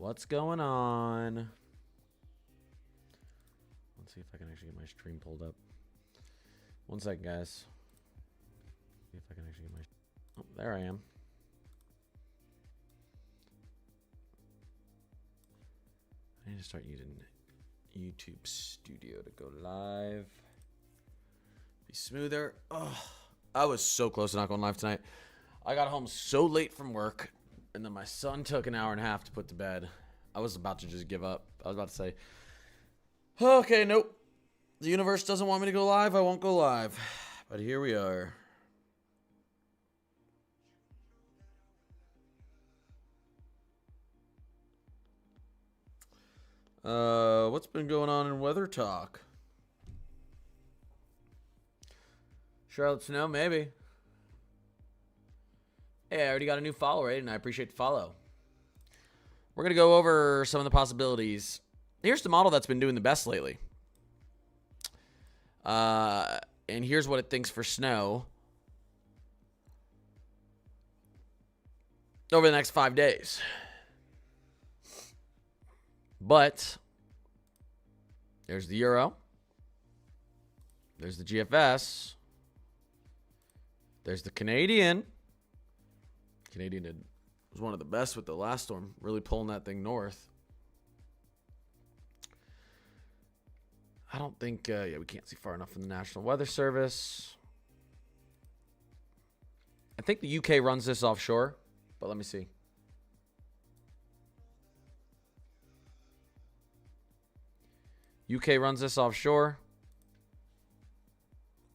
What's going on? Let's see if I can actually get my stream pulled up. 1 second, guys. See if I can actually get my... Oh, there I am. I need to start using YouTube Studio to go live. Be smoother. Oh, I was so close to not going live tonight. I got home so late from work, and then my son took an hour and a half to put to bed. I was about to just give up. I was about to say, okay, nope. The universe doesn't want me to go live. I won't go live. But here we are. What's been going on in weather talk? Charlotte Snow, maybe. Hey, I already got a new follower, and I appreciate the follow. We're going to go over some of the possibilities. Here's the model that's been doing the best lately. And here's what it thinks for snow over the next 5 days. But there's the Euro. There's the GFS. There's the Canadian. Was one of the best with the last storm, really pulling that thing north. I don't think, yeah, we can't see far enough from the National Weather Service. I think the UK runs this offshore, but let me see. UK runs this offshore.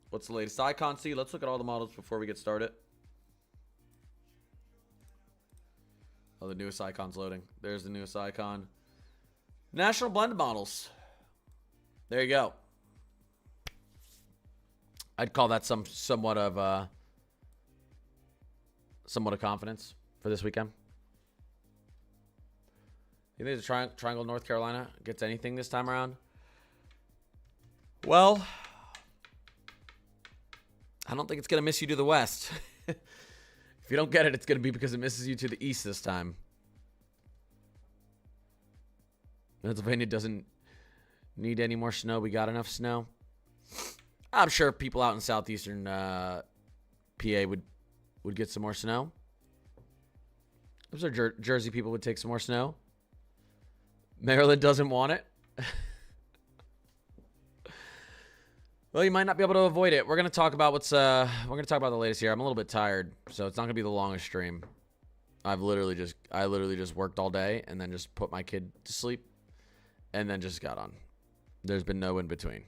What's the latest icon? See, let's look at all the models before we get started. Oh, the newest icon's loading. There's the newest icon. National blended models. There you go. I'd call that somewhat of confidence for this weekend. You think the Triangle North Carolina gets anything this time around? Well, I don't think it's going to miss you to the west. If you don't get it, it's going to be because it misses you to the east this time. Pennsylvania doesn't need any more snow. We got enough snow. I'm sure people out in southeastern PA would get some more snow. I'm sure Jersey people would take some more snow. Maryland doesn't want it. Well, you might not be able to avoid it. We're gonna talk about we're gonna talk about the latest here. I'm a little bit tired, so it's not gonna be the longest stream. I literally just worked all day and then just put my kid to sleep and then just got on. There's been no in between.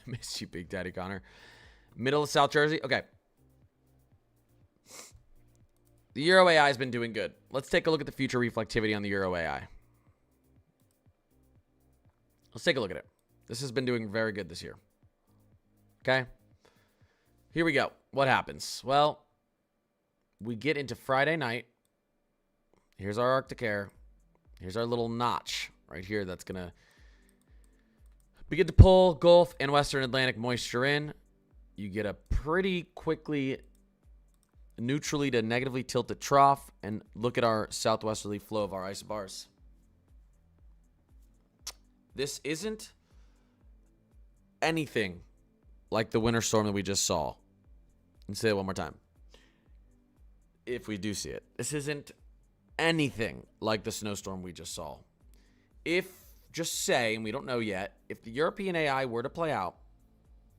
Miss you, Big Daddy Connor. Middle of South Jersey. Okay. The Euro AI has been doing good. Let's take a look at the future reflectivity on the Euro AI. Let's take a look at it. This has been doing very good this year. Okay. Here we go. What happens? Well, we get into Friday night. Here's our Arctic air. Here's our little notch right here that's going to begin to pull Gulf and Western Atlantic moisture in. You get a pretty quickly neutrally to negatively tilted trough, and look at our southwesterly flow of our isobars. This isn't anything like the winter storm that we just saw. And say it one more time. If we do see it. This isn't anything like the snowstorm we just saw. If, just say, and we don't know yet, if the European AI were to play out,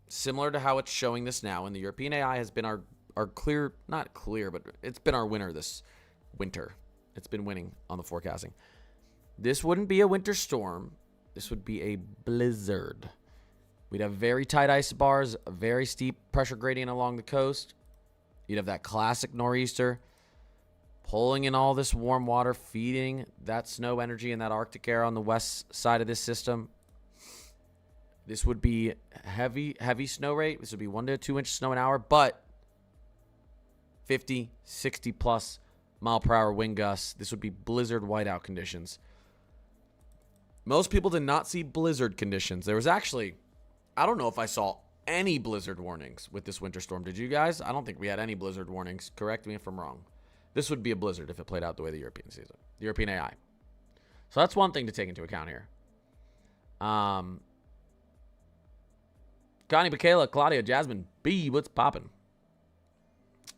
similar to how it's showing this now, and the European AI has been our clear, not clear, but it's been our winner this winter. It's been winning on the forecasting. This wouldn't be a winter storm. This would be a blizzard. We'd have very tight isobars, a very steep pressure gradient along the coast. You'd have that classic nor'easter pulling in all this warm water, feeding that snow energy and that Arctic air on the west side of this system. This would be heavy snow rate. This would be 1 to 2 inch snow an hour, but 50, 60 plus mile per hour wind gusts. This would be blizzard whiteout conditions. Most people did not see blizzard conditions. There was actually, I don't know if I saw any blizzard warnings with this winter storm. Did you guys? I don't think we had any blizzard warnings. Correct me if I'm wrong. This would be a blizzard if it played out the way the European sees it. The European AI. So that's one thing to take into account here. Connie, Michaela, Claudia, Jasmine, B, what's poppin'?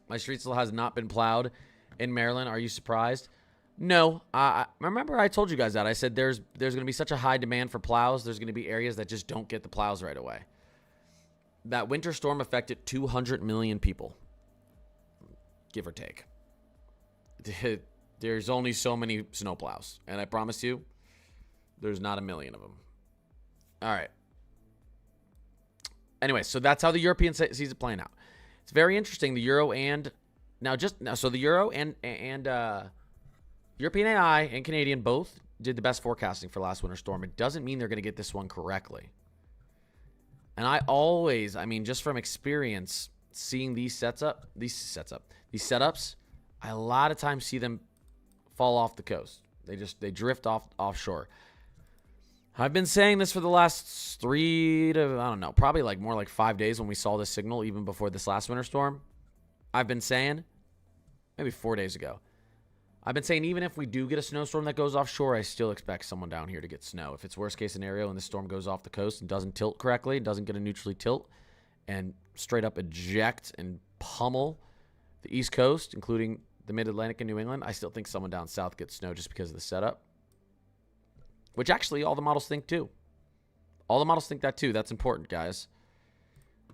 My street still has not been plowed in Maryland. Are you surprised? No. I remember I told you guys that. I said there's going to be such a high demand for plows. There's going to be areas that just don't get the plows right away. That winter storm affected 200 million people, give or take. There's only so many snowplows, and I promise you, there's not a million of them. All right. Anyway, so that's how the European sees it playing out. It's very interesting. The Euro and so the Euro and European AI and Canadian both did the best forecasting for last winter storm. It doesn't mean they're going to get this one correctly. And I mean, just from experience, seeing these setups, I a lot of times see them fall off the coast. They drift offshore. I've been saying this for the last probably more like 5 days when we saw this signal, even before this last winter storm. I've been saying, maybe 4 days ago, I've been saying even if we do get a snowstorm that goes offshore, I still expect someone down here to get snow. If it's worst case scenario and the storm goes off the coast and doesn't tilt correctly, doesn't get a neutrally tilt, and straight up eject and pummel the East Coast, including the Mid-Atlantic and New England, I still think someone down south gets snow just because of the setup. Which actually all the models think too. All the models think that too. That's important, guys.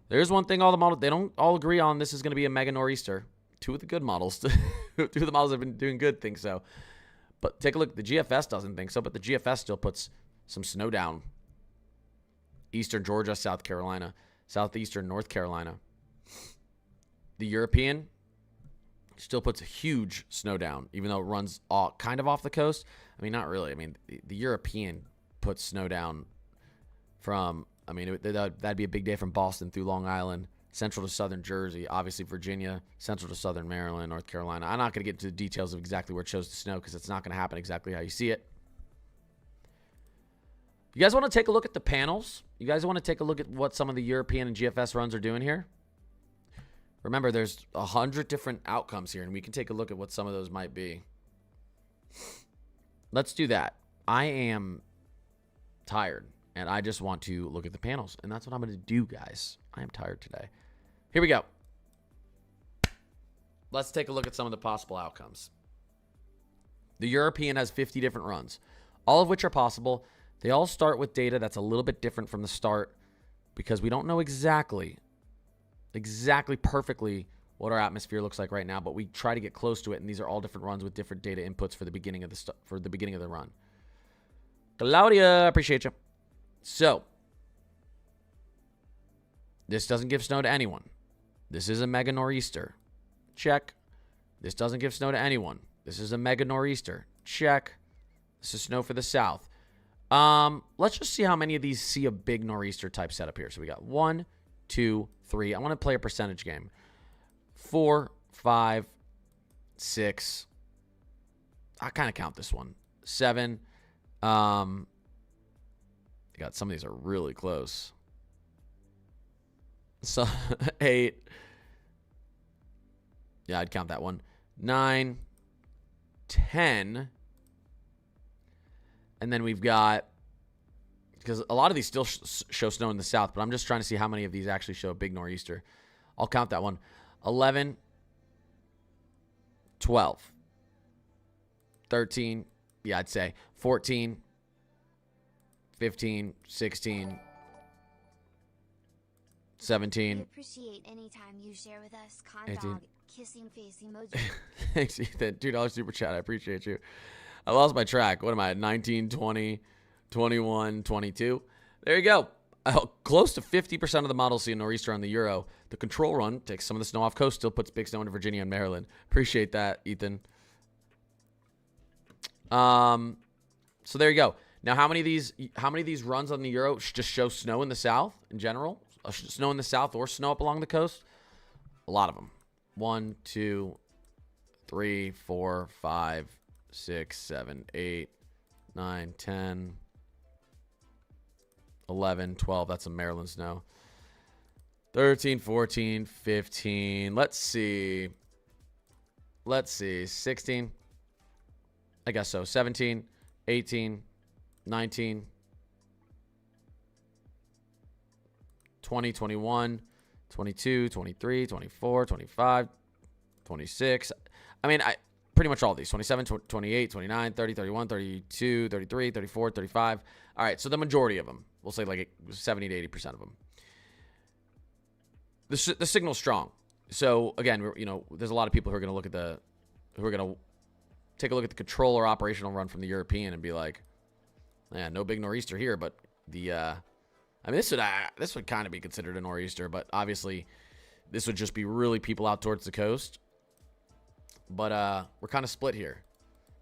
There's one thing they don't all agree on. This is going to be a mega nor'easter. Two of the good models, two of the models that have been doing good think so. But take a look. The GFS doesn't think so, but the GFS still puts some snow down. Eastern Georgia, South Carolina, southeastern North Carolina. The European still puts a huge snow down, even though it runs kind of off the coast. I mean, not really. I mean, the European puts snow down from, that'd be a big day from Boston through Long Island, central to southern Jersey, obviously Virginia, central to southern Maryland, North Carolina. I'm not going to get into the details of exactly where it shows the snow because it's not going to happen exactly how you see it. You guys want to take a look at the panels? You guys want to take a look at what some of the European and GFS runs are doing here? Remember, there's 100 different outcomes here, and we can take a look at what some of those might be. Let's do that. I am tired, and I just want to look at the panels, and that's what I'm going to do, guys. I am tired today. Here we go. Let's take a look at some of the possible outcomes. The European has 50 different runs, all of which are possible. They all start with data that's a little bit different from the start because we don't know exactly perfectly what our atmosphere looks like right now, but we try to get close to it, and these are all different runs with different data inputs for the beginning of the run. Claudia, appreciate you. So, this doesn't give snow to anyone. This is a mega nor'easter. Check. This doesn't give snow to anyone. This is a mega nor'easter. Check. This is snow for the south. Let's just see how many of these see a big nor'easter type setup here. So we got 1, 2, 3. I want to play a percentage game. 4, 5, 6. I kind of count this one. 7. God, some of these are really close. So 8. Yeah, I'd count that one. 9, 10. And then we've got, because a lot of these still show snow in the south, but I'm just trying to see how many of these actually show a big nor'easter. I'll count that one. 11, 12, 13, yeah, I'd say 14, 15, 16, 17. We appreciate any time you share with us. 18. Dog, kissing face emoji. Thanks, Ethan. $2 super chat. I appreciate you. I lost my track. What am I at? 19, 20, 21, 22. There you go. Close to 50% of the models see a nor'easter on the Euro. The control run takes some of the snow off coast, still puts big snow into Virginia and Maryland. Appreciate that, Ethan. So there you go. Now, how many of these runs on the Euro just show snow in the south in general? Snow in the south or snow up along the coast? A lot of them. 1, 2, 3, 4, 5, 6, 7, 8, 9, 10, 11, 12. That's a Maryland snow. 13, 14, 15. Let's see. 16. I guess so. 17, 18, 19, 20, 21, 22, 23, 24, 25, 26. I mean, pretty much all these. 27, 28, 29, 30, 31, 32, 33, 34, 35. All right, so the majority of them. We'll say like 70 to 80% of them. The signal's strong. So again, there's a lot of people who are going to look at who are going to take a look at the controller operational run from the European and be like, yeah, no big nor'easter here, but I mean, this would kind of be considered a nor'easter, but obviously this would just be really people out towards the coast. But we're kind of split here.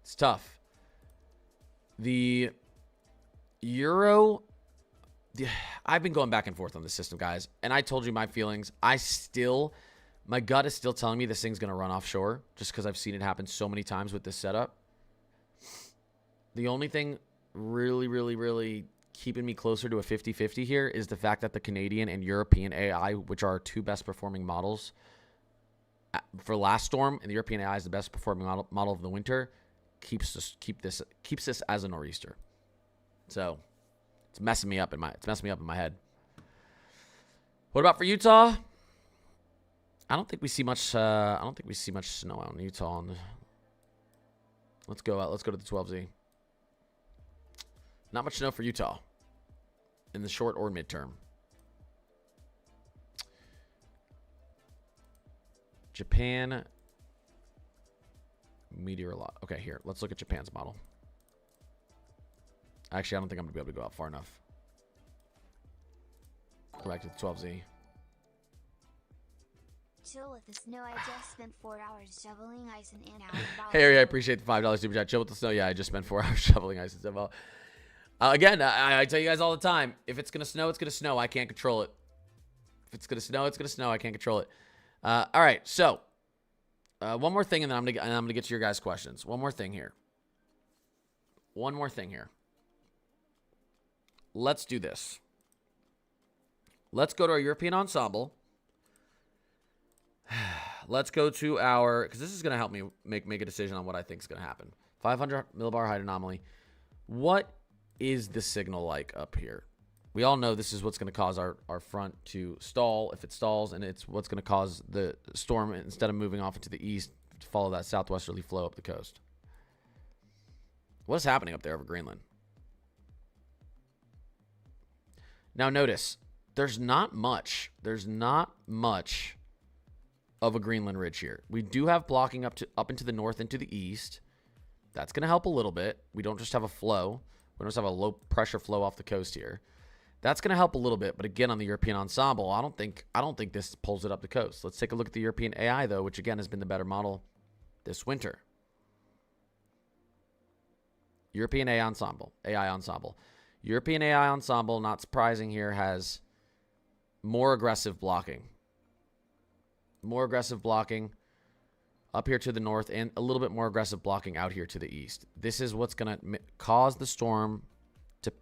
It's tough. The Euro, I've been going back and forth on this system, guys, and I told you my feelings. My gut is still telling me this thing's going to run offshore just because I've seen it happen so many times with this setup. The only thing really, really, really keeping me closer to a 50-50 here is the fact that the Canadian and European AI, which are our two best performing models for last storm, and the European AI is the best performing model of the winter, keeps this as a nor'easter. So it's messing me up in my head. What about for Utah? I don't think we see much snow out in Utah. Let's go to the 12Z. Not much snow for Utah in the short or midterm. Japan meteorolog. Okay, here. Let's look at Japan's model. Actually, I don't think I'm going to be able to go out far enough. Go back to the 12Z. Chill with the snow. I just spent 4 hours shoveling ice in Ann Arbor. Hey, Harry, I appreciate the $5 super chat. Chill with the snow. Yeah, I just spent 4 hours shoveling ice in Seville. Again, I tell you guys all the time, if it's going to snow, it's going to snow. I can't control it. If it's going to snow, it's going to snow. I can't control it. All right, so one more thing, and then I'm gonna get to your guys' questions. One more thing here. Let's do this. Let's go to our European ensemble. Let's go to our, because this is going to help me make a decision on what I think is going to happen. 500 millibar height anomaly. What is the signal like up here? We all know this is what's going to cause our front to stall if it stalls, and it's what's going to cause the storm, instead of moving off into the east, to follow that southwesterly flow up the coast. What's happening up there over Greenland? Now notice, there's not much of a Greenland ridge here. We do have blocking up into the north and to the east. That's going to help a little bit. We don't just have a flow. We don't just have a low pressure flow off the coast here. That's going to help a little bit, but again, on the European ensemble, I don't think this pulls it up the coast. Let's take a look at the European AI though, which again has been the better model this winter. European AI ensemble. European AI ensemble, not surprising here, has more aggressive blocking. More aggressive blocking up here to the north, and a little bit more aggressive blocking out here to the east. This is what's going to cause the storm to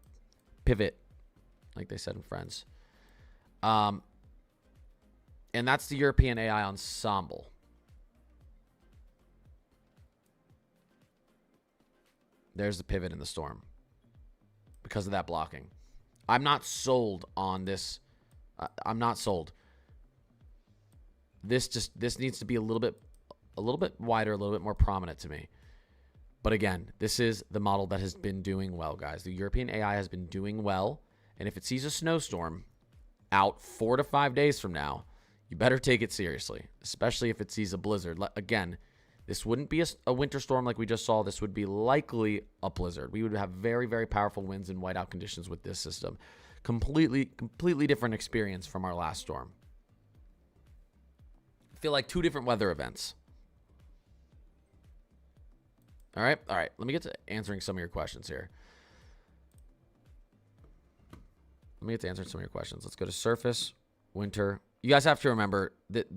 pivot, like they said in Friends. And that's the European AI ensemble. There's the pivot in the storm because of that blocking. I'm not sold on this. I'm not sold. This needs to be a little bit wider, a little bit more prominent to me. But again, this is the model that has been doing well, guys. The European AI has been doing well, and if it sees a snowstorm out 4 to 5 days from now, you better take it seriously, especially if it sees a blizzard. Again, this wouldn't be a winter storm like we just saw. This would be likely a blizzard. We would have very, very powerful winds and whiteout conditions with this system. Completely different experience from our last storm. I feel like 2 different weather events. All right. Let me get to answering some of your questions here. Let's go to surface, winter. You guys have to remember that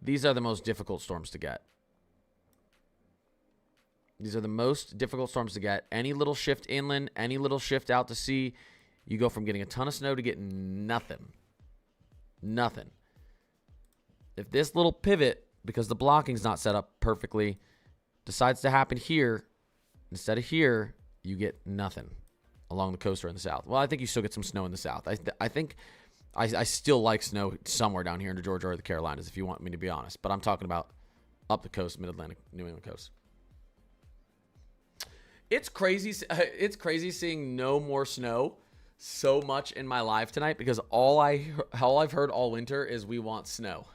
these are the most difficult storms to get. These are the most difficult storms to get. Any little shift inland, any little shift out to sea, you go from getting a ton of snow to getting nothing. Nothing. If this little pivot, because the blocking's not set up perfectly, decides to happen here, instead of here, you get nothing along the coast or in the south. Well, I think you still get some snow in the south. I think I still like snow somewhere down here into Georgia or the Carolinas, if you want me to be honest. But I'm talking about up the coast, Mid-Atlantic, New England coast. It's crazy. It's crazy seeing no more snow so much in my life tonight, because all I've heard all winter is we want snow.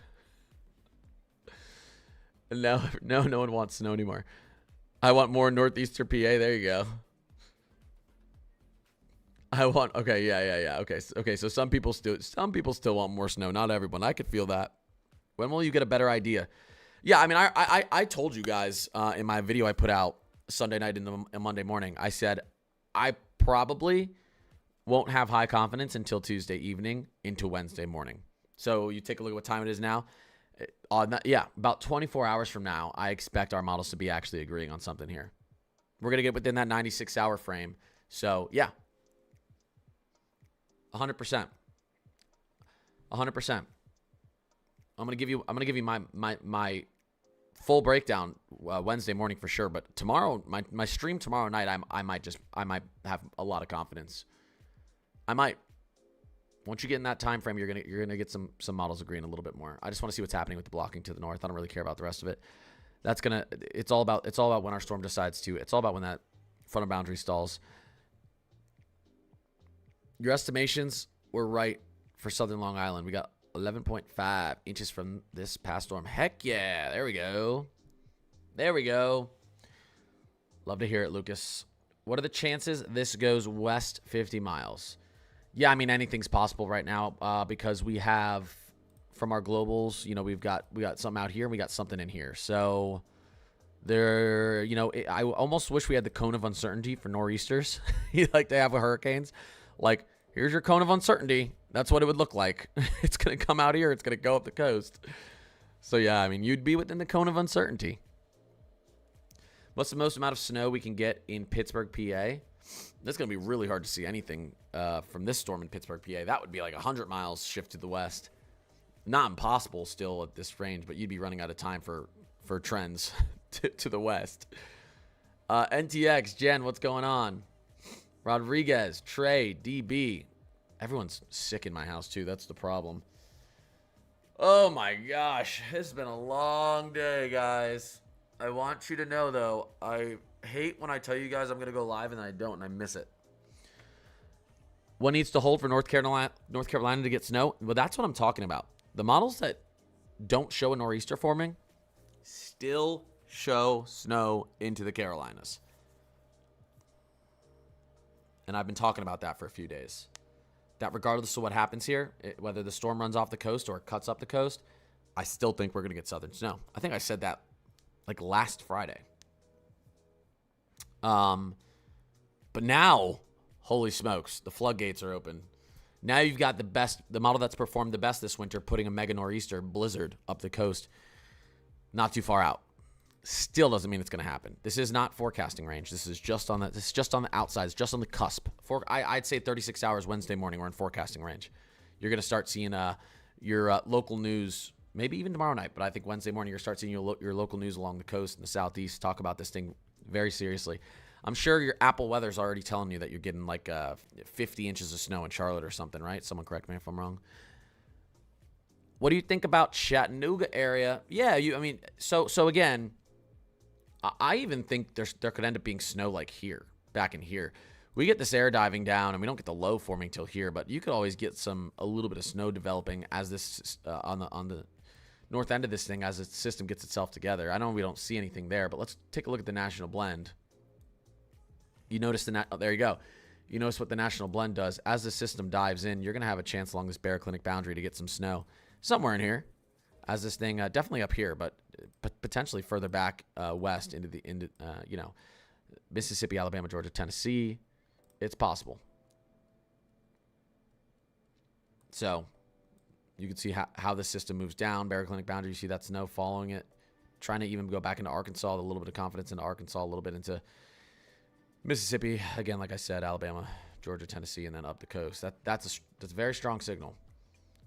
No one wants snow anymore. I want more northeastern PA. There you go. Okay, yeah. Okay, so some people still want more snow. Not everyone. I could feel that. When will you get a better idea? Yeah, I mean, I told you guys in my video I put out Sunday night and Monday morning. I said I probably won't have high confidence until Tuesday evening into Wednesday morning. So you take a look at what time it is now. About 24 hours from now, I expect our models to be actually agreeing on something here. We're going to get within that 96-hour frame. So, yeah. 100%. 100%. I'm going to give you my full breakdown Wednesday morning for sure, but tomorrow, my stream tomorrow night, I might have a lot of confidence. I might. Once you get in that time frame, you're gonna get some models agreeing a little bit more. I just want to see what's happening with the blocking to the north. I don't really care about the rest of it. It's all about when our storm decides to. It's all about when that frontal boundary stalls. Your estimations were right for Southern Long Island. We got 11.5 inches from this past storm. Heck yeah. There we go. There we go. Love to hear it, Lucas. What are the chances this goes west 50 miles? Yeah, I mean, anything's possible right now because we have, from our globals, we got something out here and we got something in here. So there, I almost wish we had the cone of uncertainty for nor'easters like they have with hurricanes. Like, here's your cone of uncertainty. That's what it would look like. It's going to come out here. It's going to go up the coast. So, yeah, I mean, you'd be within the cone of uncertainty. What's the most amount of snow we can get in Pittsburgh, PA? That's going to be really hard to see anything from this storm in Pittsburgh, PA. That would be like 100 miles shift to the west. Not impossible still at this range, but you'd be running out of time for trends to the west. NTX, Jen, what's going on? Rodriguez, Trey, DB. Everyone's sick in my house, too. That's the problem. Oh, my gosh. This has been a long day, guys. I want you to know, though, I hate when I tell you guys I'm going to go live and I don't and I miss it. What needs to hold for North Carolina to get snow? Well, that's what I'm talking about. The models that don't show a nor'easter forming still show snow into the Carolinas. And I've been talking about that for a few days. That regardless of what happens here, whether the storm runs off the coast or it cuts up the coast, I still think we're going to get southern snow. I think I said that like last Friday. But now, holy smokes, the floodgates are open. Now you've got the model that's performed the best this winter, putting a mega nor'easter blizzard up the coast, not too far out. Still doesn't mean it's going to happen. This is not forecasting range. This is just on the outside. It's just on the cusp. I'd say 36 hours Wednesday morning, we're in forecasting range. You're going to start seeing your local news, maybe even tomorrow night, but I think Wednesday morning you're going to start seeing your local news along the coast in the southeast talk about this thing very seriously. I'm sure your Apple weather's already telling you that you're getting like 50 inches of snow in Charlotte or something, right? Someone correct me if I'm wrong. What do you think about Chattanooga area? Yeah, so again, I even think there could end up being snow like here, back in here. We get this air diving down, and we don't get the low forming till here, but you could always get a little bit of snow developing as this on the north end of this thing as the system gets itself together. I know we don't see anything there, but let's take a look at the national blend. You notice there you go. You notice what the national blend does. As the system dives in, you're going to have a chance along this baroclinic boundary to get some snow somewhere in here. As this thing, definitely up here, but potentially further back west into Mississippi, Alabama, Georgia, Tennessee. It's possible. So you can see how the system moves down. Baroclinic boundary, you see that snow following it. Trying to even go back into Arkansas, a little bit of confidence into Arkansas, a little bit into Mississippi. Again, like I said, Alabama, Georgia, Tennessee, and then up the coast. That's a very strong signal.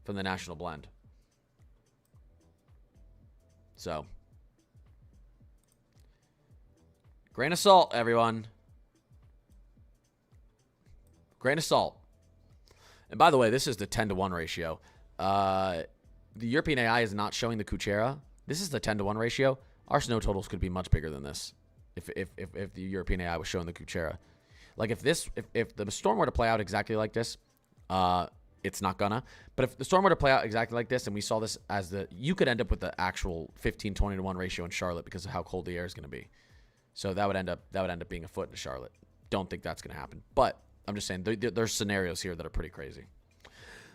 from the national blend. So, grain of salt, everyone. Grain of salt. And by the way, this is the 10-to-1 ratio. The European AI is not showing the Kuchera. This is the 10-to-1 ratio. Our snow totals could be much bigger than this if the European AI was showing the Kuchera. Like if the storm were to play out exactly like this, it's not gonna. But if the storm were to play out exactly like this, and we saw this as you could end up with the actual 15-20-to-1 ratio in Charlotte because of how cold the air is going to be. So that would end up being a foot in Charlotte. Don't think that's going to happen. But I'm just saying there's scenarios here that are pretty crazy.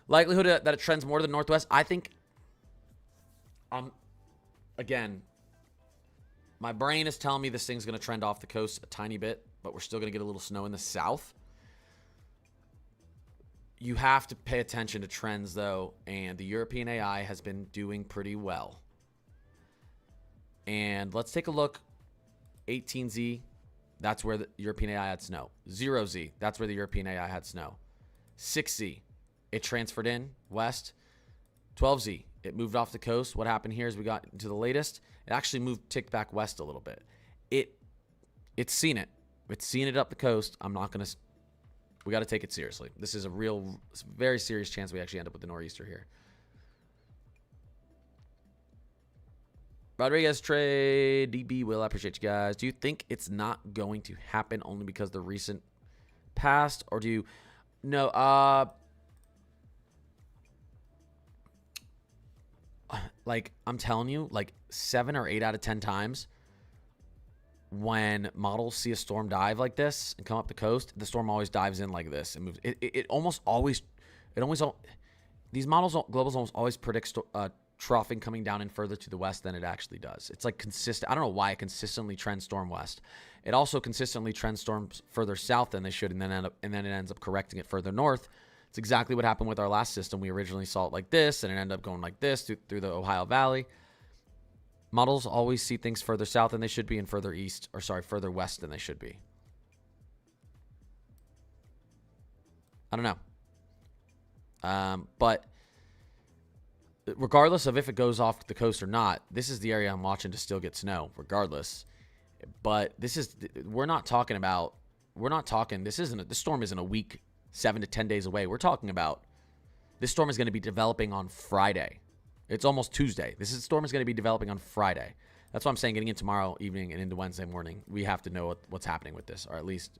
Likelihood that it trends more to the northwest. I think. Again, my brain is telling me this thing's going to trend off the coast a tiny bit, but we're still going to get a little snow in the south. You have to pay attention to trends, though, and the European AI has been doing pretty well. And let's take a look. 18Z, that's where the European AI had snow. 0Z, that's where the European AI had snow. 6Z, it transferred in west. 12Z, it moved off the coast. What happened here is we got into the latest. It actually ticked back west a little bit. It's seen it. It's seen it up the coast. We got to take it seriously. This is a very serious chance we actually end up with the nor'easter here. Rodriguez trade, DB Will, I appreciate you guys. Do you think it's not going to happen only because of the recent past, or do you? No, like I'm telling you, like 7 or 8 out of 10 times, when models see a storm dive like this and come up the coast, the storm always dives in like this and moves. It almost always, these models, globals almost always predict troughing coming down and further to the west than it actually does. It's like consistent. I don't know why it consistently trends storm west. It also consistently trends storms further south than they should, and then it ends up correcting it further north. It's exactly what happened with our last system. We originally saw it like this, and it ended up going like this through the Ohio Valley. Models always see things further south than they should be and further further west than they should be. I don't know. But regardless of if it goes off the coast or not, this is the area I'm watching to still get snow, regardless. But this storm isn't a week, 7 to 10 days away. We're talking about this storm is going to be developing on Friday. It's almost Tuesday. Storm is going to be developing on Friday. That's why I'm saying getting in tomorrow evening and into Wednesday morning, we have to know what's happening with this, or at least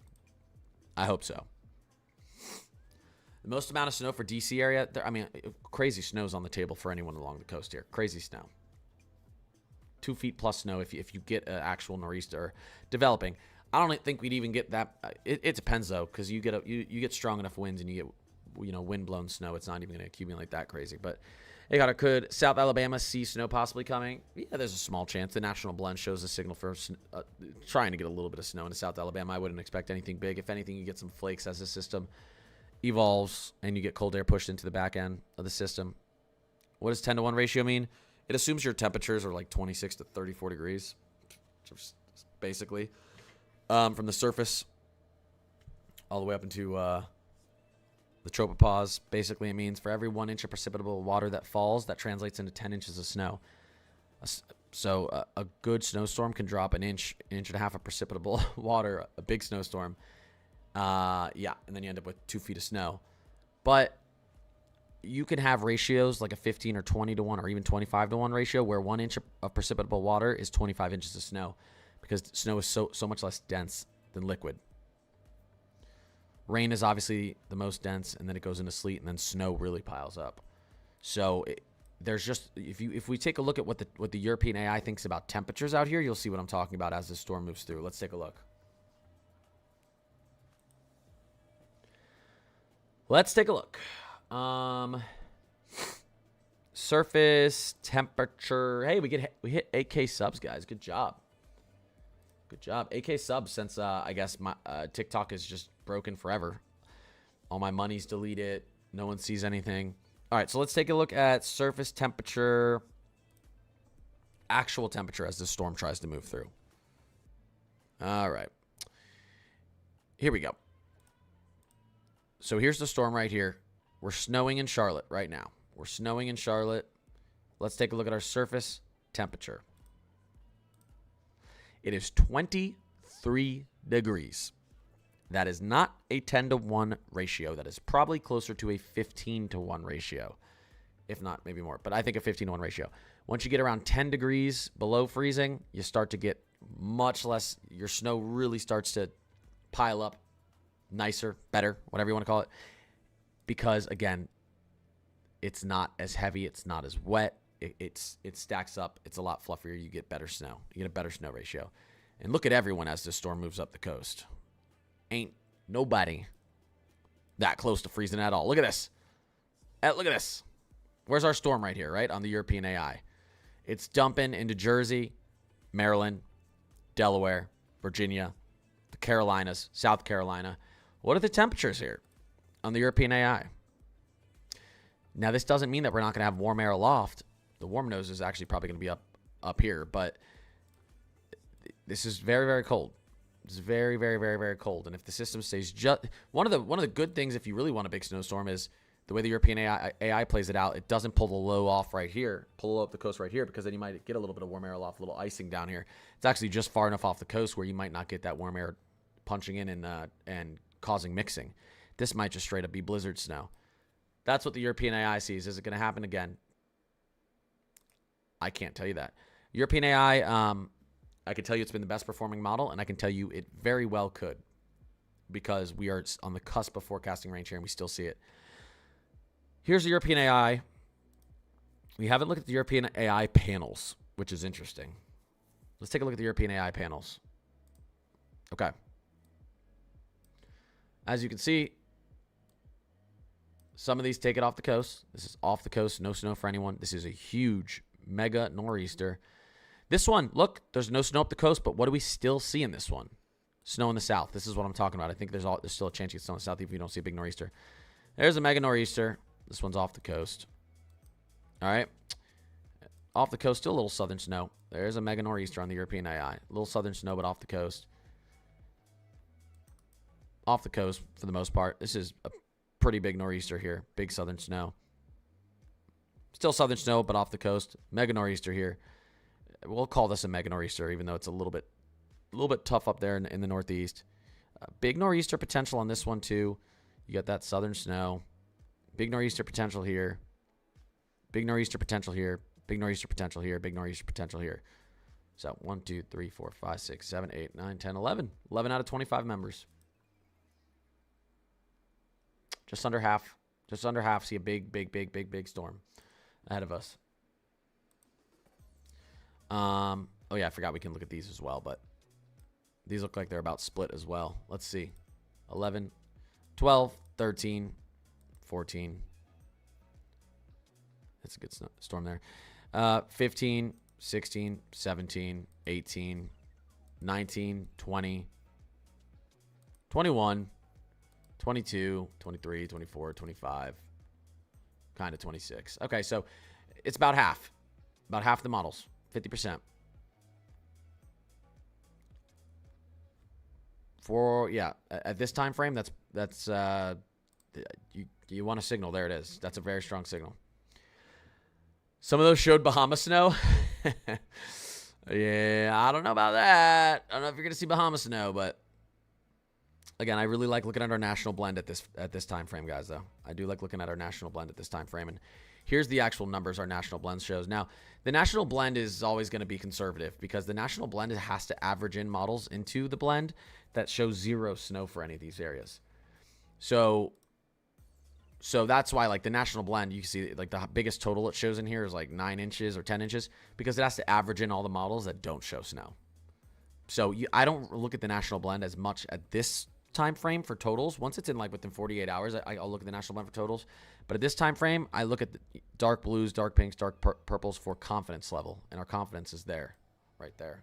I hope so. The most amount of snow for DC area, crazy snow's on the table for anyone along the coast here. Crazy snow. 2 feet plus snow if you get an actual nor'easter developing. I don't think we'd even get that. It depends though, because you get strong enough winds and you get wind blown snow. It's not even going to accumulate that crazy. But hey, could South Alabama see snow possibly coming? Yeah, there's a small chance. The national blend shows a signal for trying to get a little bit of snow into South Alabama. I wouldn't expect anything big. If anything, you get some flakes as the system evolves and you get cold air pushed into the back end of the system. What does 10-to-1 ratio mean? It assumes your temperatures are like 26 to 34 degrees, basically, from the surface all the way up into the tropopause. Basically, it means for every 1 inch of precipitable water that falls, that translates into 10 inches of snow. So a good snowstorm can drop an inch and a half of precipitable water, a big snowstorm. And then you end up with 2 feet of snow. But you can have ratios like a 15 or 20 to 1 or even 25 to 1 ratio where 1 inch of precipitable water is 25 inches of snow, because snow is so much less dense than liquid. Rain is obviously the most dense, and then it goes into sleet, and then snow really piles up. So there's just, if we take a look at what the European AI thinks about temperatures out here, you'll see what I'm talking about as the storm moves through. Let's take a look. Surface temperature. Hey, we hit 8K subs, guys. Good job. 8K subs since I guess my TikTok is just broken forever. All my money's deleted. No one sees anything. All right, so let's take a look at surface temperature, actual temperature as the storm tries to move through. All right. Here we go. So here's the storm right here. We're snowing in Charlotte right now. We're snowing in Charlotte. Let's take a look at our surface temperature. It is 23 degrees. That is not a 10-to-1 ratio. That is probably closer to a 15-to-1 ratio, if not maybe more. But I think a 15-to-1 ratio. Once you get around 10 degrees below freezing, you start to get much less. Your snow really starts to pile up nicer, better, whatever you want to call it. Because, again, it's not as heavy. It's not as wet. It stacks up. It's a lot fluffier. You get better snow. You get a better snow ratio. And look at everyone as this storm moves up the coast. Ain't nobody that close to freezing at all. Look at this. Look at this. Where's our storm right here, right? On the European AI. It's dumping into Jersey, Maryland, Delaware, Virginia, the Carolinas, South Carolina. What are the temperatures here on the European AI? Now, this doesn't mean that we're not going to have warm air aloft. The warm nose is actually probably going to be up here, but this is very, very cold. It's very, very, very, very cold. And if the system stays just one of the good things, if you really want a big snowstorm, is the way the European AI plays it out. It doesn't pull the low off right here, pull up the coast right here, because then you might get a little bit of warm air aloft, a little icing down here. It's actually just far enough off the coast where you might not get that warm air punching in and causing mixing. This might just straight up be blizzard snow. That's what the European AI sees. Is it going to happen again? I can't tell you that. European AI, I can tell you it's been the best performing model, and I can tell you it very well could, because we are on the cusp of forecasting range here, and we still see it. Here's the European AI. We haven't looked at the European AI panels, which is interesting. Let's take a look at the European AI panels. Okay. As you can see, some of these take it off the coast. This is off the coast, no snow for anyone. This is a huge mega nor'easter. This one, look, there's no snow up the coast, but what do we still see in this one? Snow in the south. This is what I'm talking about. I think there's still a chance you get snow in the south even if you don't see a big nor'easter. There's a mega nor'easter. This one's off the coast. All right. Off the coast, still a little southern snow. There's a mega nor'easter on the European AI. A little southern snow, but off the coast. Off the coast for the most part. This is a pretty big nor'easter here. Big southern snow. Still southern snow, but off the coast. Mega nor'easter here. We'll call this a mega nor'easter, even though it's a little bit tough up there in the northeast. Big nor'easter potential on this one too. You got that southern snow. Big nor'easter potential here. Big nor'easter potential here. Big nor'easter potential here. Big nor'easter potential here. So 1, 2, 3, 4, 5, 6, 7, 8, 9, 10, 11. 11 out of 25 members. Just under half. Just under half see a big storm ahead of us. Oh yeah, I forgot we can look at these as well, but these look like they're about split as well. Let's see. 11, 12, 13, 14. That's a good storm there. 15, 16, 17, 18, 19, 20, 21, 22, 23, 24, 25, kind of 26. Okay, so it's about half. About half the models. 50%. For at this time frame, that's you want a signal. There it is. That's a very strong signal. Some of those showed Bahama snow. Yeah, I don't know about that. I don't know if you're gonna see Bahama snow, but again, I really like looking at our national blend at this time frame, guys. Though I do like looking at our national blend at this time frame, and here's the actual numbers our national blend shows. Now, the national blend is always going to be conservative because the national blend has to average in models into the blend that shows 0 snow for any of these areas. So that's why, like, the national blend, you can see like the biggest total it shows in here is like 9 inches or 10 inches because it has to average in all the models that don't show snow. So I don't look at the national blend as much at this time frame for totals. Once it's in like within 48 hours, I'll look at the national blend for totals. But at this time frame, I look at the dark blues, dark pinks, dark purples for confidence level, and our confidence is there, right there.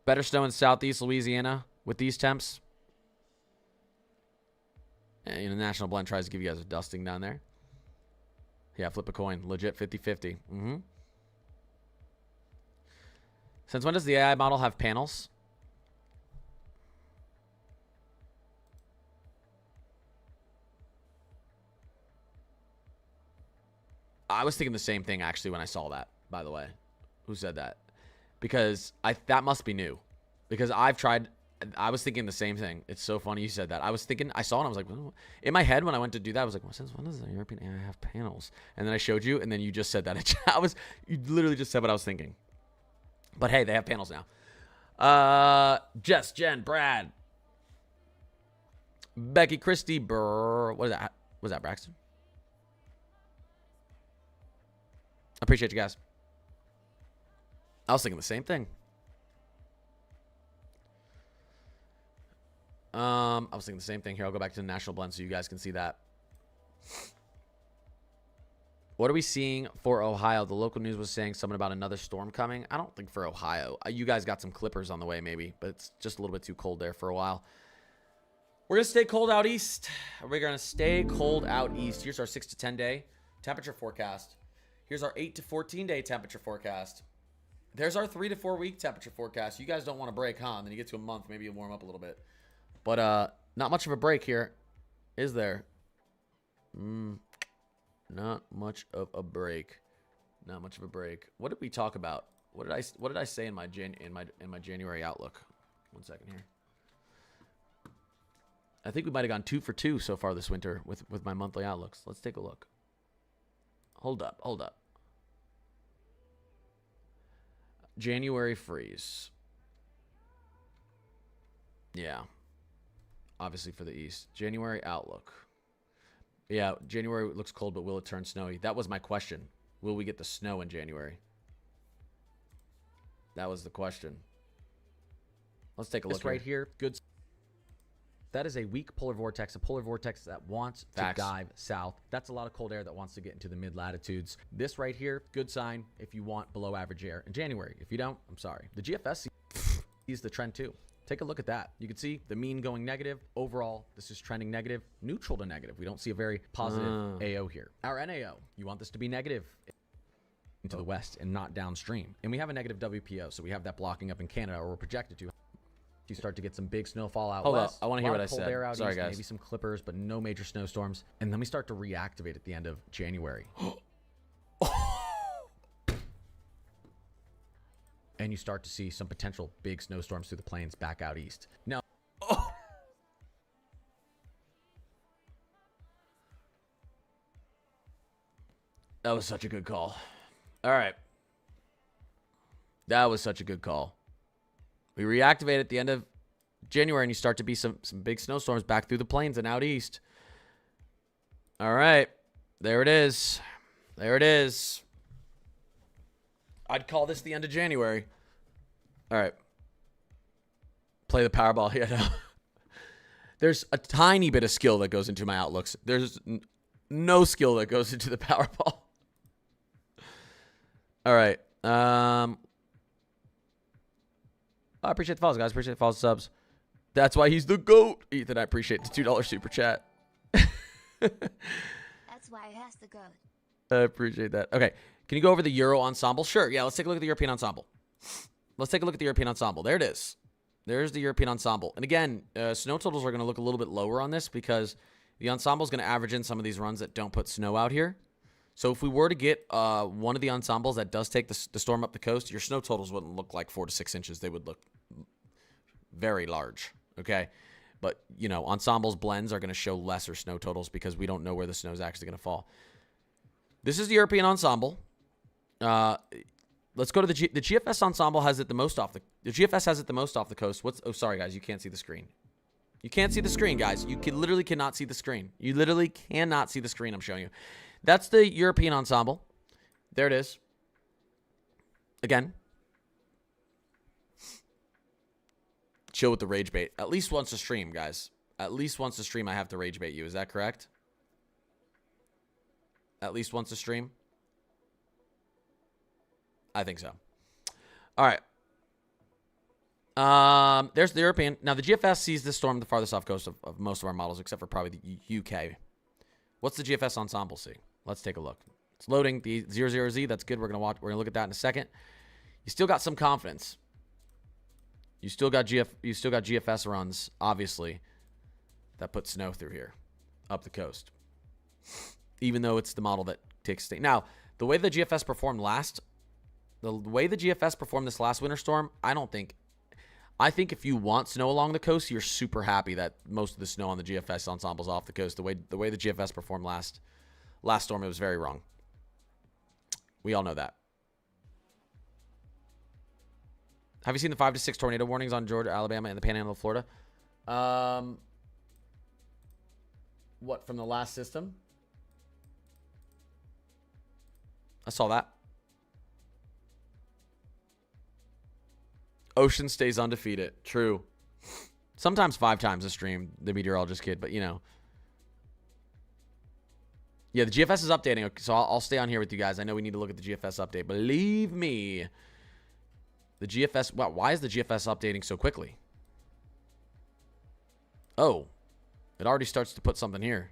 Better snow in southeast Louisiana with these temps. And the national blend tries to give you guys a dusting down there. Yeah, flip a coin. Legit 50-50. Since when does the AI model have panels? I was thinking the same thing actually when I saw that, by the way. Who said that? Because that must be new. Because I was thinking the same thing. It's so funny you said that. I was thinking, I saw it and I was like, well, in my head when I went to do that, I was like, well, since when does the European AI have panels? And then I showed you, and then you just said that. You literally just said what I was thinking. But hey, they have panels now. Jess, Jen, Brad, Becky, Christy, Burr. What is that? Was that Braxton? I appreciate you guys. I was thinking the same thing. I was thinking the same thing. Here, I'll go back to the national blend so you guys can see that. What are we seeing for Ohio? The local news was saying something about another storm coming. I don't think for Ohio. You guys got some clippers on the way maybe, but it's just a little bit too cold there for a while. We're going to stay cold out east. We're going to stay cold out east. Here's our 6 to 10 day temperature forecast. Here's our 8 to 14 day temperature forecast. There's our 3 to 4 week temperature forecast. You guys don't want to break, huh? And then you get to a month, maybe you warm up a little bit. But not much of a break here, is there? Not much of a break. Not much of a break. What did we talk about? What did I say in my January outlook? 1 second here. I think we might have gone 2 for 2 so far this winter with my monthly outlooks. Let's take a look. Hold up. January freeze. Yeah. Obviously for the East. January outlook. Yeah, January looks cold, but will it turn snowy? That was my question. Will we get the snow in January? That was the question. Let's take a look right here. Good. That is a weak polar vortex, a polar vortex that wants to dive south. That's a lot of cold air that wants to get into the mid-latitudes. This right here, good sign if you want below average air in January. If you don't, I'm sorry. The GFS sees the trend too. Take a look at that. You can see the mean going negative. Overall, this is trending negative, neutral to negative. We don't see a very positive AO here. Our NAO, you want this to be negative into the west and not downstream. And we have a negative WPO, so we have that blocking up in Canada, or we're projected to. You start to get some big snowfall out Hold west. up. I want to hear what I Cold said. air out Sorry, east, guys. Maybe some clippers, but no major snowstorms. And then we start to reactivate at the end of January. And you start to see some potential big snowstorms through the plains back out east. Now, That was such a good call. All right. That was such a good call. We reactivate at the end of January, and you start to be some big snowstorms back through the plains and out east. All right. There it is. There it is. I'd call this the end of January. All right. Play the Powerball. Yeah, no. There's a tiny bit of skill that goes into my outlooks. There's no skill that goes into the Powerball. All right. I appreciate the follows, guys. Appreciate the follows, subs. That's why he's the GOAT. Ethan, I appreciate the $2 super chat. That's why it has to go. I appreciate that. Okay. Can you go over the Euro ensemble? Sure. Yeah, let's take a look at the European ensemble. Let's take a look at the European ensemble. There it is. There's the European ensemble. And again, snow totals are going to look a little bit lower on this because the ensemble is going to average in some of these runs that don't put snow out here. So if we were to get one of the ensembles that does take the storm up the coast, your snow totals wouldn't look like 4 to 6 inches. They would look very large, okay? But, you know, ensembles, blends are going to show lesser snow totals because we don't know where the snow is actually going to fall. This is the European ensemble. Let's go to the GFS ensemble has it the most off the GFS has it the most off the coast. Oh, sorry, guys. You can't see the screen. You can't see the screen, guys. You literally cannot see the screen. You literally cannot see the screen I'm showing you. That's the European ensemble. There it is. Again. Chill with the rage bait. At least once a stream, guys. At least once a stream I have to rage bait you. Is that correct? At least once a stream? I think so. All right. There's the European. Now, the GFS sees this storm the farthest off coast of most of our models, except for probably the UK. What's the GFS ensemble see? Let's take a look. It's loading the 00Z. That's good. We're going to watch. We're going to look at that in a second. You still got some confidence. You still got GFS runs, obviously, that put snow through here, up the coast. Even though it's the model that takes state. Now, The way the GFS performed this last winter storm, I think if you want snow along the coast, you're super happy that most of the snow on the GFS ensemble's off the coast. The way the GFS performed last storm, it was very wrong. We all know that. Have you seen the 5 to 6 tornado warnings on Georgia, Alabama, and the Panhandle of Florida? What, from the last system? I saw that. Ocean stays undefeated. True. Sometimes 5 times a stream, the meteorologist kid, but you know. Yeah, the GFS is updating, so I'll stay on here with you guys. I know we need to look at the GFS update. Believe me. The GFS, wow, why is the GFS updating so quickly? Oh, it already starts to put something here.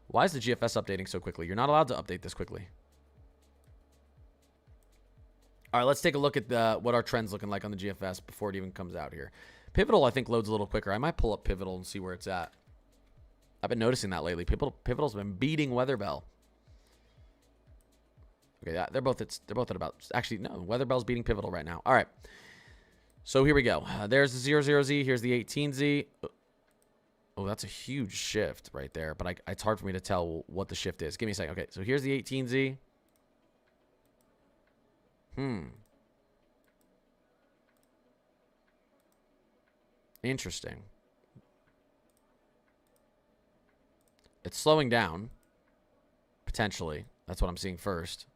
Why is the GFS updating so quickly? You're not allowed to update this quickly. All right, let's take a look at what our trend's looking like on the GFS before it even comes out here. Pivotal, I think, loads a little quicker. I might pull up Pivotal and see where it's at. I've been noticing that lately. Pivotal's been beating Weatherbell. Okay, they're both at about. Actually, no, Weatherbell's beating Pivotal right now. All right, so here we go. There's the 00Z. Here's the 18Z. Oh, that's a huge shift right there. But it's hard for me to tell what the shift is. Give me a second. Okay, so here's the 18Z. Interesting. It's slowing down. Potentially. That's what I'm seeing first.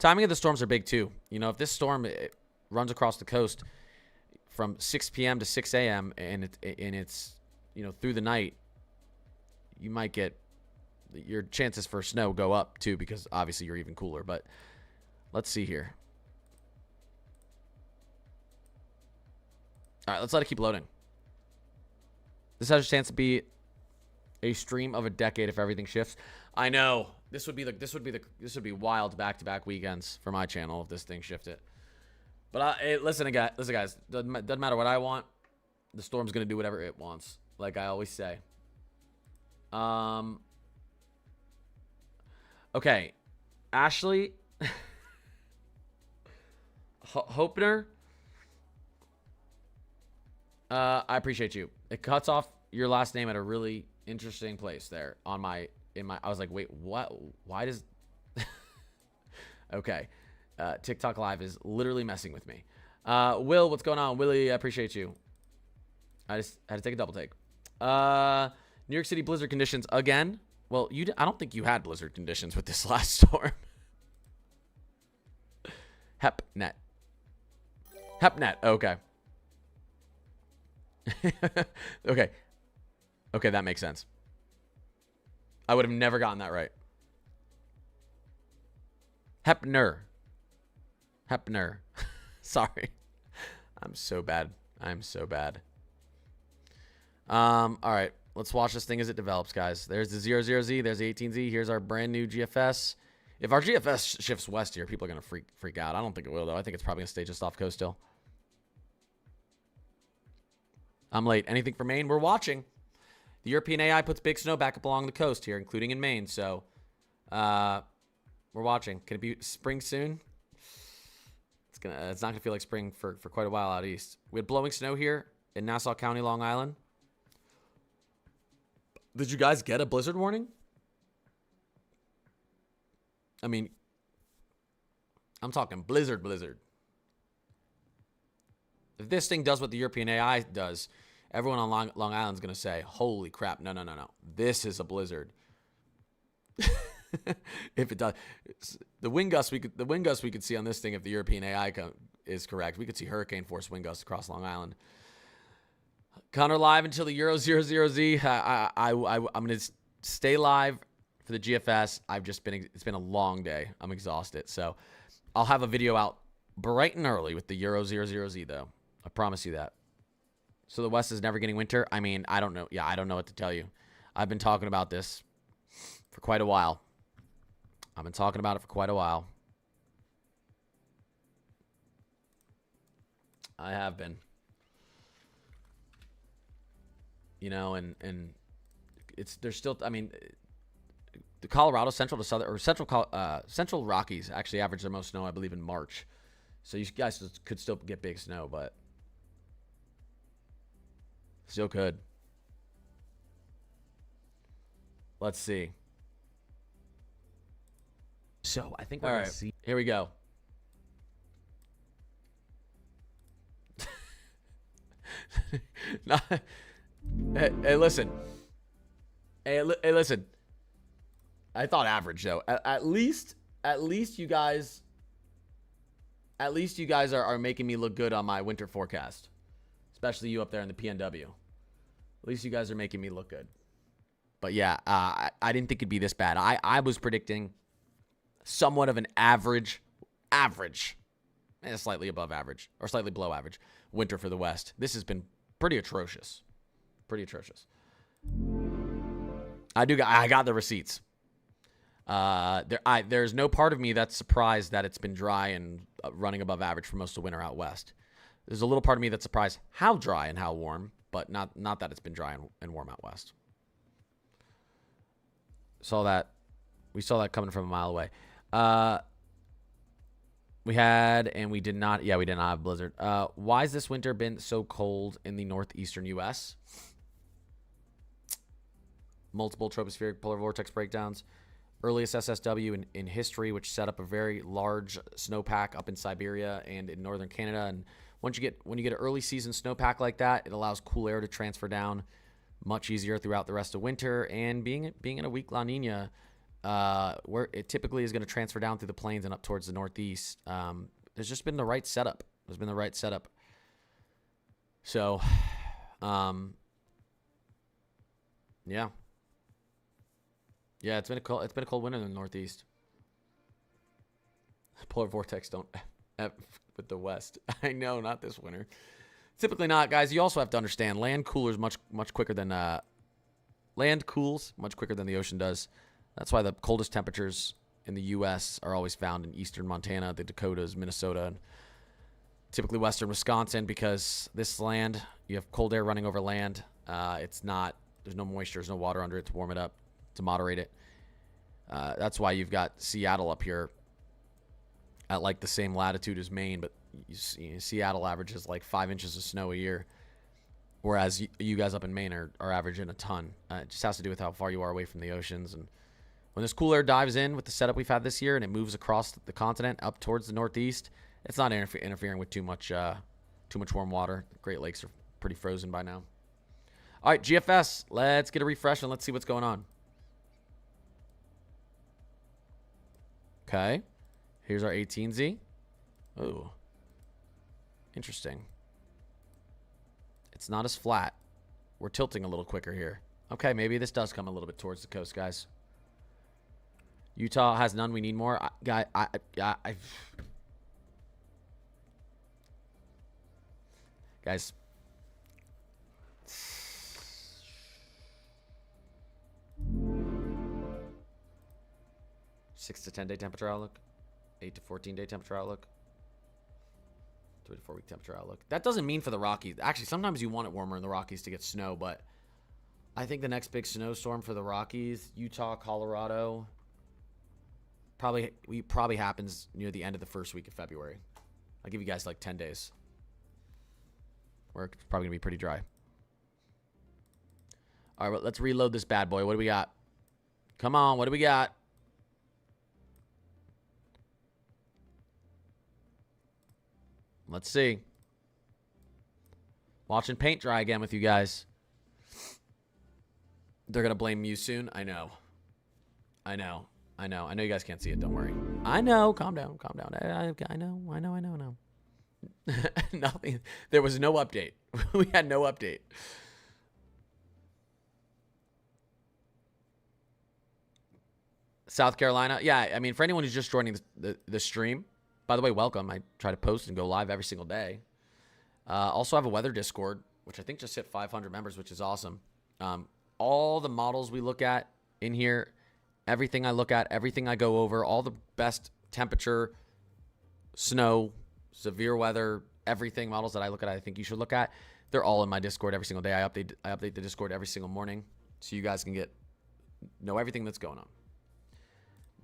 Timing of the storms are big too. You know, if this storm runs across the coast from 6 p.m. to 6 a.m. and it's, you know, through the night, you might get your chances for snow go up too, because obviously you're even cooler. But let's see here. All right, let's let it keep loading. This has a chance to be a stream of a decade if everything shifts. I know. This would be wild back-to-back weekends for my channel if this thing shifted. But listen, guys. Doesn't matter what I want. The storm's gonna do whatever it wants, like I always say. Okay, Ashley Hopner. I appreciate you. It cuts off your last name at a really interesting place there on my. I was like, wait, what? Why does... Okay. TikTok Live is literally messing with me. Will, what's going on? Willie, I appreciate you. I just had to take a double take. New York City blizzard conditions again. Well, I don't think you had blizzard conditions with this last storm. HepNet. HepNet. Okay. Okay. Okay, that makes sense. I would have never gotten that right. Hepner. Hepner. Sorry. I'm so bad. I'm so bad. All right. Let's watch this thing as it develops, guys. There's the 00Z. There's the 18Z. Here's our brand new GFS. If our GFS shifts west here, people are going to freak out. I don't think it will, though. I think it's probably going to stay just off coast still. I'm late. Anything for Maine? We're watching. The European AI puts big snow back up along the coast here, including in Maine. So, we're watching. Can it be spring soon? It's not gonna feel like spring for quite a while out east. We had blowing snow here in Nassau County, Long Island. Did you guys get a blizzard warning? I mean, I'm talking blizzard. If this thing does what the European AI does, everyone on Long Island's gonna say, "Holy crap! No! This is a blizzard." If it does, the wind gusts we could see on this thing, if the European AI is correct, we could see hurricane force wind gusts across Long Island. Connor live until the Euro 00Z. I'm gonna stay live for the GFS. It's been a long day. I'm exhausted, so I'll have a video out bright and early with the Euro 00Z though. I promise you that. So the West is never getting winter. I mean, I don't know. Yeah, I don't know what to tell you. I've been talking about this for quite a while. I have been. You know, and there's still, I mean, the Colorado Central to Southern or Central Rockies actually average their most snow, I believe, in March. So you guys could still get big snow, but still could. Let's see. So I think we're All gonna right, see. here we go. Hey, listen. Hey, listen. I thought average though. At least you guys. At least you guys are making me look good on my winter forecast, especially you up there in the PNW. At least you guys are making me look good. But yeah, I didn't think it'd be this bad. I was predicting somewhat of an average, slightly above average or slightly below average winter for the West. This has been pretty atrocious. Pretty atrocious. I got the receipts. There's no part of me that's surprised that it's been dry and running above average for most of winter out west. There's a little part of me that's surprised how dry and how warm, but not that it's been dry and warm out west. We saw that coming from a mile away. We did not have blizzard. Why has this winter been so cold in the northeastern U.S.? Multiple tropospheric polar vortex breakdowns. Earliest SSW in history, which set up a very large snowpack up in Siberia and in northern Canada. And when you get an early season snowpack like that, it allows cool air to transfer down much easier throughout the rest of winter. And being in a weak La Nina, where it typically is going to transfer down through the plains and up towards the northeast, there's just been the right setup. So, yeah. Yeah, it's been a cold winter in the Northeast. Polar vortex don't F with the West. I know, not this winter. Typically not, guys. You also have to understand land cools much quicker than the ocean does. That's why the coldest temperatures in the U.S. are always found in eastern Montana, the Dakotas, Minnesota, and typically western Wisconsin, because this land, you have cold air running over land. There's no moisture, there's no water under it to warm it up, to moderate it. That's why you've got Seattle up here at like the same latitude as Maine, but Seattle averages like 5 inches of snow a year, whereas you guys up in Maine are averaging a ton. It just has to do with how far you are away from the oceans. And when this cool air dives in with the setup we've had this year and it moves across the continent up towards the northeast, it's not interfering with too much warm water. The Great Lakes are pretty frozen by now. All right, GFS, let's get a refresh and let's see what's going on. Okay, here's our 18Z. Oh, interesting. It's not as flat. We're tilting a little quicker here. Okay, maybe this does come a little bit towards the coast, guys. Utah has none. We need more. Guys. 6 to 10 day temperature outlook, 8 to 14 day temperature outlook, 3 to 4 week temperature outlook. That doesn't mean for the Rockies. Actually, sometimes you want it warmer in the Rockies to get snow, but I think the next big snowstorm for the Rockies, Utah, Colorado, probably happens near the end of the first week of February. I'll give you guys like 10 days. Where it's probably gonna be pretty dry. All right, well, let's reload this bad boy. What do we got? Come on, what do we got? Let's see. Watching paint dry again with you guys. They're going to blame you soon. I know. I know you guys can't see it. Don't worry. I know. Calm down. I know. Nothing. There was no update. We had no update. South Carolina. Yeah, I mean, for anyone who's just joining the stream, by the way, welcome. I try to post and go live every single day. Also have a weather Discord, which I think just hit 500 members, which is awesome. All the models we look at in here, everything I look at, everything I go over, all the best temperature, snow, severe weather, everything models that I look at, I think you should look at. They're all in my Discord every single day. I update the Discord every single morning so you guys can know everything that's going on.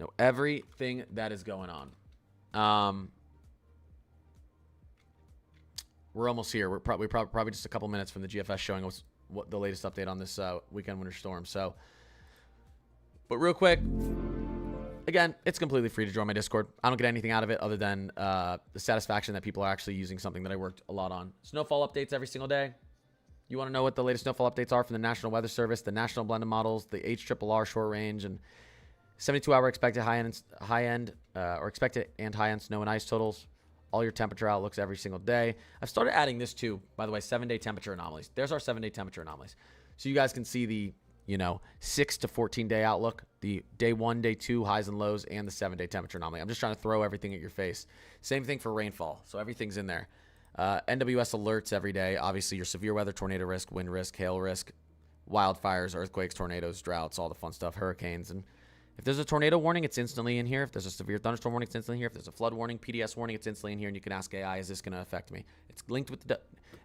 Know everything that is going on. We're almost here. We're probably just a couple minutes from the GFS showing us what the latest update on this weekend winter storm. So, but real quick, again, it's completely free to join my Discord. I don't get anything out of it other than the satisfaction that people are actually using something that I worked a lot on. Snowfall updates every single day. You want to know what the latest snowfall updates are from the National Weather Service, the National Blended Models, the HRRR short range, and 72-hour expected high-end snow and ice totals. All your temperature outlooks every single day. I've started adding this too, by the way, 7-day temperature anomalies. There's our 7-day temperature anomalies. So you guys can see the, 6 to 14-day outlook, the day 1, day 2 highs and lows, and the 7-day temperature anomaly. I'm just trying to throw everything at your face. Same thing for rainfall. So everything's in there. NWS alerts every day. Obviously, your severe weather, tornado risk, wind risk, hail risk, wildfires, earthquakes, tornadoes, droughts, all the fun stuff, hurricanes. And if there's a tornado warning, it's instantly in here. If there's a severe thunderstorm warning, it's instantly in here. If there's a flood warning, PDS warning, it's instantly in here. And you can ask AI, is this going to affect me? It's linked with the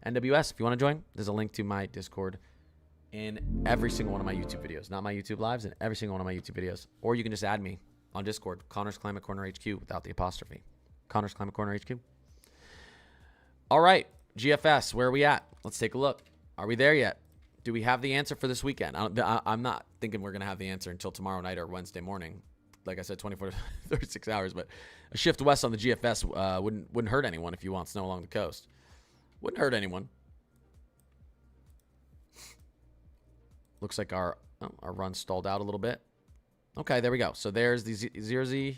NWS. If you want to join, there's a link to my Discord in every single one of my YouTube videos. Not my YouTube lives, in every single one of my YouTube videos. Or you can just add me on Discord, Connor's Climate Corner HQ, without the apostrophe. Connor's Climate Corner HQ. All right, GFS, where are we at? Let's take a look. Are we there yet? Do we have the answer for this weekend? I'm not thinking we're going to have the answer until tomorrow night or Wednesday morning. Like I said, 24 to 36 hours. But a shift west on the GFS wouldn't hurt anyone if you want snow along the coast. Wouldn't hurt anyone. Looks like our run stalled out a little bit. Okay, there we go. So there's the 0Z.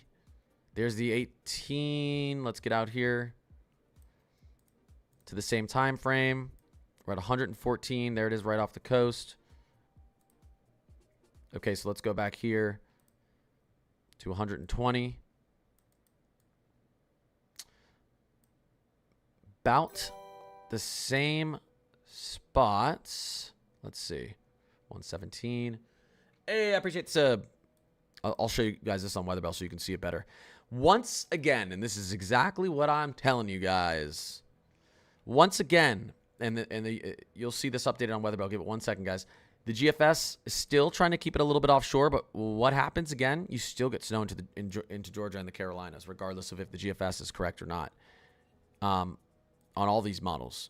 There's the 18. Let's get out here to the same time frame. We're at 114. There it is right off the coast. Okay, so let's go back here to 120. About the same spots. Let's see. 117. Hey, I appreciate this. I'll show you guys this on Weatherbell so you can see it better. Once again, and this is exactly what I'm telling you guys. Once again, you'll see this updated on Weatherbell. Give it 1 second, guys. The GFS is still trying to keep it a little bit offshore, but what happens again? You still get snow into Georgia and the Carolinas, regardless of if the GFS is correct or not. On all these models,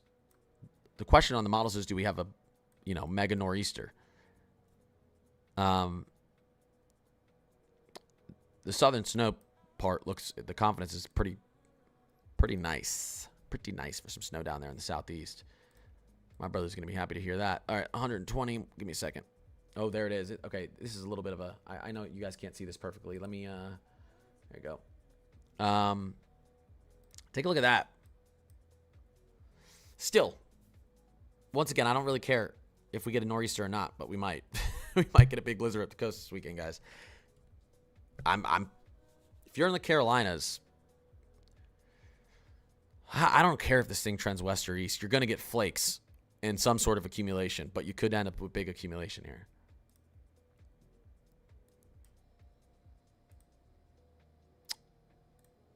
the question on the models is: do we have a, mega nor'easter? The southern snow part the confidence is pretty nice. Pretty nice for some snow down there in the southeast. My brother's going to be happy to hear that. All right, 120. Give me a second. Oh, there it is. Okay, this is a little bit of a... I know you guys can't see this perfectly. Let me... there you go. Take a look at that. Still, once again, I don't really care if we get a nor'easter or not, but we might. We might get a big blizzard up the coast this weekend, guys. If you're in the Carolinas... I don't care if this thing trends west or east. You're going to get flakes and some sort of accumulation, but you could end up with big accumulation here.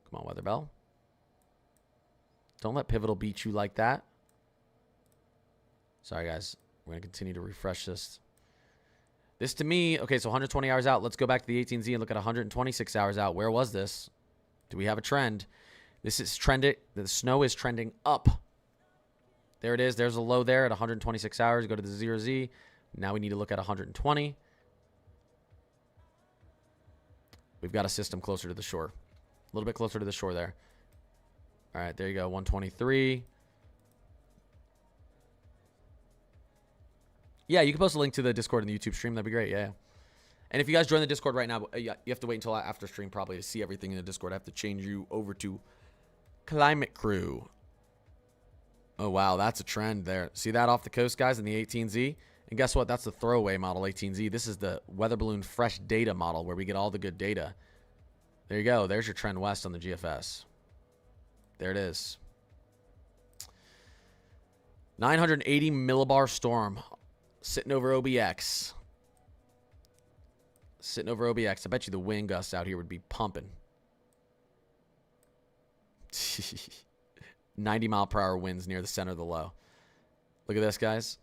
Come on, Weatherbell. Don't let Pivotal beat you like that. Sorry, guys. We're going to continue to refresh this. This to me, okay, so 120 hours out. Let's go back to the 18Z and look at 126 hours out. Where was this? Do we have a trend? This is trending. The snow is trending up. There it is. There's a low there at 126 hours. Go to the 0Z. Now we need to look at 120. We've got a system closer to the shore. A little bit closer to the shore there. All right, there you go. 123. Yeah, you can post a link to the Discord and the YouTube stream. That'd be great. Yeah. And if you guys join the Discord right now, you have to wait until after stream probably to see everything in the Discord. I have to change you over to Climate Crew. Oh, wow. That's a trend there. See that off the coast, guys, in the 18Z? And guess what? That's the throwaway model 18Z. This is the Weather Balloon Fresh Data model where we get all the good data. There you go. There's your trend west on the GFS. There it is. 980 millibar storm sitting over OBX. Sitting over OBX. I bet you the wind gusts out here would be pumping. 90-mile-per-hour winds near the center of the low. Look at this, guys.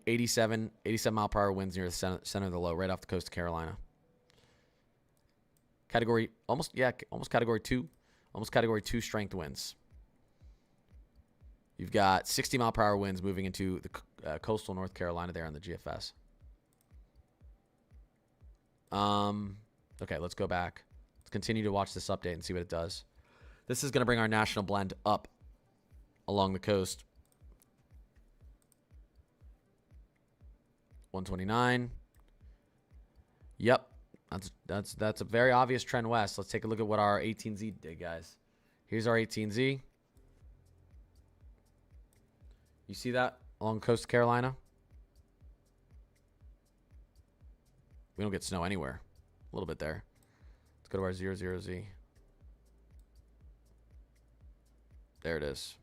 87 mile-per-hour winds near the center of the low, right off the coast of Carolina. Category, almost category 2. Almost category 2 strength winds. You've got 60 mile per hour winds moving into the coastal North Carolina there on the GFS. Okay, let's go back. Let's continue to watch this update and see what it does. This is going to bring our national blend up along the coast. 129. Yep. That's a very obvious trend west. Let's take a look at what our 18Z did, guys. Here's our 18Z. You see that along the coast of Carolina? We don't get snow anywhere. A little bit there. Let's go to our 00Z. There it is.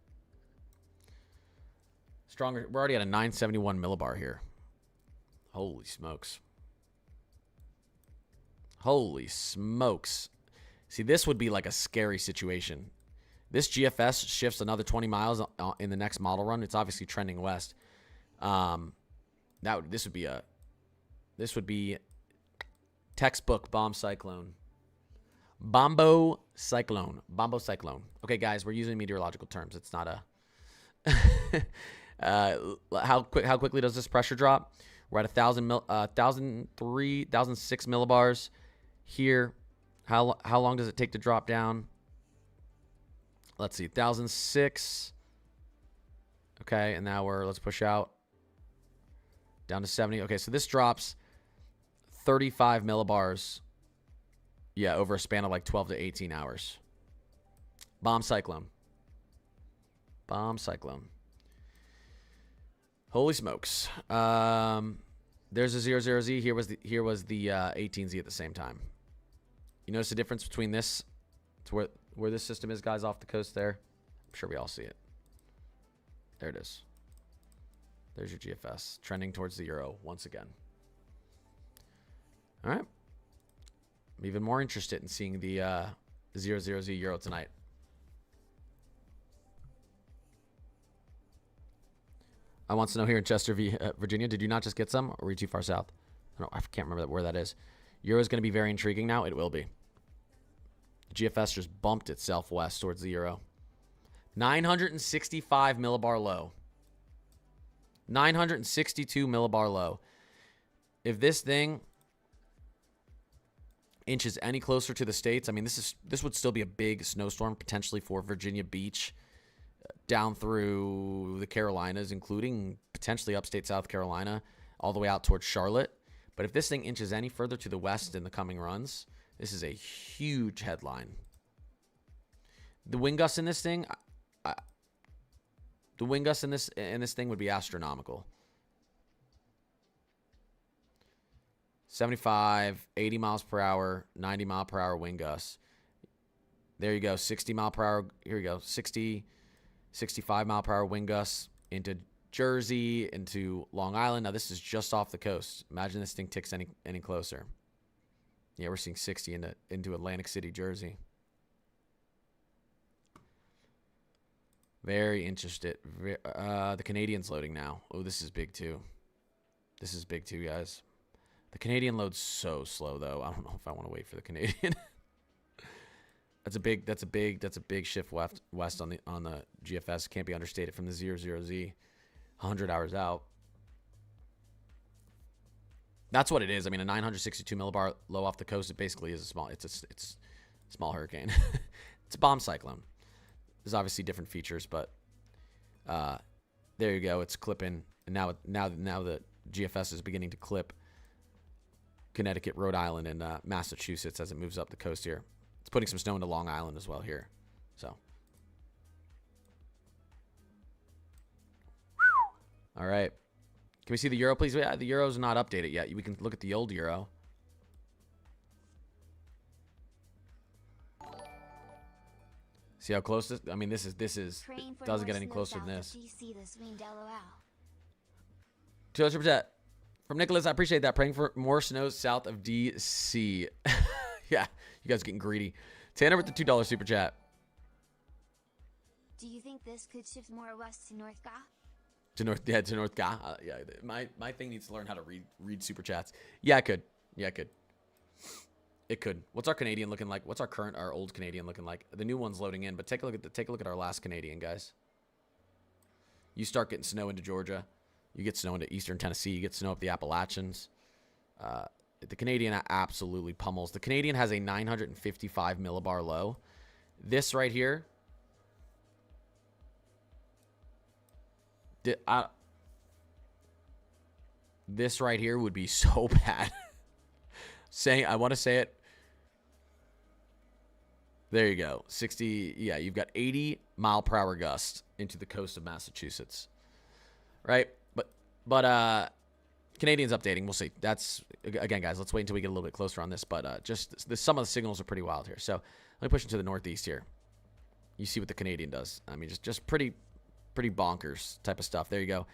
Stronger. We're already at a 971 millibar here. Holy smokes. Holy smokes. See, this would be like a scary situation. This GFS shifts another 20 miles in the next model run. It's obviously trending west. This would be textbook bomb cyclone. Bombo cyclone. Bombo cyclone. Okay, guys, we're using meteorological terms. It's not a how quickly does this pressure drop? We're at 1,006 millibars here. How long does it take to drop down? Let's see, 1,006. Okay, and now let's push out down to 70. Okay, so this drops 35 millibars. Yeah, over a span of like 12 to 18 hours. Bomb cyclone. Bomb cyclone. Holy smokes. There's a 00Z. Here was the 18Z at the same time. You notice the difference between this to where this system is, guys, off the coast there? I'm sure we all see it. There it is. There's your GFS. Trending towards the euro once again. All right. I'm even more interested in seeing the 00Z euro tonight. I want to know here in Chester, Virginia, did you not just get some, or were you too far south? I can't remember where that is. Euro is going to be very intriguing now. It will be. GFS just bumped itself west towards the euro. 965 millibar low. 962 millibar low. If this thing inches any closer to the States, I mean, this would still be a big snowstorm potentially for Virginia Beach, down through the Carolinas, including potentially upstate South Carolina, all the way out towards Charlotte. But if this thing inches any further to the west in the coming runs, this is a huge headline. The wind gusts in this thing, the wind gusts in this thing would be astronomical. 75, 80 miles per hour, 90 mile per hour wind gusts. There you go, 60 mile per hour. Here we go, 60, 65 mile per hour wind gusts into Jersey, into Long Island. Now this is just off the coast. Imagine this thing ticks any closer. Yeah, we're seeing 60 into Atlantic City, Jersey. Very interested. The Canadian's loading now. Oh, this is big too. This is big too, guys. The Canadian loads so slow though. I don't know if I want to wait for the Canadian. That's a big shift west on the GFS. Can't be understated from the 00Z. 100 hours out. That's what it is. I mean, a 962 millibar low off the coast. It basically is a small. It's a small hurricane. It's a bomb cyclone. There's obviously different features, but there you go. It's clipping, and now the GFS is beginning to clip Connecticut, Rhode Island, and Massachusetts as it moves up the coast here. It's putting some snow into Long Island as well here. So, all right. Can we see the euro, please? Yeah, the euro's not updated yet. We can look at the old euro. See how close this? I mean, this is doesn't get any closer than this. $2 super chat from Nicholas. I appreciate that. Praying for more snow south of DC. Yeah, you guys are getting greedy. Tanner with the $2 super chat. Do you think this could shift more west to North Ga? To North Ga. Yeah, my thing needs to learn how to read super chats. Yeah, I could. It could. What's our Canadian looking like? What's our old Canadian looking like? The new one's loading in, but take a look at our last Canadian, guys. You start getting snow into Georgia. You get snow into eastern Tennessee. You get snow up the Appalachians. The Canadian absolutely pummels. The Canadian has a 955 millibar low. This right here. This right here would be so bad. I want to say it. There you go. 60. Yeah, you've got 80 mile per hour gust into the coast of Massachusetts. Right? But Canadians updating. We'll see. That's, again, guys, let's wait until we get a little bit closer on this. But some of the signals are pretty wild here. So let me push into the northeast here. You see what the Canadian does. I mean, just pretty bonkers type of stuff. There you go.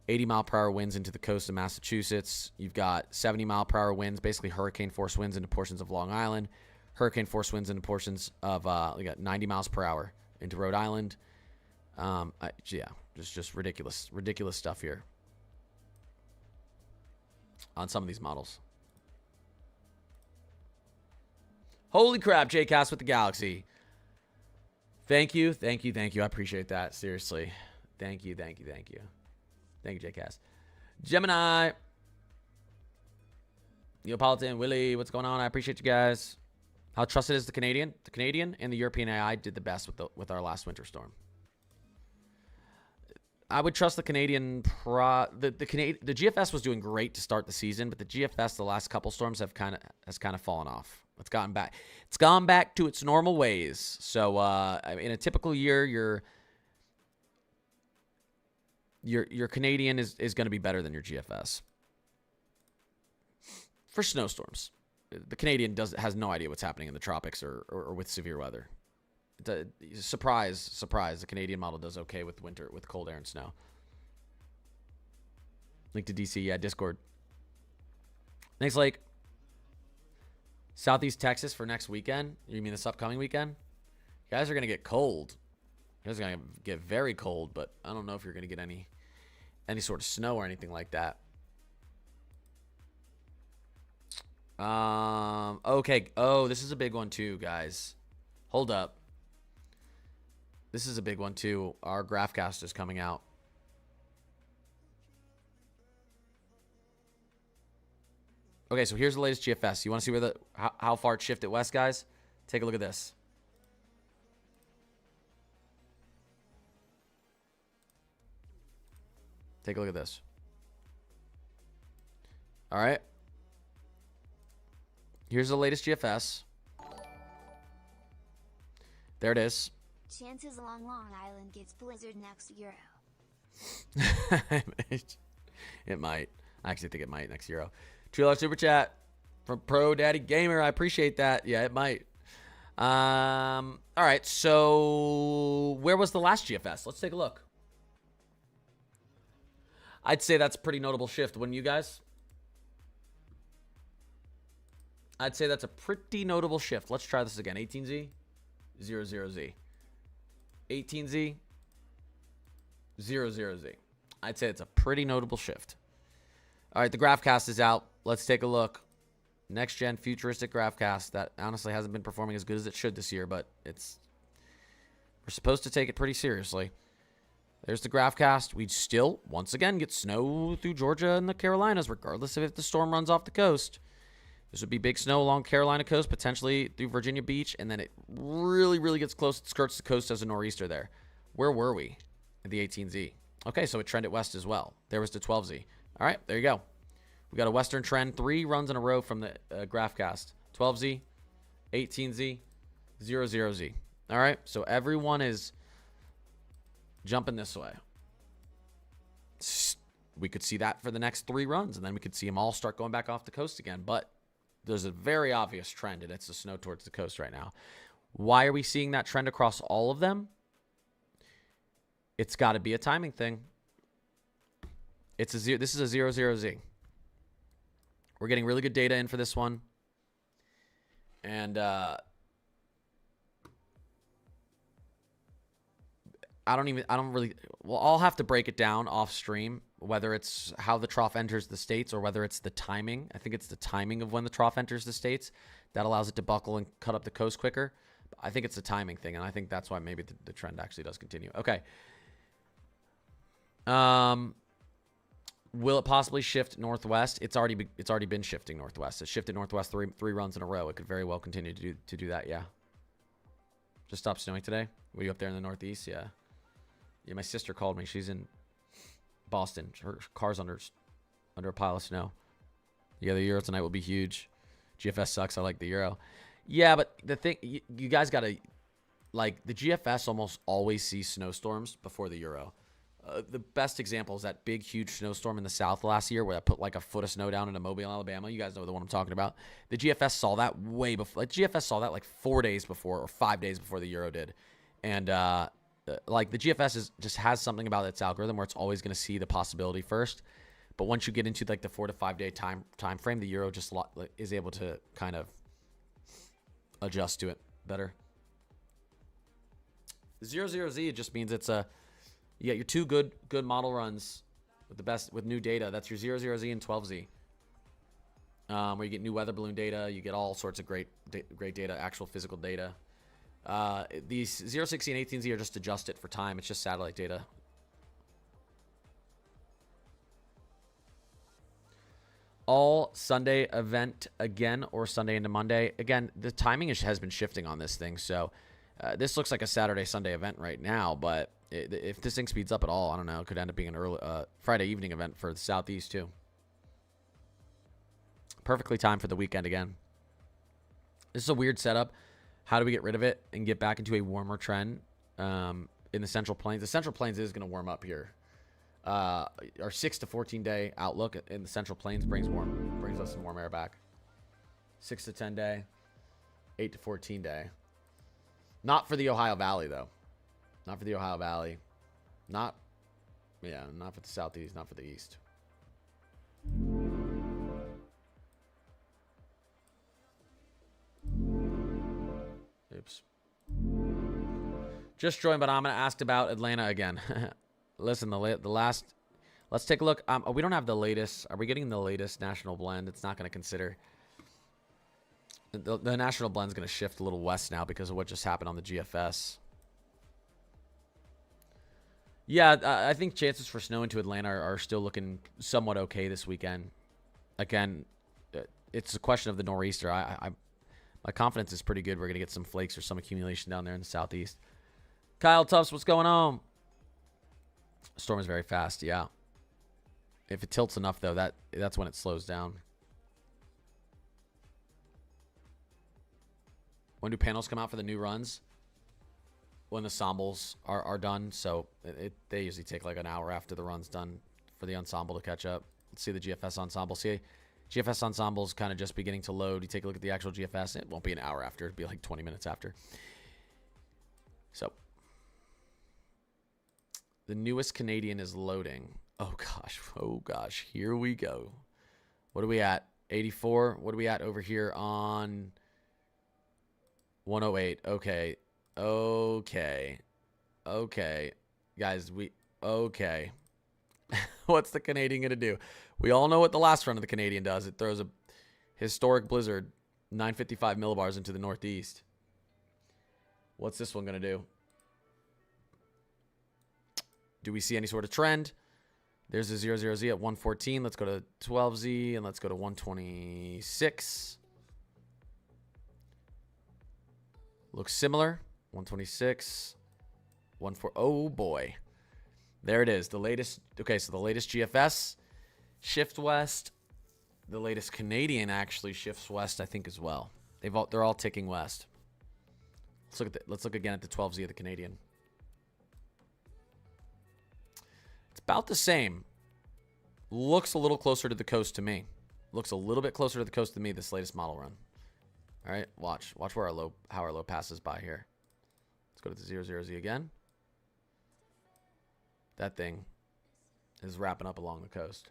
80 mile per hour winds into the coast of Massachusetts. You've got 70 mile per hour winds, basically hurricane force winds into portions of Long Island. Hurricane force winds into portions of, we got 90 miles per hour into Rhode Island. Yeah, just ridiculous stuff here on some of these models. Holy crap, JCast with the Galaxy. Thank you. I appreciate that. Seriously. Thank you. Thank you, JCast. Gemini. Neapolitan, Willie, what's going on? I appreciate you guys. How trusted is the Canadian? The Canadian and the European AI did the best with our last winter storm. I would trust the Canadian. The GFS was doing great to start the season, but the GFS the last couple storms has kind of fallen off. It's gone back to its normal ways. So in a typical year, your Canadian is going to be better than your GFS for snowstorms. The Canadian has no idea what's happening in the tropics or with severe weather. Surprise, the Canadian model does okay with winter, with cold air and snow. Link to DC, yeah, Discord. Thanks, Lake. Southeast Texas for next weekend? You mean this upcoming weekend? You guys are going to get cold. You guys are going to get very cold, but I don't know if you're going to get any sort of snow or anything like that. Okay. Oh, this is a big one too, guys. Hold up. This is a big one too. Our GraphCast is coming out. Okay, so here's the latest GFS. You want to see where how far it shifted west, guys? Take a look at this. Take a look at this. All right. Here's the latest GFS. There it is. Chances along Long Island gets blizzard next Euro. It might. I actually think it might next Euro. $2 super chat from Pro Daddy Gamer. I appreciate that. Yeah, it might. All right. So where was the last GFS? Let's take a look. I'd say that's a pretty notable shift, wouldn't you guys? I'd say that's a pretty notable shift. Let's try this again. 18Z, 00Z. 18Z, 00Z. I'd say it's a pretty notable shift. All right, the GraphCast is out. Let's take a look. Next gen futuristic GraphCast that honestly hasn't been performing as good as it should this year, but we're supposed to take it pretty seriously. There's the GraphCast. We still, once again, get snow through Georgia and the Carolinas, regardless of if the storm runs off the coast. This would be big snow along Carolina coast, potentially through Virginia Beach, and then it really, really gets close. It skirts the coast as a nor'easter there. Where were we at the 18Z? Okay, so it trended west as well. There was the 12Z. All right, there you go. We got a western trend, 3 runs in a row from the GraphCast. 12Z, 18Z, 00Z. All right, so everyone is jumping this way. We could see that for the next 3 runs, and then we could see them all start going back off the coast again. But there's a very obvious trend, and it's the snow towards the coast right now. Why are we seeing that trend across all of them? It's got to be a timing thing. This is a 00Z. We're getting really good data in for this one. And I don't really, well, I'll have to break it down off stream, whether it's how the trough enters the states or whether it's the timing. I think it's the timing of when the trough enters the states That allows it to buckle and cut up the coast quicker. I think it's a timing thing, and I think that's why maybe the trend actually does continue. Okay. Will it possibly shift northwest? It's already been shifting northwest. It shifted northwest three runs in a row. It could very well continue to do that. Yeah. Just stopped snowing today. Were you up there in the northeast? Yeah. Yeah. My sister called me. She's in Boston. Her car's under a pile of snow. Yeah, the Euro tonight will be huge. GFS sucks. I like the Euro. Yeah, but the thing, you guys gotta, like, the GFS almost always sees snowstorms before the Euro. The best example is that big, huge snowstorm in the South last year where I put like a foot of snow down into Mobile, Alabama. You guys know the one I'm talking about. The GFS saw that way before. Like, GFS saw that like 4 days before or 5 days before the Euro did. And like the GFS just has something about its algorithm where it's always going to see the possibility first. But once you get into like the 4 to 5 day time frame, the Euro just is able to kind of adjust to it better. 00Z, it just means it's you got your two good model runs with new data. That's your 00Z and 12Z, where you get new weather balloon data. You get all sorts of great data, actual physical data. These 060 and 18Z are just adjusted for time. It's just satellite data. All Sunday event again, or Sunday into Monday. Again, the timing has been shifting on this thing. So this looks like a Saturday, Sunday event right now. But if this thing speeds up at all, I don't know. It could end up being an early Friday evening event for the Southeast too. Perfectly timed for the weekend again. This is a weird setup. How do we get rid of it and get back into a warmer trend in the Central Plains? The Central Plains is going to warm up here. Our 6 to 14 day outlook in the Central Plains brings us some warm air back. 6 to 10 day, 8 to 14 day. Not for the Ohio Valley though. Not for the Ohio Valley. Not for the Southeast, not for the East. Oops. Just joined, but I'm going to ask about Atlanta again. Listen, the last... Let's take a look. We don't have the latest. Are we getting the latest national blend? It's not going to consider... The national blend's going to shift a little west now because of what just happened on the GFS. Yeah, I think chances for snow into Atlanta are still looking somewhat okay this weekend. Again, it's a question of the nor'easter. My confidence is pretty good. We're going to get some flakes or some accumulation down there in the southeast. Kyle Tufts, what's going on? Storm is very fast, yeah. If it tilts enough, though, that's when it slows down. When do panels come out for the new runs? When the ensembles are done. So they usually take like an hour after the run's done for the ensemble to catch up. Let's see the GFS ensemble. See, GFS ensemble's kind of just beginning to load. You take a look at the actual GFS. It won't be an hour after. It'll be like 20 minutes after. So the newest Canadian is loading. Oh gosh. Here we go. What are we at? 84. What are we at over here on 108? Okay. Guys, okay. What's the Canadian going to do? We all know what the last run of the Canadian does. It throws a historic blizzard, 955 millibars into the northeast. What's this one going to do? Do we see any sort of trend? There's a 00Z at 114. Let's go to 12Z and let's go to 126. Looks similar. 126. 14. Oh boy. There it is. The latest. Okay, so the latest GFS shift west. The latest Canadian actually shifts west, I think, as well. They're all ticking west. Let's look again at the 12Z of the Canadian. It's about the same. Looks a little closer to the coast to me. Looks a little bit closer to the coast than me, this latest model run. All right, watch where how our low passes by here. Let's go to the 00Z again. That thing is wrapping up along the coast.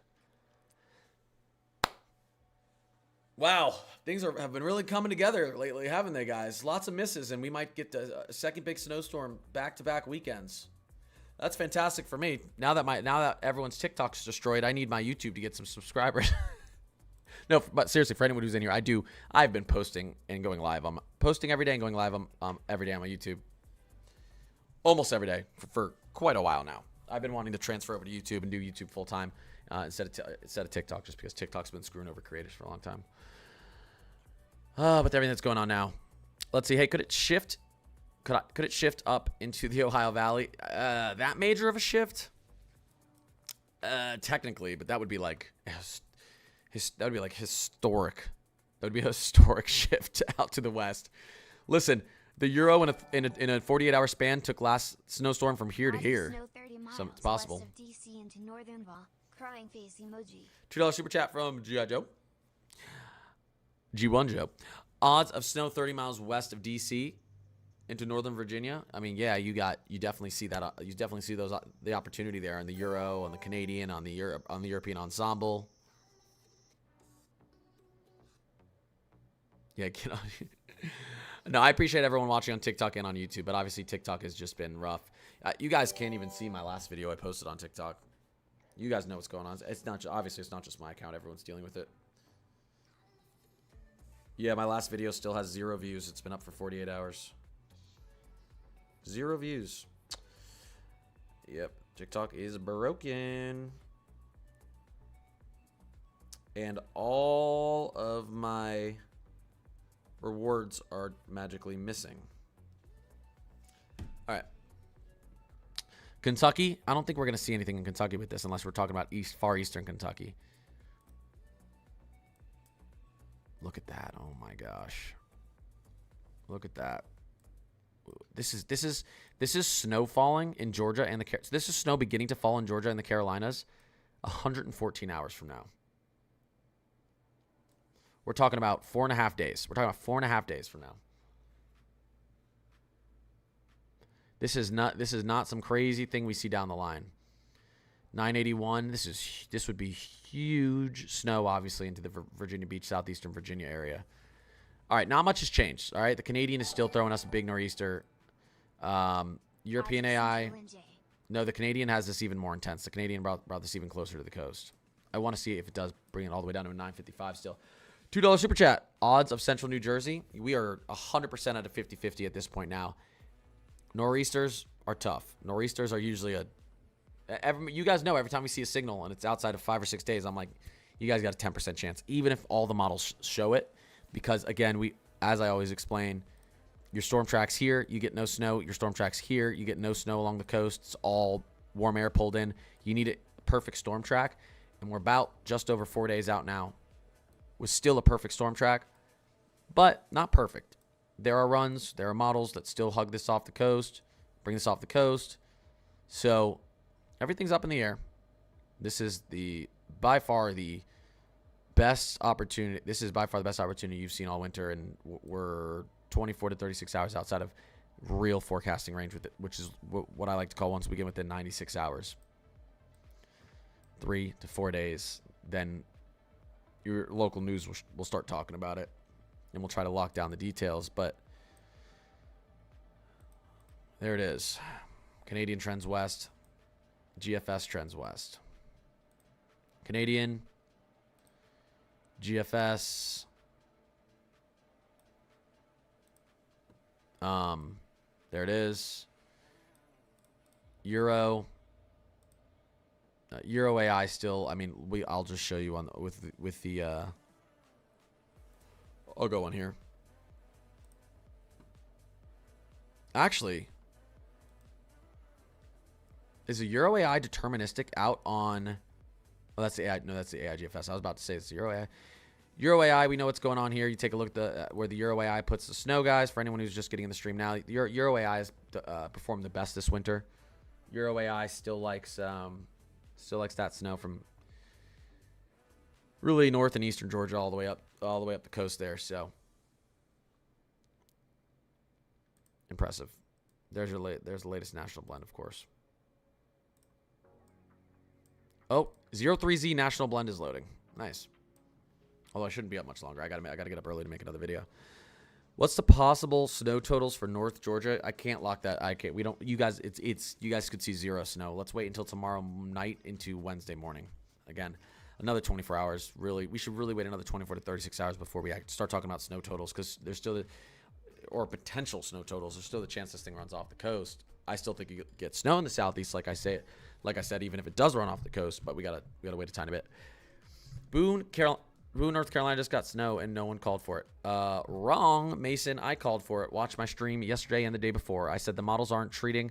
Wow, things have been really coming together lately, haven't they, guys? Lots of misses, and we might get a second big snowstorm back-to-back weekends. That's fantastic for me. Now that everyone's TikTok's destroyed, I need my YouTube to get some subscribers. No, but seriously, for anyone who's in here, I've been posting and going live. I'm posting every day and going live every day on my YouTube. Almost every day for quite a while now. I've been wanting to transfer over to YouTube and do YouTube full time instead of TikTok, just because TikTok's been screwing over creators for a long time. But everything that's going on now, let's see. Hey, could it shift? Could it shift up into the Ohio Valley? That major of a shift? Technically, but that would be like historic. That would be a historic shift out to the west. Listen, the Euro in a 48-hour span took last snowstorm from here to here. So it's possible. West of DC into Northern Val. Crying face emoji. $2 super chat from G.I. Joe. G1 Joe. Odds of snow 30 miles west of DC into Northern Virginia. I mean, yeah, you definitely see that. You definitely see the opportunity there on the Euro, on the Canadian, on the European ensemble. Yeah, get on. No, I appreciate everyone watching on TikTok and on YouTube, but obviously TikTok has just been rough. You guys can't even see my last video I posted on TikTok. You guys know what's going on. It's not obviously it's not just my account. Everyone's dealing with it. Yeah, my last video still has 0 views. It's been up for 48 hours. 0 views. Yep, TikTok is broken. And all of my rewards are magically missing. All right. Kentucky. I don't think we're going to see anything in Kentucky with this unless we're talking about far eastern Kentucky. Look at that. Oh my gosh. Look at that. This is snow falling in Georgia and so this is snow beginning to fall in Georgia and the Carolinas 114 hours from now. We're talking about 4.5 days. We're talking about 4.5 days from now. This is not some crazy thing we see down the line. 981. This would be huge snow, obviously, into the Virginia Beach, southeastern Virginia area. All right, not much has changed. All right, the Canadian is still throwing us a big nor'easter. European AI. No, the Canadian has this even more intense. The Canadian brought this even closer to the coast. I want to see if it does bring it all the way down to a 955 still. $2 super chat. Odds of central New Jersey. We are 100% at a 50-50 at this point now. Nor'easters are tough. Nor'easters are usually you guys know every time we see a signal and it's outside of 5 or 6 days, I'm like, you guys got a 10% chance, even if all the models show it. Because again, as I always explain, your storm tracks here, you get no snow. Your storm tracks here, you get no snow along the coast. It's all warm air pulled in. You need a perfect storm track. And we're about just over 4 days out now with still a perfect storm track, but not perfect. There are runs, there are models that still hug this off the coast, bring this off the coast. So everything's up in the air. This is by far the best opportunity. This is by far the best opportunity you've seen all winter, and we're 24 to 36 hours outside of real forecasting range with it, which is what I like to call once we get within 96 hours. 3 to 4 days, then your local news will start talking about it, and we'll try to lock down the details. But there it is. Canadian trends west. GFS trends west. Canadian. GFS. There it is. Euro. Euro AI still. I mean, I'll just show you with the. I'll go on here. Actually, is the Euro AI deterministic out on? Oh, that's the AI. No, that's the AIGFS. I was about to say it's the Euro AI. Euro AI, we know what's going on here. You take a look at where the Euro AI puts the snow, guys. For anyone who's just getting in the stream now, Euro AI has performed the best this winter. Euro AI still likes that snow from really north and eastern Georgia all the way up the coast there. So impressive. There's the latest national blend, of course. Oh, 03Z national blend is loading. Nice. Although I shouldn't be up much longer. I gotta get up early to make another video. What's the possible snow totals for North Georgia? I can't lock that. I can't. We don't. You guys, you guys could see 0 snow. Let's wait until tomorrow night into Wednesday morning. Again, another 24 hours. Really, we should really wait another 24 to 36 hours before we start talking about snow totals, because there's still or potential snow totals. There's still the chance this thing runs off the coast. I still think you get snow in the southeast, like I said, even if it does run off the coast, but we gotta wait a tiny bit. Boone, North Carolina just got snow and no one called for it. Wrong, Mason. I called for it. Watched my stream yesterday and the day before. I said the models aren't treating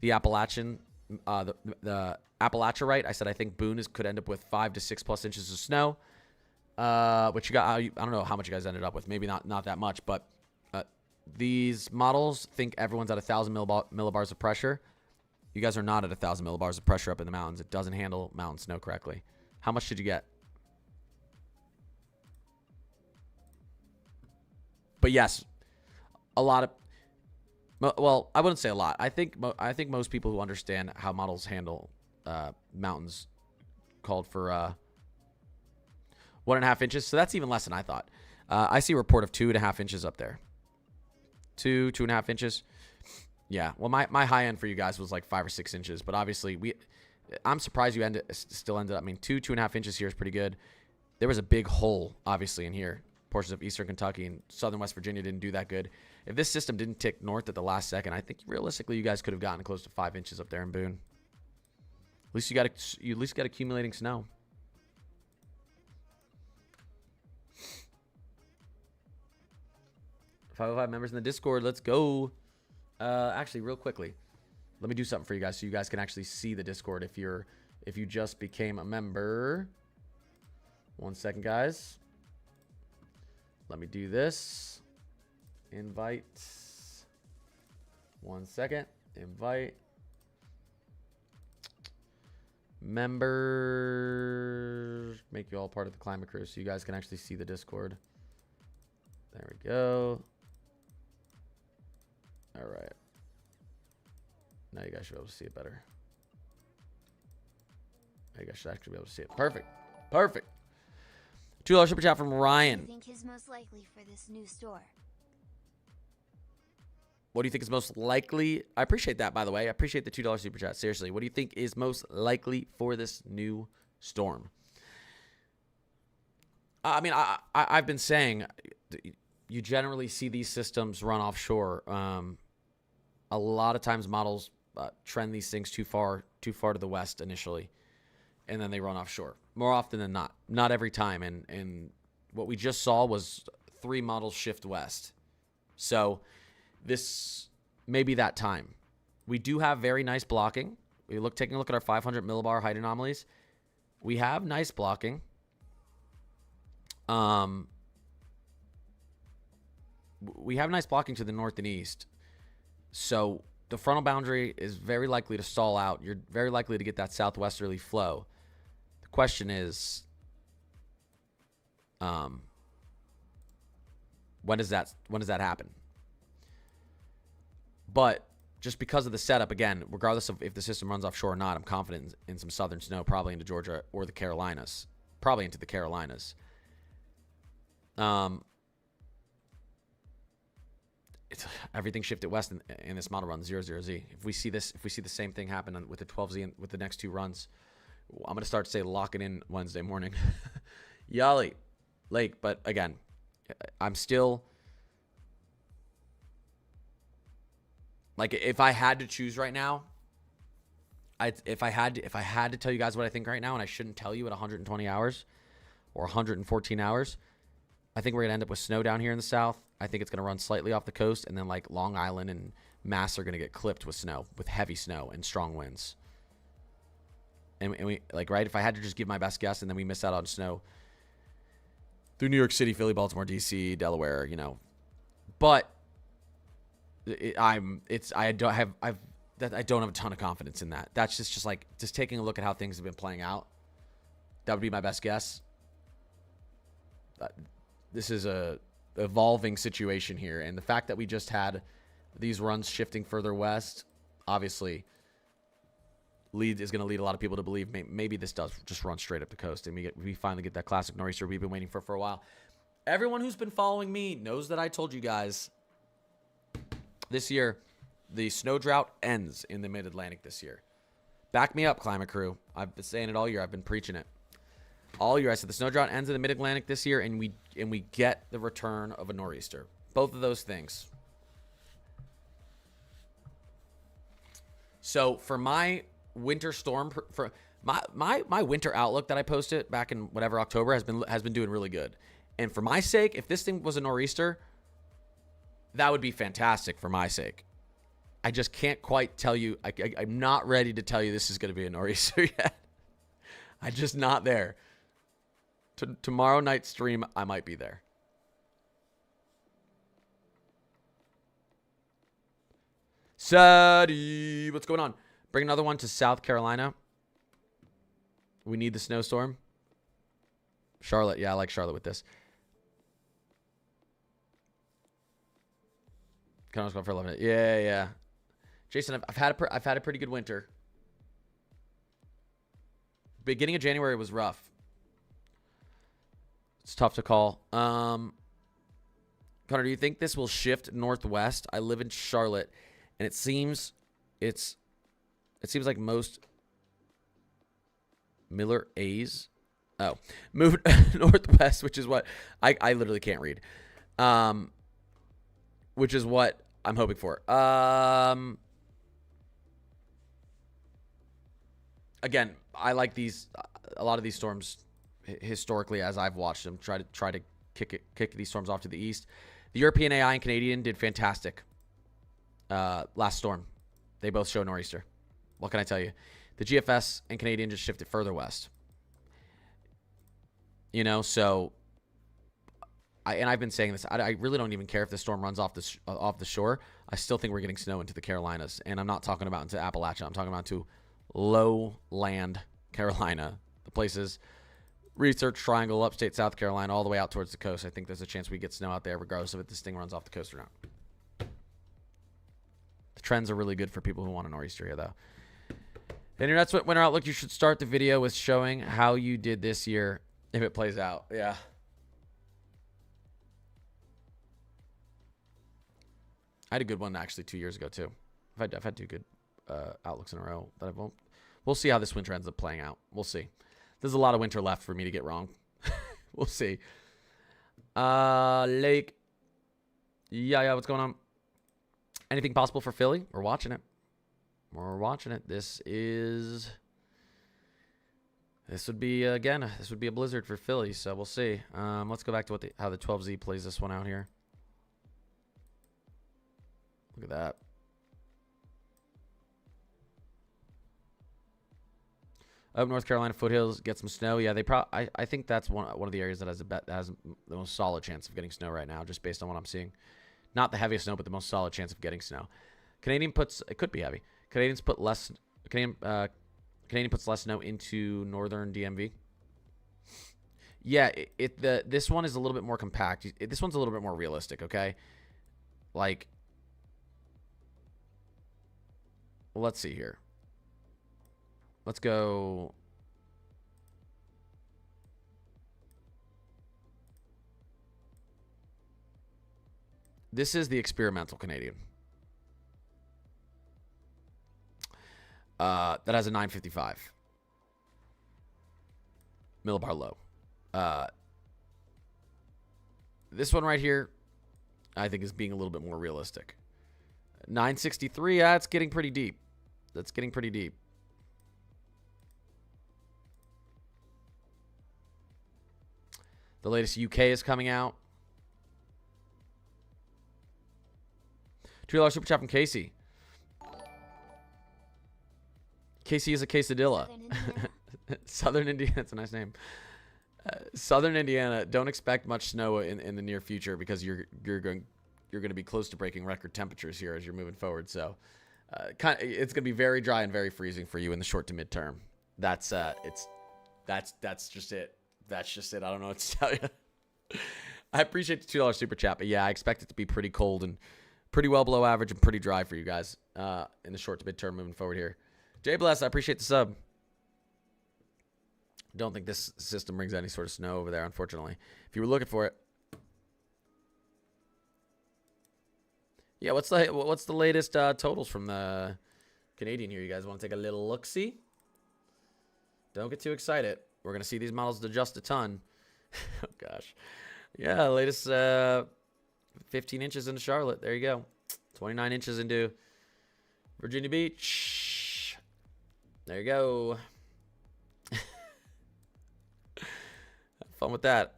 the Appalachian, the Appalachia right. I said I think Boone could end up with 5 to 6+ inches of snow. Which you got? I don't know how much you guys ended up with. Maybe not that much, but these models think everyone's at 1,000 millibars of pressure. You guys are not at 1,000 millibars of pressure up in the mountains. It doesn't handle mountain snow correctly. How much did you get? But yes, a lot of, well, I wouldn't say a lot. I think most people who understand how models handle mountains called for 1.5 inches. So that's even less than I thought. I see a report of 2.5 inches up there. 2.5 inches. Yeah. Well, my high end for you guys was like 5 or 6 inches, but obviously I'm surprised you still ended up. I mean, 2.5 inches here is pretty good. There was a big hole obviously in here. Portions of eastern Kentucky and southern West Virginia didn't do that good. If this system didn't tick north at the last second, I think realistically you guys could have gotten close to 5 inches up there in Boone. At least you got accumulating snow. $505 members in the Discord. Let's go. Actually, real quickly, let me do something for you guys so you guys can actually see the Discord if you just became a member. 1 second, guys. Let me do this. Invite. 1 second. Invite. Members. Make you all part of the climate crew so you guys can actually see the Discord. There we go. All right. Now you guys should be able to see it better. Now you guys should actually be able to see it. Perfect. Perfect. $2 super chat from Ryan. What do you think is most likely for this new store? What do you think is most likely? I appreciate that, by the way. I appreciate the $2 super chat. Seriously, what do you think is most likely for this new storm? I mean, I've been saying you generally see these systems run offshore. A lot of times models trend these things too far to the west initially, and then they run offshore. More often than not. Not every time. And what we just saw was 3 models shift west. So this may be that time. We do have very nice blocking. Taking a look at our 500 millibar height anomalies. We have nice blocking. We have nice blocking to the north and east. So the frontal boundary is very likely to stall out. You're very likely to get that southwesterly flow. The question is, when does that happen? But just because of the setup, again, regardless of if the system runs offshore or not, I'm confident in some southern snow, probably into Georgia or the Carolinas. Probably into the Carolinas. Everything shifted west in this model run 00Z. If we see the same thing happen with the 12Z and with the next 2 runs, I'm gonna start to say lock it in Wednesday morning. Yali, Lake, but again, I'm still like, if I had to choose right now, if I had to tell you guys what I think right now, and I shouldn't tell you at 120 hours or 114 hours, I think we're gonna end up with snow down here in the south. I think it's gonna run slightly off the coast, and then like Long Island and Mass are gonna get clipped with snow, with heavy snow and strong winds. And we like, right, if I had to just give my best guess, and then we miss out on snow through New York City, Philly, Baltimore, DC, Delaware, but I don't have a ton of confidence in that. That's just like taking a look at how things have been playing out. That would be my best guess. This is a evolving situation here, and the fact that we just had these runs shifting further west, obviously, is going to lead a lot of people to believe maybe this does just run straight up the coast, and we finally get that classic nor'easter we've been waiting for a while. Everyone who's been following me knows that I told you guys this year the snow drought ends in the mid-Atlantic this year. Back me up, climate crew. I've been saying it all year. I've been preaching it. all year. I said the snow drought ends in the mid-Atlantic this year, and we get the return of a nor'easter. Both of those things. So for my winter storm, for my winter outlook that I posted back in whatever October has been doing really good. And for my sake, if this thing was a nor'easter, that would be fantastic for my sake. I just can't quite tell you. I'm not ready to tell you this is going to be a nor'easter yet. I'm just not there. Tomorrow night stream, I might be there. Sadie, what's going on? Bring another one to South Carolina. We need the snowstorm. Charlotte, yeah, I like Charlotte with this. Can I go for 11? Yeah. Jason, I've had a pretty good winter. Beginning of January was rough. It's tough to call. Connor, do you think this will shift northwest? I live in Charlotte, and it seems like most Miller A's moved northwest, which is what I literally can't read. Which is what I'm hoping for. Again, I like a lot of these storms historically as I've watched them try to kick these storms off to the east. The European AI and Canadian did fantastic last storm. They both show nor'easter. What can I tell you? The GFS and Canadian just shifted further west. So I've been saying this. I really don't even care if the storm runs off the shore. I still think we're getting snow into the Carolinas, and I'm not talking about into Appalachia. I'm talking about to lowland Carolina, the places Research Triangle, upstate South Carolina, all the way out towards the coast. I think there's a chance we get snow out there, regardless of if this thing runs off the coast or not. The trends are really good for people who want a nor'easter here, though. And your next winter outlook, you should start the video with showing how you did this year if it plays out. Yeah. I had a good one actually 2 years ago too. I've had two good outlooks in a row that I won't. We'll see how this winter ends up playing out. We'll see. There's a lot of winter left for me to get wrong. We'll see. Lake. Yeah. What's going on? Anything possible for Philly? We're watching it. This would be a blizzard for Philly. So we'll see. Let's go back to how the 12Z plays this one out here. Look at that. Up North Carolina foothills, get some snow. Yeah, I think that's one of the areas that has the most solid chance of getting snow right now, just based on what I'm seeing. Not the heaviest snow, but the most solid chance of getting snow. It could be heavy. Canadian puts less snow into northern DMV. Yeah, this one is a little bit more compact. This one's a little bit more realistic. Okay, like. Let's see here. Let's go. This is the experimental Canadian. That has a 955. Millibar low. This one right here, I think, is being a little bit more realistic. 963, that's getting pretty deep. That's getting pretty deep. The latest UK is coming out. $2 super chat from Casey. Casey is a quesadilla. Southern Indiana. That's a nice name. Southern Indiana. Don't expect much snow in the near future because you're going to be close to breaking record temperatures here as you're moving forward. So, it's going to be very dry and very freezing for you in the short to midterm. That's just it. That's just it. I don't know what to tell you. I appreciate the $2 super chat, but yeah, I expect it to be pretty cold and pretty well below average and pretty dry for you guys in the short to midterm moving forward here. Jay Bless, I appreciate the sub. Don't think this system brings any sort of snow over there, unfortunately. If you were looking for it. Yeah, what's the latest totals from the Canadian here? You guys want to take a little look-see? Don't get too excited. We're going to see these models adjust a ton. Oh, gosh. Yeah, latest 15 inches into Charlotte. There you go. 29 inches into Virginia Beach. There you go. Have fun with that.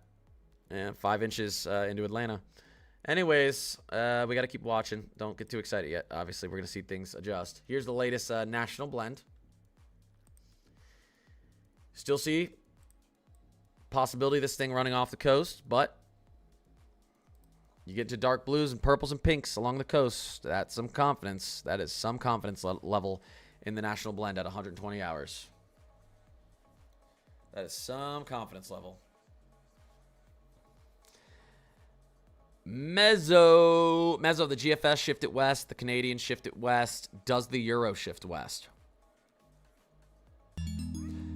And 5 inches into Atlanta. Anyways, we got to keep watching. Don't get too excited yet. Obviously, we're going to see things adjust. Here's the latest national blend. Still see possibility of this thing running off the coast, but you get to dark blues and purples and pinks along the coast. That's some confidence. That is some confidence level in the national blend at 120 hours. That is some confidence level. Mezzo, the GFS shift it west. The Canadian shift it west. Does the Euro shift west?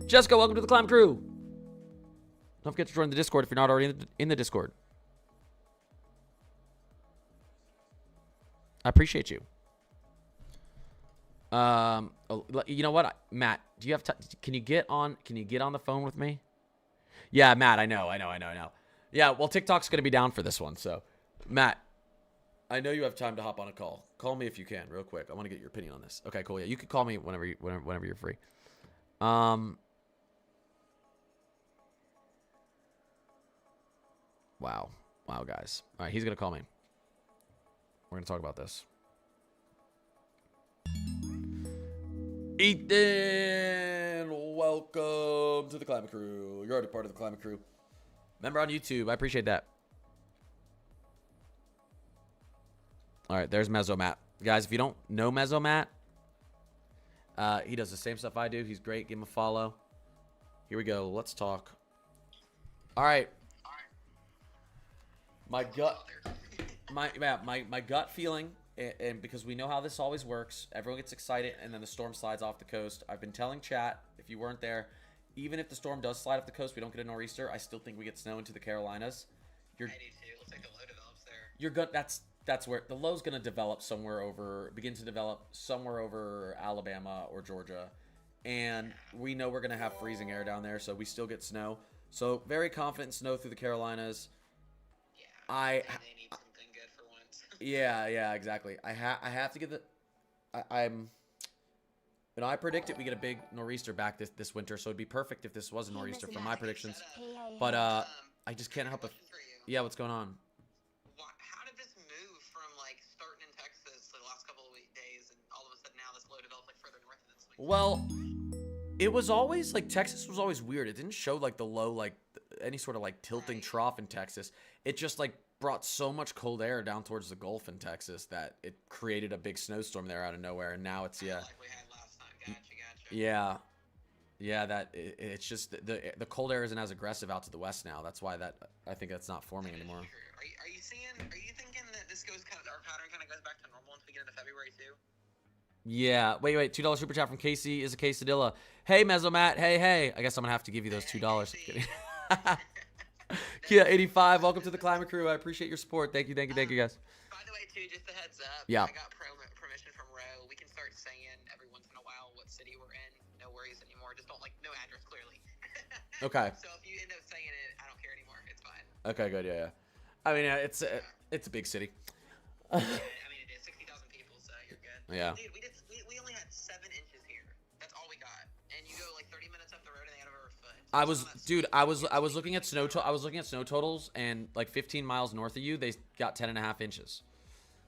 Jessica, welcome to the Climb Crew. Don't forget to join the Discord if you're not already in the Discord. I appreciate you. You know what, Matt? Do you have time? Can you get on the phone with me? Yeah, Matt. I know. Yeah. Well, TikTok's gonna be down for this one, so Matt, I know you have time to hop on a call. Call me if you can, real quick. I want to get your opinion on this. Okay, cool. Yeah, you can call me whenever you're free. Wow, guys. All right, he's gonna call me. We're gonna talk about this. Ethan, welcome to the Climate Crew. You're already part of the Climate Crew. Member on YouTube. I appreciate that. All right, there's Mezzo Matt. Guys, if you don't know Mezzo Matt, he does the same stuff I do. He's great. Give him a follow. Here we go. Let's talk. All right. My gut feeling, and because we know how this always works, everyone gets excited, and then the storm slides off the coast. I've been telling chat, if you weren't there, even if the storm does slide off the coast, we don't get a nor'easter, I still think we get snow into the Carolinas. I do too. Looks like the low develops there. You're good. That's where the low's gonna develop begin to develop somewhere over Alabama or Georgia, and we know we're gonna have freezing air down there, so we still get snow. So very confident in snow through the Carolinas. Yeah, they need something good for once. Yeah, exactly. I have to get I predict we get a big nor'easter back this winter, so it'd be perfect if this was a nor'easter for my predictions. But I just can't help it. Yeah, what's going on? How did this move from like starting in Texas the last couple of days, and all of a sudden now this low develops like further north than this week? Well, it was always like Texas was always weird. It didn't show like the low, like any sort of like tilting trough in Texas. It just like brought so much cold air down towards the Gulf in Texas that it created a big snowstorm there out of nowhere. And now it's like we had last time. Gotcha. Yeah. It's just the cold air isn't as aggressive out to the west now. That's why I think that's not forming anymore. Are you thinking that this goes our pattern kind of goes back to normal once we get into February too? Yeah. Wait. $2 super chat from Casey is a quesadilla. Hey, Mezzo Matt. Hey. I guess I'm gonna have to give you those $2. Kidding. Yeah, 85. Welcome to the Climate Crew. I appreciate your support. Thank you, guys. By the way, too, just a heads up. Yeah. I got permission from Ro. We can start saying every once in a while what city we're in. No worries anymore. Just don't no address clearly. Okay. So if you end up saying it, I don't care anymore. It's fine. Okay, good. Yeah. I mean, it's a big city. Yeah, I mean, it is 60,000 people, so you're good. Yeah. Dude, we only had 7 inches here. That's all we got. And you go like 30 minutes up the road and they got over a foot. So I was looking at snow totals, and like 15 miles north of you, they got 10.5 inches.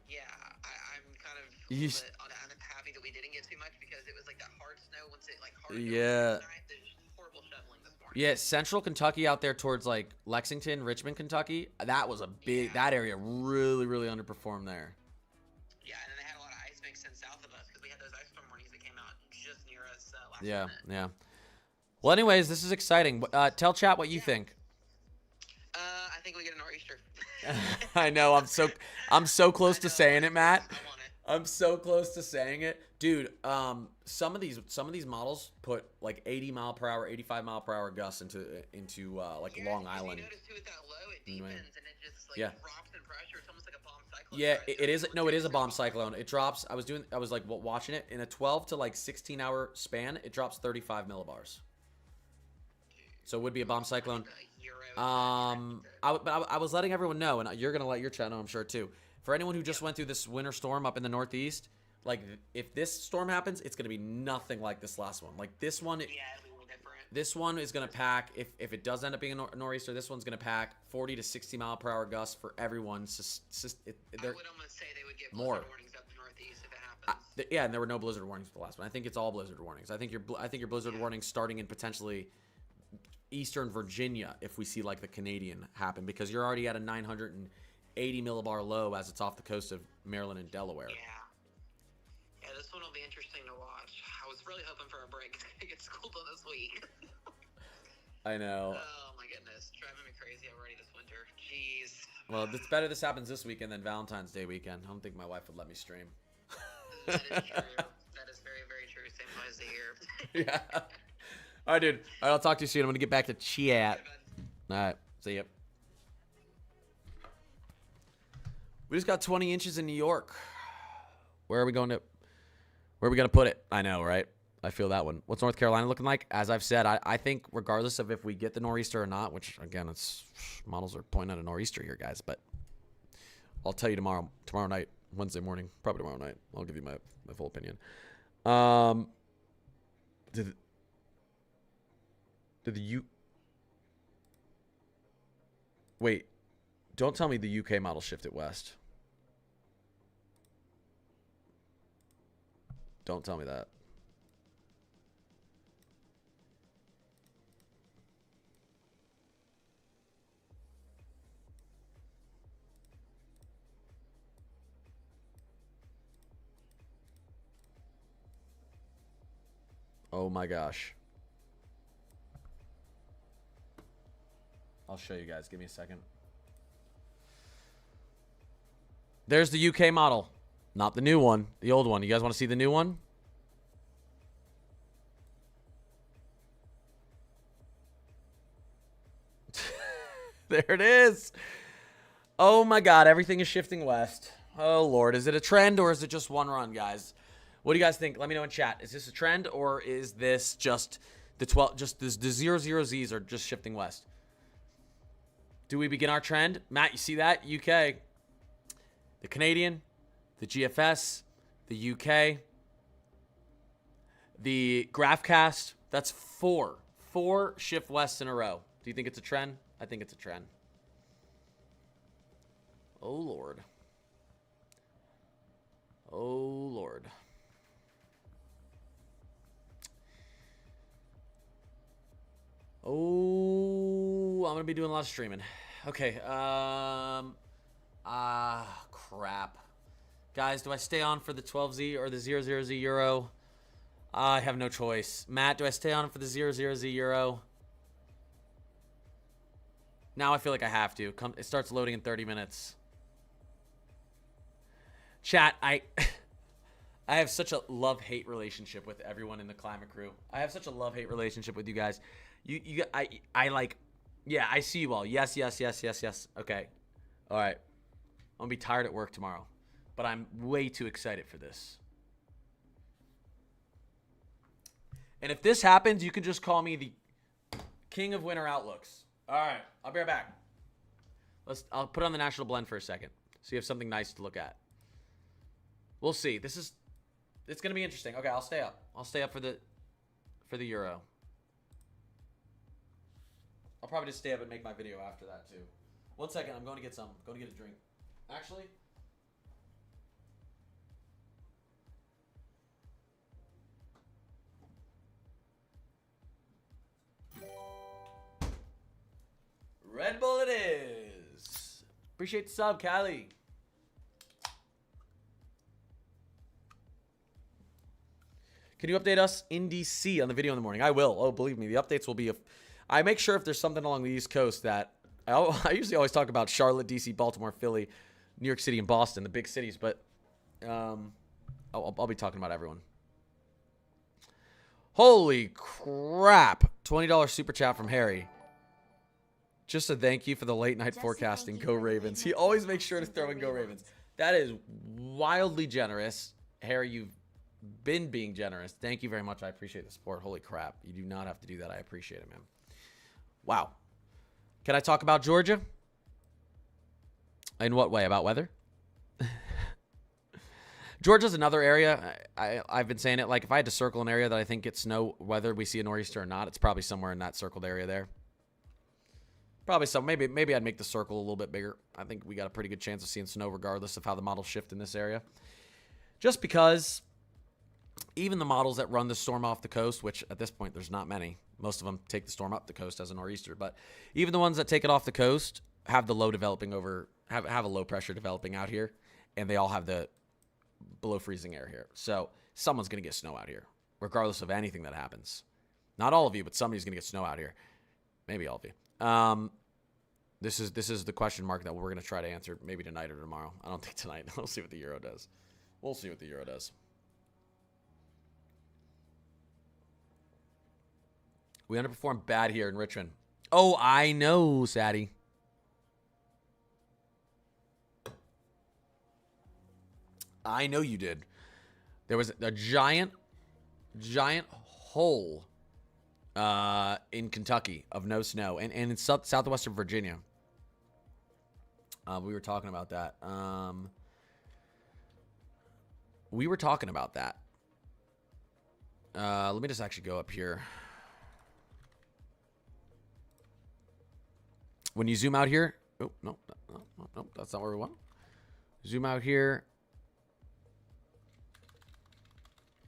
Yeah, I'm kind of a little bit unhappy that we didn't get too much because it was like that hard snow once it like hard. Yeah. There's horrible shoveling this morning. Yeah, central Kentucky out there towards like Lexington, Richmond, Kentucky. That was a big. That area really underperformed there. Yeah, and then they had a lot of ice mix in south of us because we had those ice storm warnings that came out just near us last minute. Yeah. Well, anyways, this is exciting. Tell chat what you think. I think we get a nor'easter. I know. I'm so close to saying it, Matt. I want it. I'm so close to saying it, dude. Some of these models put like 80 mile per hour, 85 mile per hour gusts into like Long Island. You notice too with that low, it deepens and it just like Yeah. drops in pressure. It's almost like a bomb cyclone. Yeah, right? it is. No, it is a bomb cyclone. It drops. I was like watching it in a 12 to like 16 hour span. It drops 35 millibars. So it would be a bomb cyclone. Like a Euro I was letting everyone know, and you're gonna let your chat know, I'm sure too. For anyone who just went through this winter storm up in the Northeast, like if this storm happens, it's gonna be nothing like this last one. Like this one, yeah, it'll be a little different. this one is gonna pack. If it does end up being a nor'easter, this one's gonna pack 40 to 60 mile per hour gusts for everyone. I would almost say they would get More. blizzard warnings up the Northeast if it happens. Yeah, and there were no blizzard warnings for the last one. I think it's all blizzard warnings. I think your blizzard warnings starting in potentially Eastern Virginia if we see like the Canadian happen, because you're already at a 980 millibar low as it's off the coast of Maryland and Delaware. Yeah, this one will be interesting to watch. I was really hoping for a break. It gets cold on this week. I know. Oh my goodness, driving me crazy already this winter. Jeez. Well, it's better this happens this weekend than Valentine's Day weekend. I don't think my wife would let me stream. That is true. That is very, very true. Same place of year. Yeah. All right, dude. All right, I'll talk to you soon. I'm going to get back to chat. All right. See ya. We just got 20 inches in New York. Where are we going to put it? I know, right? I feel that one. What's North Carolina looking like? As I've said, I think regardless of if we get the nor'easter or not, which again, it's models are pointing at a nor'easter here, guys, but I'll tell you tomorrow night, Wednesday morning, probably tomorrow night. I'll give you my full opinion. Wait, don't tell me the UK model shifted west. Don't tell me that. Oh my gosh. I'll show you guys. Give me a second. There's the UK model. Not the new one. The old one. You guys want to see the new one? There it is. Oh my God. Everything is shifting west. Oh Lord. Is it a trend or is it just one run, guys? What do you guys think? Let me know in chat. Is this a trend or is this just the 12, just the 00Zs are just shifting west? Do we begin our trend? Matt, you see that? UK, the Canadian, the GFS, the UK, the GraphCast. That's four shift west in a row. Do you think it's a trend? I think it's a trend. Oh, Lord. Oh, Lord. Oh, I'm going to be doing a lot of streaming. Okay. Crap. Guys, do I stay on for the 12Z or the 00Z Euro? I have no choice. Matt, do I stay on for the 00Z Euro? Now I feel like I have to. It starts loading in 30 minutes. Chat, I have such a love-hate relationship with everyone in the Climate Crew. I have such a love-hate relationship with you guys. I like, yeah, I see you all. Yes. Okay. All right. I'm going to be tired at work tomorrow, but I'm way too excited for this. And if this happens, you can just call me the king of winter outlooks. All right. I'll be right back. I'll put on the National Blend for a second. So you have something nice to look at. We'll see. It's going to be interesting. Okay, I'll stay up. I'll stay up for the Euro. I'll probably just stay up and make my video after that too. 1 second, I'm going to get some. Going to get a drink. Actually, Red Bull it is. Appreciate the sub, Callie. Can you update us in DC on the video in the morning? I will. Oh, believe me, the updates will be. I make sure if there's something along the East Coast that I usually always talk about Charlotte, DC, Baltimore, Philly, New York City, and Boston, the big cities. But I'll be talking about everyone. Holy crap! $20 super chat from Harry. Just a thank you for the late night forecasting. Go Ravens. He always makes sure to throw in Go Ravens. That is wildly generous. Harry, you've been being generous. Thank you very much. I appreciate the support. Holy crap. You do not have to do that. I appreciate it, man. Wow. Can I talk about Georgia? In what way? About weather? Georgia's another area. I've been saying it. Like, if I had to circle an area that I think gets snow, whether we see a nor'easter or not, it's probably somewhere in that circled area there. Probably some. Maybe I'd make the circle a little bit bigger. I think we got a pretty good chance of seeing snow regardless of how the models shift in this area. Just because even the models that run the storm off the coast, which at this point there's not many. Most of them take the storm up the coast as a nor'easter. But even the ones that take it off the coast have the low developing over, have a low pressure developing out here. And they all have the below freezing air here. So someone's going to get snow out here, regardless of anything that happens. Not all of you, but somebody's going to get snow out here. Maybe all of you. This is the question mark that we're going to try to answer maybe tonight or tomorrow. I don't think tonight. We'll see what the Euro does. We'll see what the Euro does. We underperformed bad here in Richmond. Oh, I know, Sadie. I know you did. There was a giant hole in Kentucky of no snow, and in southwestern Virginia. We were talking about that. Let me just actually go up here. When you zoom out here, oh no, that's not where we want. Zoom out here.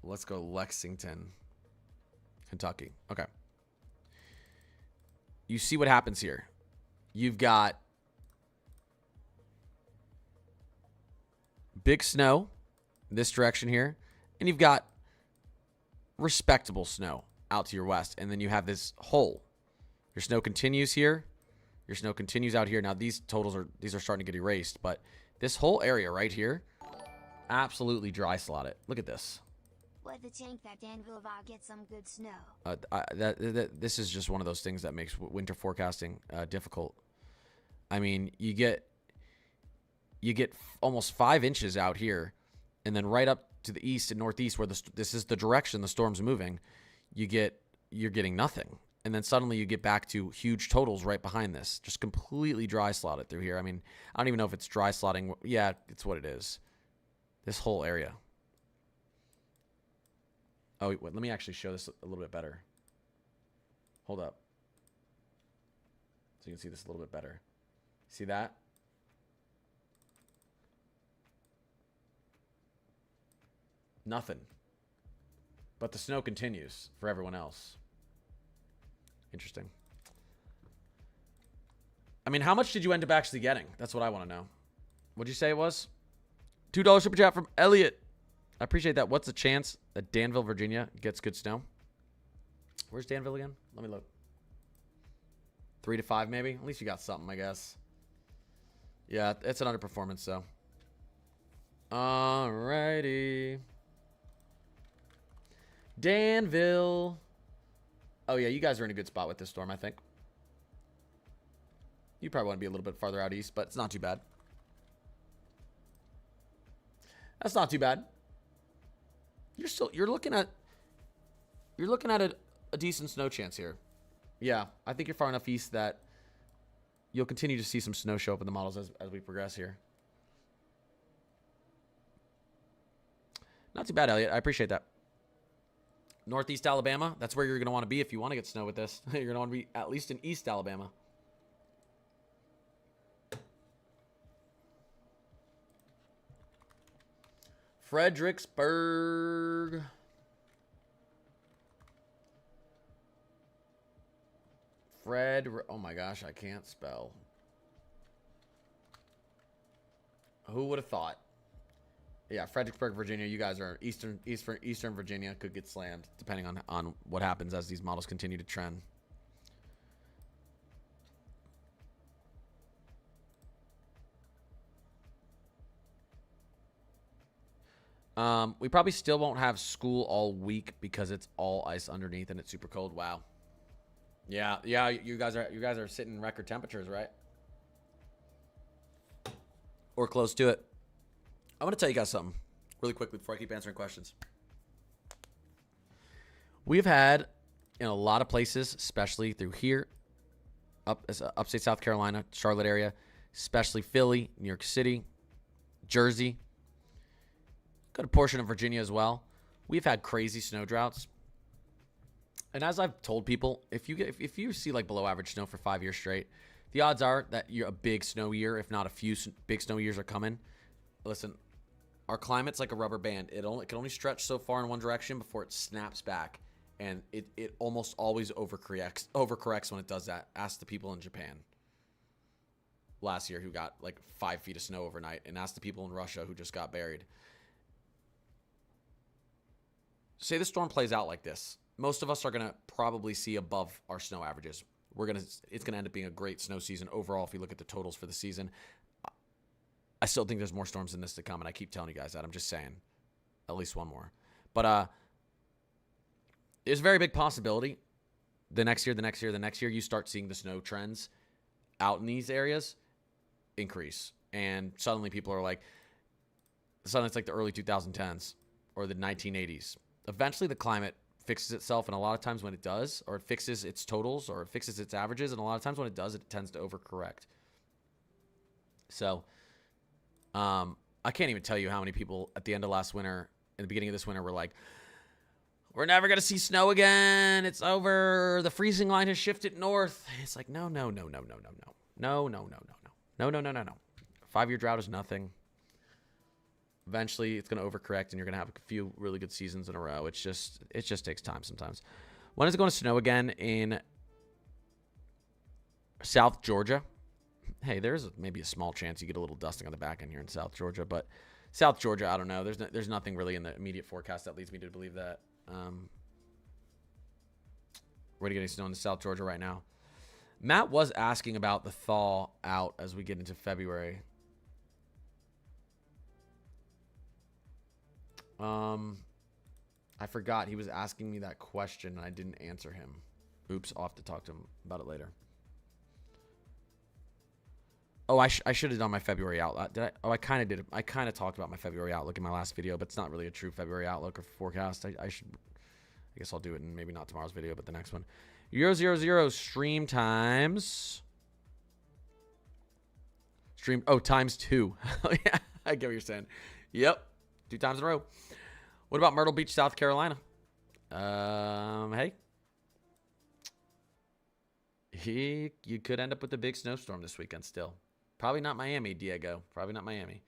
Let's go Lexington, Kentucky. Okay. You see what happens here. You've got big snow in this direction here, and you've got respectable snow out to your west, and then you have this hole. Your snow continues here. Your snow continues out here. Now these totals are starting to get erased, but this whole area right here, absolutely dry slotted. Look at this. What the tank that Danville get some good snow. This is just one of those things that makes winter forecasting difficult. I mean, you get almost 5 inches out here, and then right up to the east and northeast where this is the direction the storm's moving, you're getting nothing. And then suddenly you get back to huge totals right behind this. Just completely dry slotted through here. I mean, I don't even know if it's dry slotting. Yeah, it's what it is. This whole area. Oh, wait, let me actually show this a little bit better. Hold up. So you can see this a little bit better. See that? Nothing. But the snow continues for everyone else. Interesting. I mean, how much did you end up actually getting? That's what I want to know. What'd you say it was? $2 super chat from Elliot. I appreciate that. What's the chance that Danville, Virginia gets good snow? Where's Danville again? Let me look. 3 to 5 maybe? At least you got something, I guess. Yeah, it's an underperformance, so. Alrighty. Danville. Oh, yeah, you guys are in a good spot with this storm, I think. You probably want to be a little bit farther out east, but it's not too bad. That's not too bad. You're looking at a decent snow chance here. Yeah, I think you're far enough east that you'll continue to see some snow show up in the models as we progress here. Not too bad, Elliot. I appreciate that. Northeast Alabama, that's where you're going to want to be if you want to get snow with this. You're going to want to be at least in East Alabama. Fredericksburg. Oh my gosh, I can't spell. Who would have thought? Yeah, Fredericksburg, Virginia. You guys are Eastern Virginia. Could get slammed depending on what happens as these models continue to trend. We probably still won't have school all week because it's all ice underneath and it's super cold. Wow. Yeah. You guys are sitting record temperatures, right? Or close to it. I'm going to tell you guys something really quickly before I keep answering questions. We've had, in a lot of places, especially through here, upstate South Carolina, Charlotte area, especially Philly, New York City, Jersey, good portion of Virginia as well. We've had crazy snow droughts. And as I've told people, if you see like below average snow for 5 years straight, the odds are that you're a big snow year, if not a few big snow years are coming. Listen, our climate's like a rubber band. It can only stretch so far in one direction before it snaps back. And it almost always overcorrects when it does that. Ask the people in Japan last year who got like 5 feet of snow overnight, and ask the people in Russia who just got buried. Say the storm plays out like this. Most of us are going to probably see above our snow averages. It's going to end up being a great snow season overall if you look at the totals for the season. I still think there's more storms than this to come, and I keep telling you guys that. I'm just saying. At least one more. But there's a very big possibility the next year you start seeing the snow trends out in these areas increase. And suddenly people are like, suddenly it's like the early 2010s or the 1980s. Eventually the climate fixes itself, and a lot of times when it does, or it fixes its totals, or it fixes its averages, and a lot of times when it does, it tends to overcorrect. So I can't even tell you how many people at the end of last winter, in the beginning of this winter, were like, we're never going to see snow again. It's over. The freezing line has shifted north. It's like, no. 5-year drought is nothing. Eventually, it's going to overcorrect, and you're going to have a few really good seasons in a row. It just takes time sometimes. When is it going to snow again in South Georgia? Hey, there's maybe a small chance you get a little dusting on the back end here in South Georgia, but South Georgia, I don't know. There's nothing really in the immediate forecast that leads me to believe that we're getting snow in South Georgia right now. Matt was asking about the thaw out as we get into February. I forgot he was asking me that question and I didn't answer him. Oops, I'll have to talk to him about it later. Oh, I should have done my February outlook. Did I? Oh, I kind of did. I kind of talked about my February outlook in my last video, but it's not really a true February outlook or forecast. I guess I'll do it in maybe not tomorrow's video, but the next one. 000 stream times. Times 2. Yeah, I get what you're saying. Yep. 2 times in a row. What about Myrtle Beach, South Carolina? Hey. You could end up with a big snowstorm this weekend still. Probably not Miami, Diego. Probably not Miami.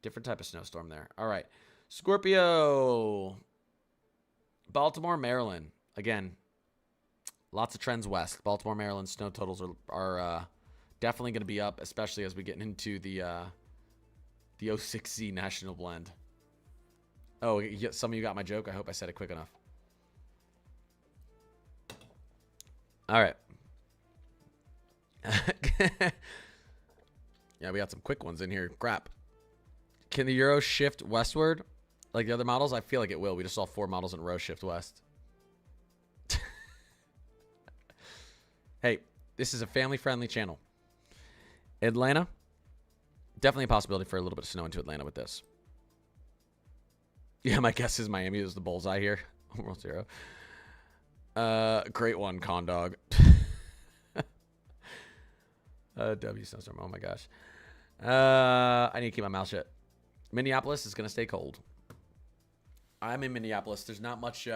Different type of snowstorm there. All right. Scorpio. Baltimore, Maryland. Again, lots of trends west. Baltimore, Maryland snow totals are definitely going to be up, especially as we get into the 06Z National Blend. Oh, some of you got my joke. I hope I said it quick enough. All right. Yeah, we got some quick ones in here. Crap. Can the Euro shift westward like the other models? I feel like it will. We just saw 4 models in a row shift west. Hey, this is a family-friendly channel. Atlanta. Definitely a possibility for a little bit of snow into Atlanta with this. Yeah, my guess is Miami is the bullseye here. World Zero. Great one, Condog. W snowstorm. Oh my gosh. I need to keep my mouth shut. Minneapolis is gonna stay cold. I'm in Minneapolis. There's not much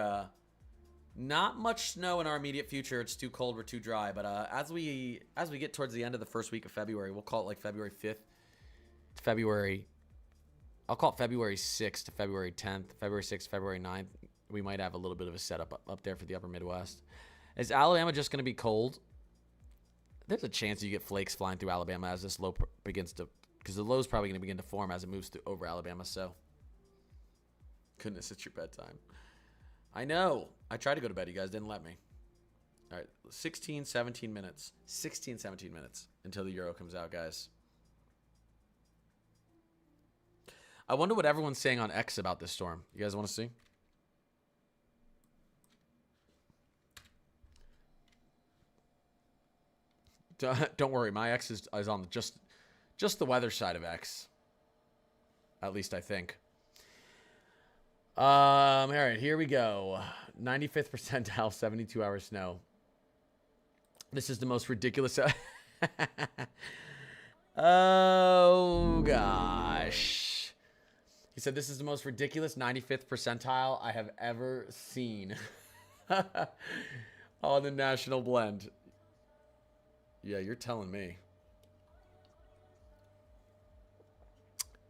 snow in our immediate future. It's too cold. We're too dry. But as we get towards the end of the first week of February, we'll call it like February 5th to February. I'll call it February 6th to February 10th. February 6th, February 9th. We might have a little bit of a setup up there for the upper Midwest. Is Alabama just going to be cold? There's a chance you get flakes flying through Alabama as this low begins to, because the low is probably going to begin to form as it moves over Alabama. So, goodness, it's your bedtime. I know. I tried to go to bed. You guys didn't let me. All right, 16, 17 minutes. 16, 17 minutes until the Euro comes out, guys. I wonder what everyone's saying on X about this storm. You guys want to see? Don't worry, my X is on just the weather side of X. At least I think. All right, here we go. 95th percentile, 72-hour snow. This is the most ridiculous. Oh, gosh. He said, this is the most ridiculous 95th percentile I have ever seen on the national blend. Yeah, you're telling me.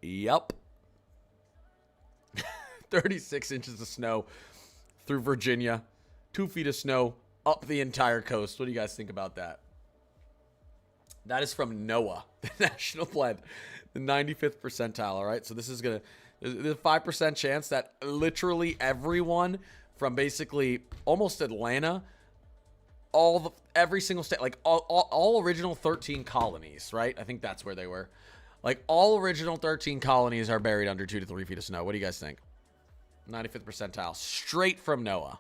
Yep. 36 inches of snow through Virginia. 2 feet of snow up the entire coast. What do you guys think about that? That is from NOAA, the national blend, the 95th percentile. All right, so this is gonna, there's a 5% chance that literally everyone from basically almost Atlanta, every single state, like all original 13 colonies, right? I think that's where they were. Like all original 13 colonies are buried under 2 to 3 feet of snow. What do you guys think? 95th percentile, straight from NOAA.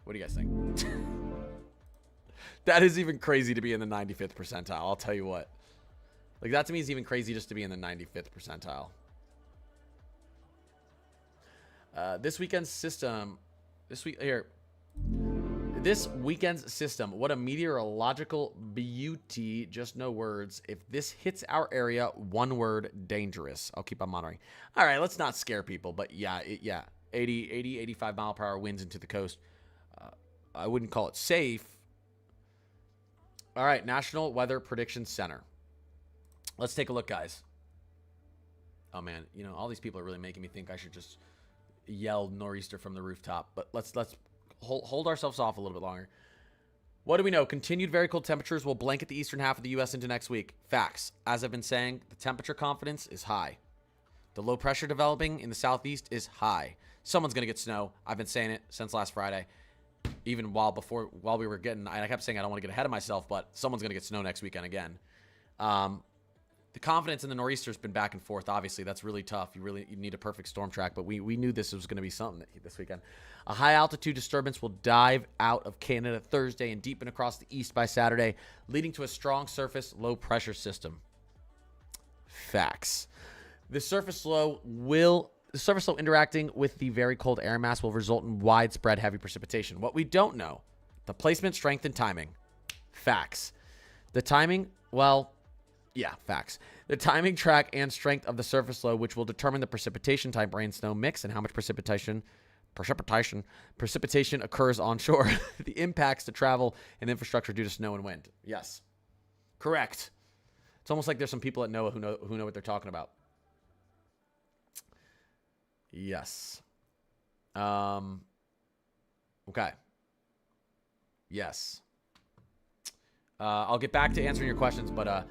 What do you guys think? That is even crazy to be in the 95th percentile. I'll tell you what. Like, that to me is even crazy just to be in the 95th percentile. This weekend's system. This weekend's system. What a meteorological beauty. Just no words. If this hits our area, one word, dangerous. I'll keep on monitoring. All right, let's not scare people. But yeah, 80, 85 mile per hour winds into the coast. I wouldn't call it safe. All right, National Weather Prediction Center. Let's take a look, guys. Oh, man. You know, all these people are really making me think I should just yell nor'easter from the rooftop. But let's hold ourselves off a little bit longer. What do we know? Continued very cold temperatures will blanket the eastern half of the U.S. into next week. Facts. As I've been saying, the temperature confidence is high. The low pressure developing in the southeast is high. Someone's going to get snow. I've been saying it since last Friday. Even while we were getting, I kept saying I don't want to get ahead of myself, but someone's going to get snow next weekend again. The confidence in the nor'easter has been back and forth. Obviously, that's really tough. You need a perfect storm track, but we knew this was going to be something this weekend. A high altitude disturbance will dive out of Canada Thursday and deepen across the east by Saturday, leading to a strong surface low pressure system. Facts. The surface low interacting with the very cold air mass will result in widespread heavy precipitation. What we don't know, the placement, strength, and timing. Facts. The timing, well, yeah, facts. The timing, track, and strength of the surface low, which will determine the precipitation type, rain, snow mix, and how much precipitation occurs onshore. The impacts to travel and infrastructure due to snow and wind. Yes. Correct. It's almost like there's some people at NOAA who know what they're talking about. Yes. Okay. Yes. I'll get back to answering your questions, but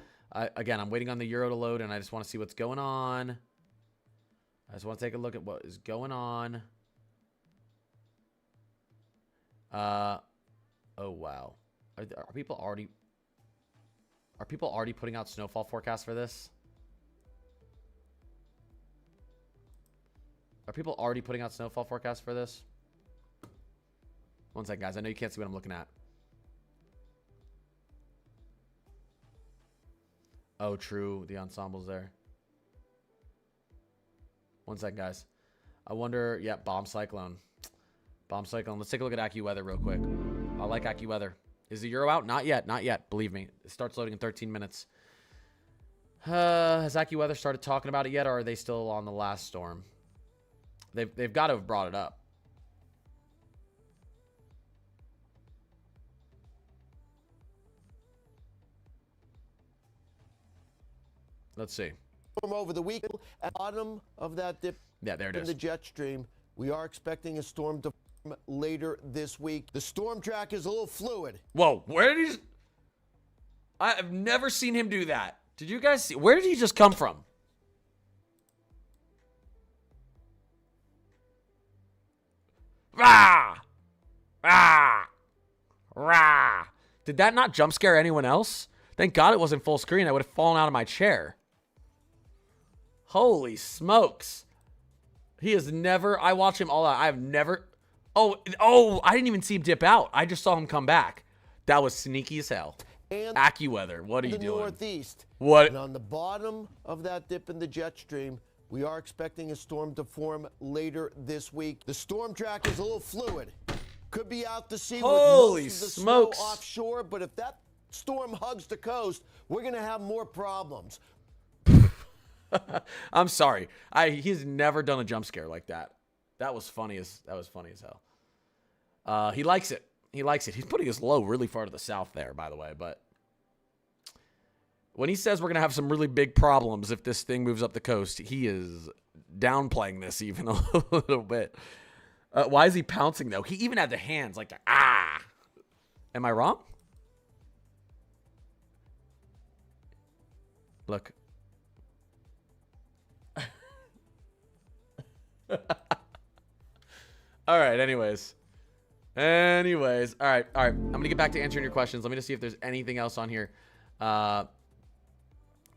again, I'm waiting on the Euro to load, and I just want to see what's going on. I just want to take a look at what is going on. Oh wow. Are people already putting out snowfall forecasts for this? Are people already putting out snowfall forecasts for this? One second, guys. I know you can't see what I'm looking at. Oh, true. The ensemble's there. One second, guys. I wonder... Yeah, bomb cyclone. Bomb cyclone. Let's take a look at AccuWeather real quick. I like AccuWeather. Is the Euro out? Not yet. Not yet. Believe me. It starts loading in 13 minutes. Has AccuWeather started talking about it yet, or are they still on the last storm? They've got to have brought it up. Let's see. Over the week, at the bottom of that dip, yeah, there it in is. The jet stream, we are expecting a storm to form later this week. The storm track is a little fluid. Whoa, where did he... I've never seen him do that. Did you guys see? Where did he just come from? Rah! Rah! Rah! Did that not jump scare anyone else? Thank God it wasn't full screen. I would have fallen out of my chair. Holy smokes. He has never... I watch him all out. I have never... Oh, I didn't even see him dip out. I just saw him come back. That was sneaky as hell. And AccuWeather, what are you doing? Northeast. What? And on the bottom of that dip in the jet stream, we are expecting a storm to form later this week. The storm track is a little fluid. could be out to sea Holy with most of the smokes. snow offshore, but if that storm hugs the coast, we're going to have more problems. I'm sorry. He's never done a jump scare like that. That was funny as hell. He likes it. He likes it. He's putting his low really far to the south there, by the way. But when he says we're going to have some really big problems if this thing moves up the coast, he is downplaying this even a little bit. Why is he pouncing, though? He even had the hands like, ah. Am I wrong? Look. All right, anyways. All right. I'm going to get back to answering your questions. Let me just see if there's anything else on here.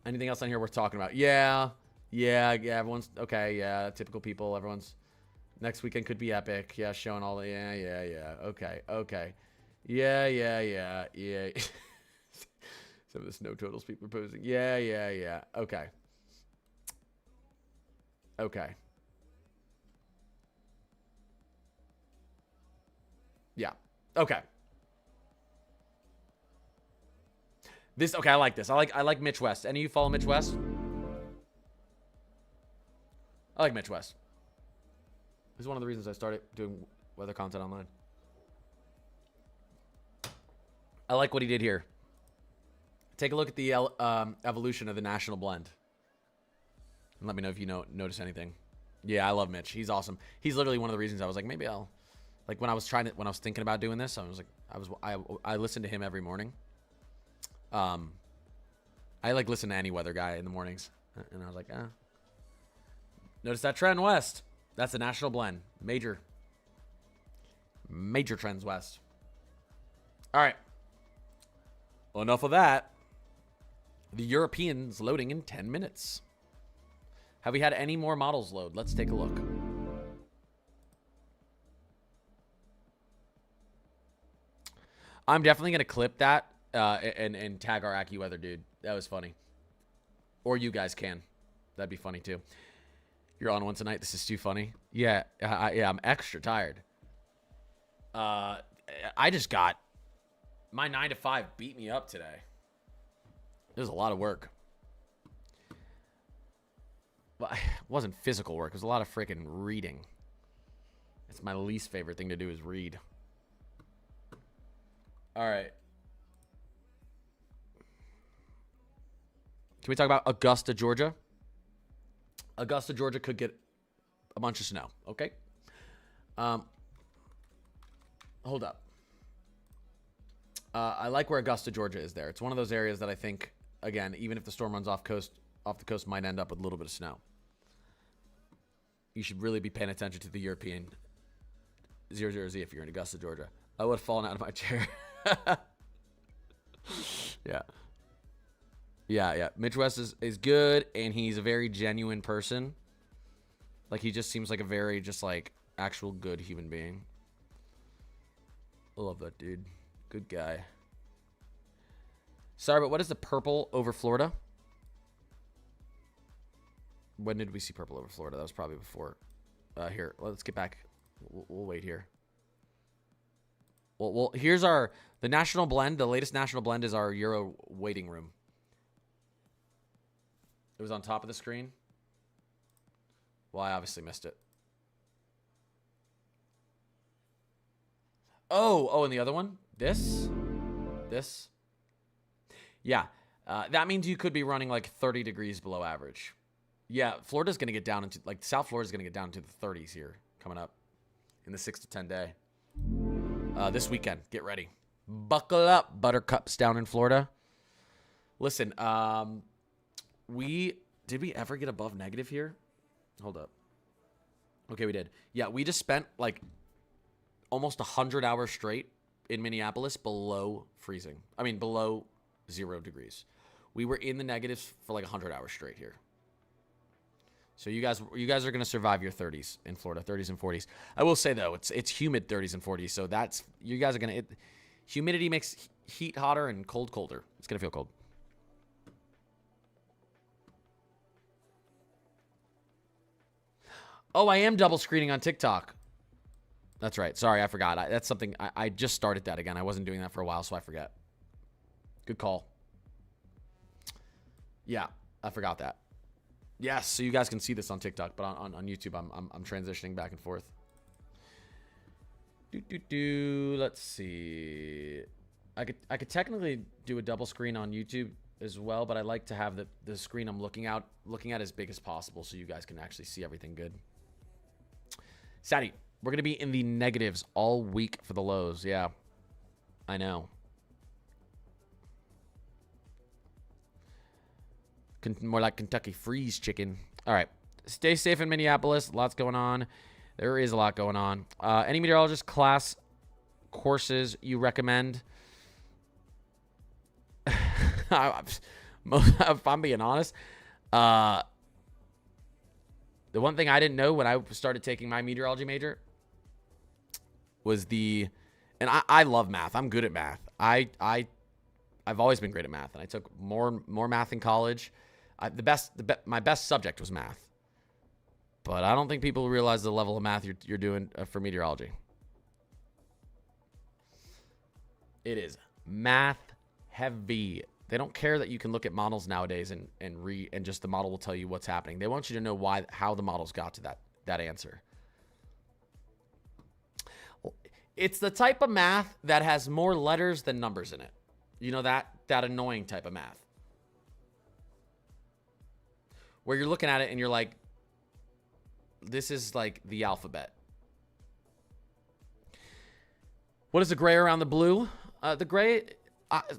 Anything else on here worth talking about? Yeah, everyone's okay. Yeah, typical people. Everyone's next weekend could be epic. Yeah, showing all the yeah. Okay. Yeah. Some of the snow totals people are posing. Yeah. Okay. Yeah. Okay. I like this. I like Mitch West. Any of you follow Mitch West? I like Mitch West. This is one of the reasons I started doing weather content online. I like what he did here. Take a look at the evolution of the national blend. And let me know if you notice anything. Yeah, I love Mitch. He's awesome. He's literally one of the reasons I was like, maybe I'll, like when I was thinking about doing this, I listened to him every morning. I like listen to any weather guy in the mornings, and I was like, notice that trend west. That's the national blend. Major trends west. All right. Well, enough of that. The Europeans loading in 10 minutes. Have we had any more models load? Let's take a look. I'm definitely going to clip that and tag our AccuWeather dude. That was funny. Or you guys can. That'd be funny too. You're on one tonight. This is too funny. Yeah, I'm extra tired. I just got my 9 to 5 beat me up today. It was a lot of work. Well, it wasn't physical work. It was a lot of freaking reading. It's my least favorite thing to do is read. All right. Can we talk about Augusta, Georgia? Augusta, Georgia could get a bunch of snow. Okay. Hold up. I like where Augusta, Georgia is there. It's one of those areas that I think, again, even if the storm runs off the coast, might end up with a little bit of snow. You should really be paying attention to the European 00Z if you're in Augusta, Georgia. I would have fallen out of my chair. Yeah. Mitch West is good, and he's a very genuine person. Like, he just seems like a very, just like, actual good human being. I love that dude. Good guy. Sorry, but what is the purple over Florida? When did we see purple over Florida? That was probably before. Here, let's get back. We'll wait here. Well, here's the national blend. The latest national blend is our Euro waiting room. It was on top of the screen. Well, I obviously missed it. Oh, and the other one? This? Yeah. That means you could be running like 30 degrees below average. Yeah, Florida's going to get down into, like, South Florida's going to get down into the 30s here coming up in the 6 to 10 day. This weekend, get ready. Buckle up, buttercups down in Florida. Listen, did we ever get above negative here? Hold up. Okay, we did. Yeah, we just spent like almost 100 hours straight in Minneapolis below freezing. I mean, below 0 degrees. We were in the negatives for like 100 hours straight here. So you guys are going to survive your 30s in Florida, 30s and 40s. I will say, though, it's humid 30s and 40s, so you guys are going to... Humidity makes heat hotter and cold colder. It's going to feel cold. Oh, I am double screening on TikTok. That's right. Sorry, I forgot. That's something I just started that again. I wasn't doing that for a while, so I forget. Good call. Yeah, I forgot that. Yes, so you guys can see this on TikTok, but on YouTube, I'm transitioning back and forth. Let's see. I could technically do a double screen on YouTube as well, but I like to have the screen I'm looking at as big as possible, so you guys can actually see everything good. Sadie, we're gonna be in the negatives all week for the lows. Yeah, I know. More like Kentucky Freeze chicken. All right. Stay safe in Minneapolis. Lots going on. There is a lot going on. Any meteorologist class courses you recommend? If I'm being honest, the one thing I didn't know when I started taking my meteorology major was and I love math. I'm good at math. I've always been great at math, and I took more math in college. My best subject was math, but I don't think people realize the level of math you're doing for meteorology. It is math heavy. They don't care that you can look at models nowadays and read, and just the model will tell you what's happening. They want you to know how the models got to that answer. It's the type of math that has more letters than numbers in it. You know, that annoying type of math, where you're looking at it and you're like, this is like the alphabet. What is the gray around the blue? The gray,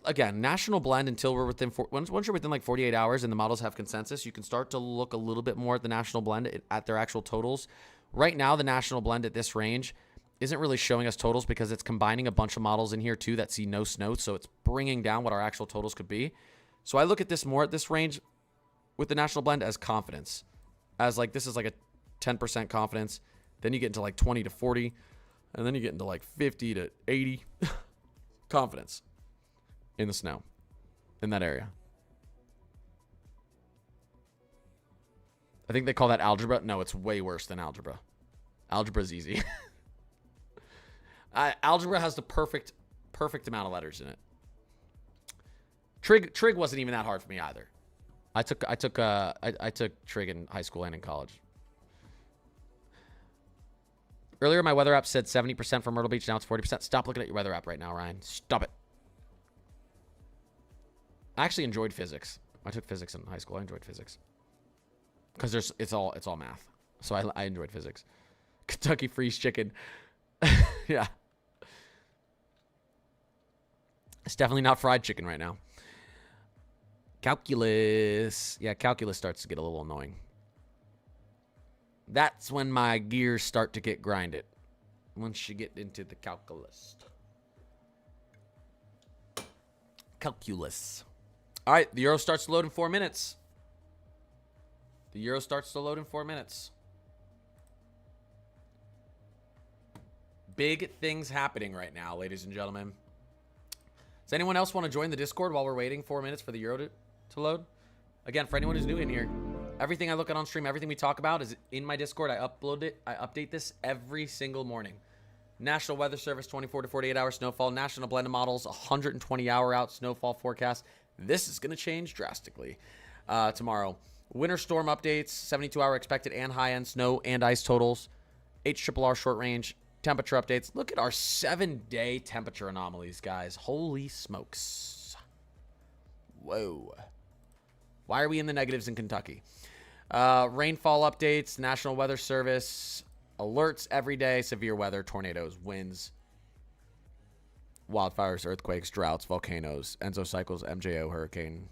again, national blend until we're once you're within like 48 hours and the models have consensus, you can start to look a little bit more at the national blend at their actual totals. Right now, the national blend at this range isn't really showing us totals because it's combining a bunch of models in here too that see no snow, so it's bringing down what our actual totals could be. So I look at this more at this range with the national blend as confidence, as like this is like a 10% confidence, then you get into like 20 to 40, and then you get into like 50 to 80 confidence in the snow in that area. I think they call that algebra. No, it's way worse than algebra. Algebra is easy. Algebra has the perfect amount of letters in it. Trig wasn't even that hard for me either. I took trig in high school and in college. Earlier, my weather app said 70% for Myrtle Beach. Now it's 40%. Stop looking at your weather app right now, Ryan. Stop it. I actually enjoyed physics. I took physics in high school. I enjoyed physics because it's all math. So I enjoyed physics. Kentucky Freeze chicken. Yeah. It's definitely not fried chicken right now. Calculus. Yeah, calculus starts to get a little annoying. That's when my gears start to get grinded. Once you get into the calculus. Calculus. All right, the Euro starts to load in 4 minutes. The Euro starts to load in 4 minutes. Big things happening right now, ladies and gentlemen. Does anyone else want to join the Discord while we're waiting 4 minutes for the Euro to load? Again, for anyone who's new in here, everything I look at on stream, everything we talk about is in my Discord. I upload it. I update this every single morning. National Weather Service, 24 to 48 hour snowfall. National Blended Models, 120 hour out snowfall forecast. This is going to change drastically tomorrow. Winter storm updates, 72 hour expected and high end snow and ice totals. HRRR short range. Temperature updates. Look at our 7-day temperature anomalies, guys. Holy smokes. Whoa. Why are we in the negatives in Kentucky? Rainfall updates, National Weather Service, alerts every day, severe weather, tornadoes, winds, wildfires, earthquakes, droughts, volcanoes, ensocycles, MJO, hurricane,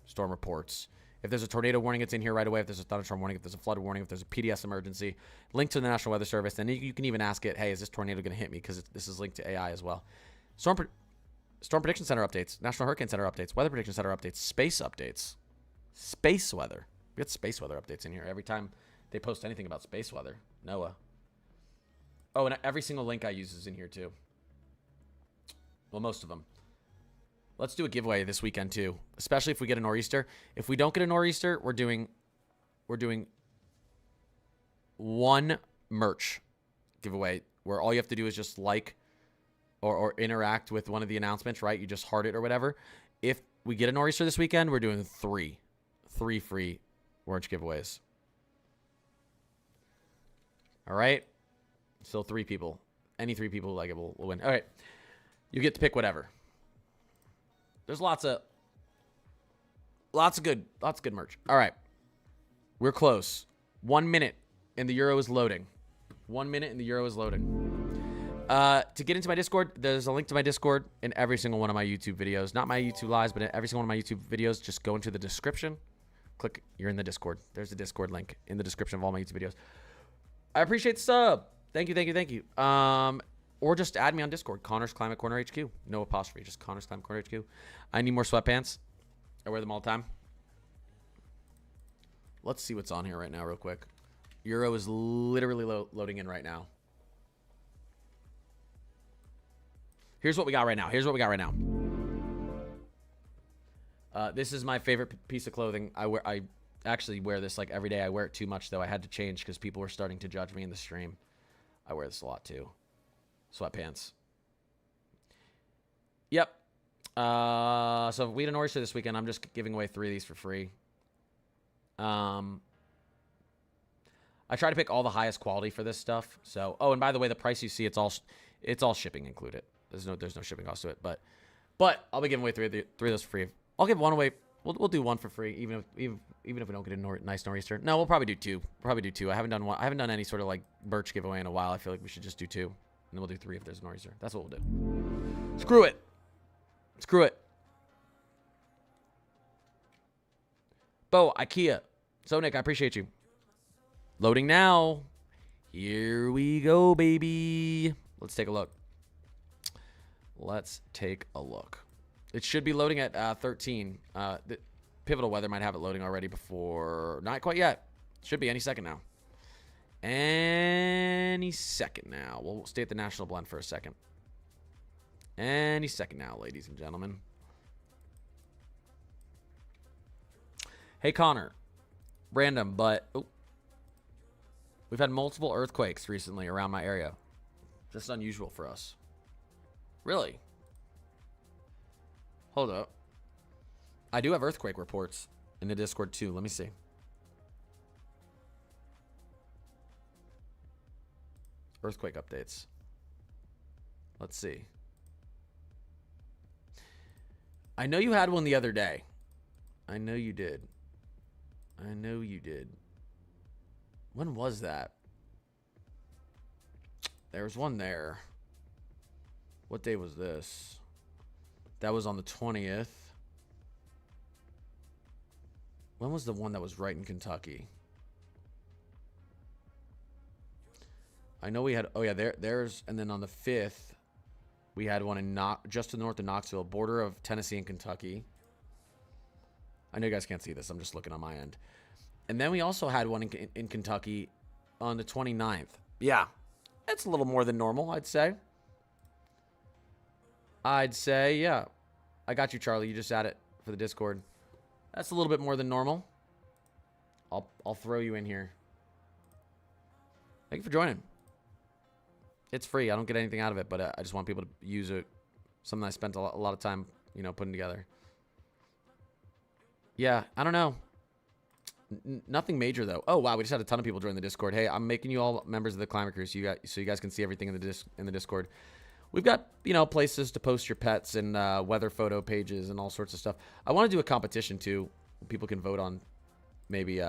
storm reports. If there's a tornado warning, it's in here right away. If there's a thunderstorm warning, if there's a flood warning, if there's a PDS emergency, link to the National Weather Service. Then you can even ask it, hey, is this tornado going to hit me? Because this is linked to AI as well. Storm Prediction Center updates, National Hurricane Center updates, Weather Prediction Center updates, space updates, space weather. We get space weather updates in here every time they post anything about space weather. NOAA. Oh, and every single link I use is in here too. Well, most of them. Let's do a giveaway this weekend too, especially if we get a nor'easter. If we don't get a nor'easter, we're doing one merch giveaway where all you have to do is just like or interact with one of the announcements, right? You just heart it or whatever. If we get a Nor'easter this weekend, we're doing three free orange giveaways. All right. Still 3 people. Any 3 people who like it will win. All right. You get to pick whatever. There's lots of good merch. All right. We're close. 1 minute and the Euro is loading. 1 minute and the Euro is loading. To get into my Discord, there's a link to my Discord in every single one of my YouTube videos. Not my YouTube lives, but in every single one of my YouTube videos. Just go into the description. Click, you're in the Discord. There's the Discord link in the description of all my YouTube videos. I appreciate the sub. Thank you. Or just add me on Discord. Connor's Climate Corner HQ. No apostrophe, just Connor's Climate Corner HQ. I need more sweatpants. I wear them all the time. Let's see what's on here right now real quick. Euro is literally loading in right now. Here's what we got right now. This is my favorite piece of clothing. I actually wear this like every day. I wear it too much though. I had to change because people were starting to judge me in the stream. I wear this a lot too. Sweatpants. Yep. So if we had an Nor'easter this weekend, I'm just giving away 3 of these for free. I try to pick all the highest quality for this stuff. So, oh, and by the way, the price you see, it's all shipping included. There's no shipping cost to it, but I'll be giving away 3 of those for free. I'll give 1 away. We'll do 1 for free, even if we don't get a nice Nor'easter. No, we'll probably do 2. I haven't done 1. I haven't done any sort of like merch giveaway in a while. I feel like we should just do 2, and then we'll do 3 if there's a Nor'easter. That's what we'll do. Screw it. Bo, IKEA. So Nick, I appreciate you. Loading now. Here we go, baby. Let's take a look. It should be loading at 13. The Pivotal Weather might have it loading already before. Not quite yet. Should be any second now. We'll stay at the National Blend for a second. Any second now, ladies and gentlemen. Hey, Connor. Random, but we've had multiple earthquakes recently around my area. Just unusual for us. Really? Hold up. I do have earthquake reports in the Discord too. Let me see. Earthquake updates. Let's see. I know you had one the other day. I know you did. When was that? There was one there. What day was this? That was on the 20th. When was the one that was right in Kentucky? I know we had, oh yeah, there's, and then on the 5th, we had one in just to the north of Knoxville, border of Tennessee and Kentucky. I know you guys can't see this. I'm just looking on my end. And then we also had one in Kentucky on the 29th. Yeah, it's a little more than normal, I'd say. Yeah. I got you, Charlie. You just add it for the Discord. That's a little bit more than normal. I'll throw you in here. Thank you for joining. It's free. I don't get anything out of it, but I just want people to use it. Something I spent a lot of time, putting together. Yeah, I don't know. Nothing major though. Oh wow, we just had a ton of people join the Discord. Hey, I'm making you all members of the Climate Crew, so you guys can see everything in the Discord. We've got places to post your pets and weather photo pages and all sorts of stuff. I want to do a competition too. People can vote on maybe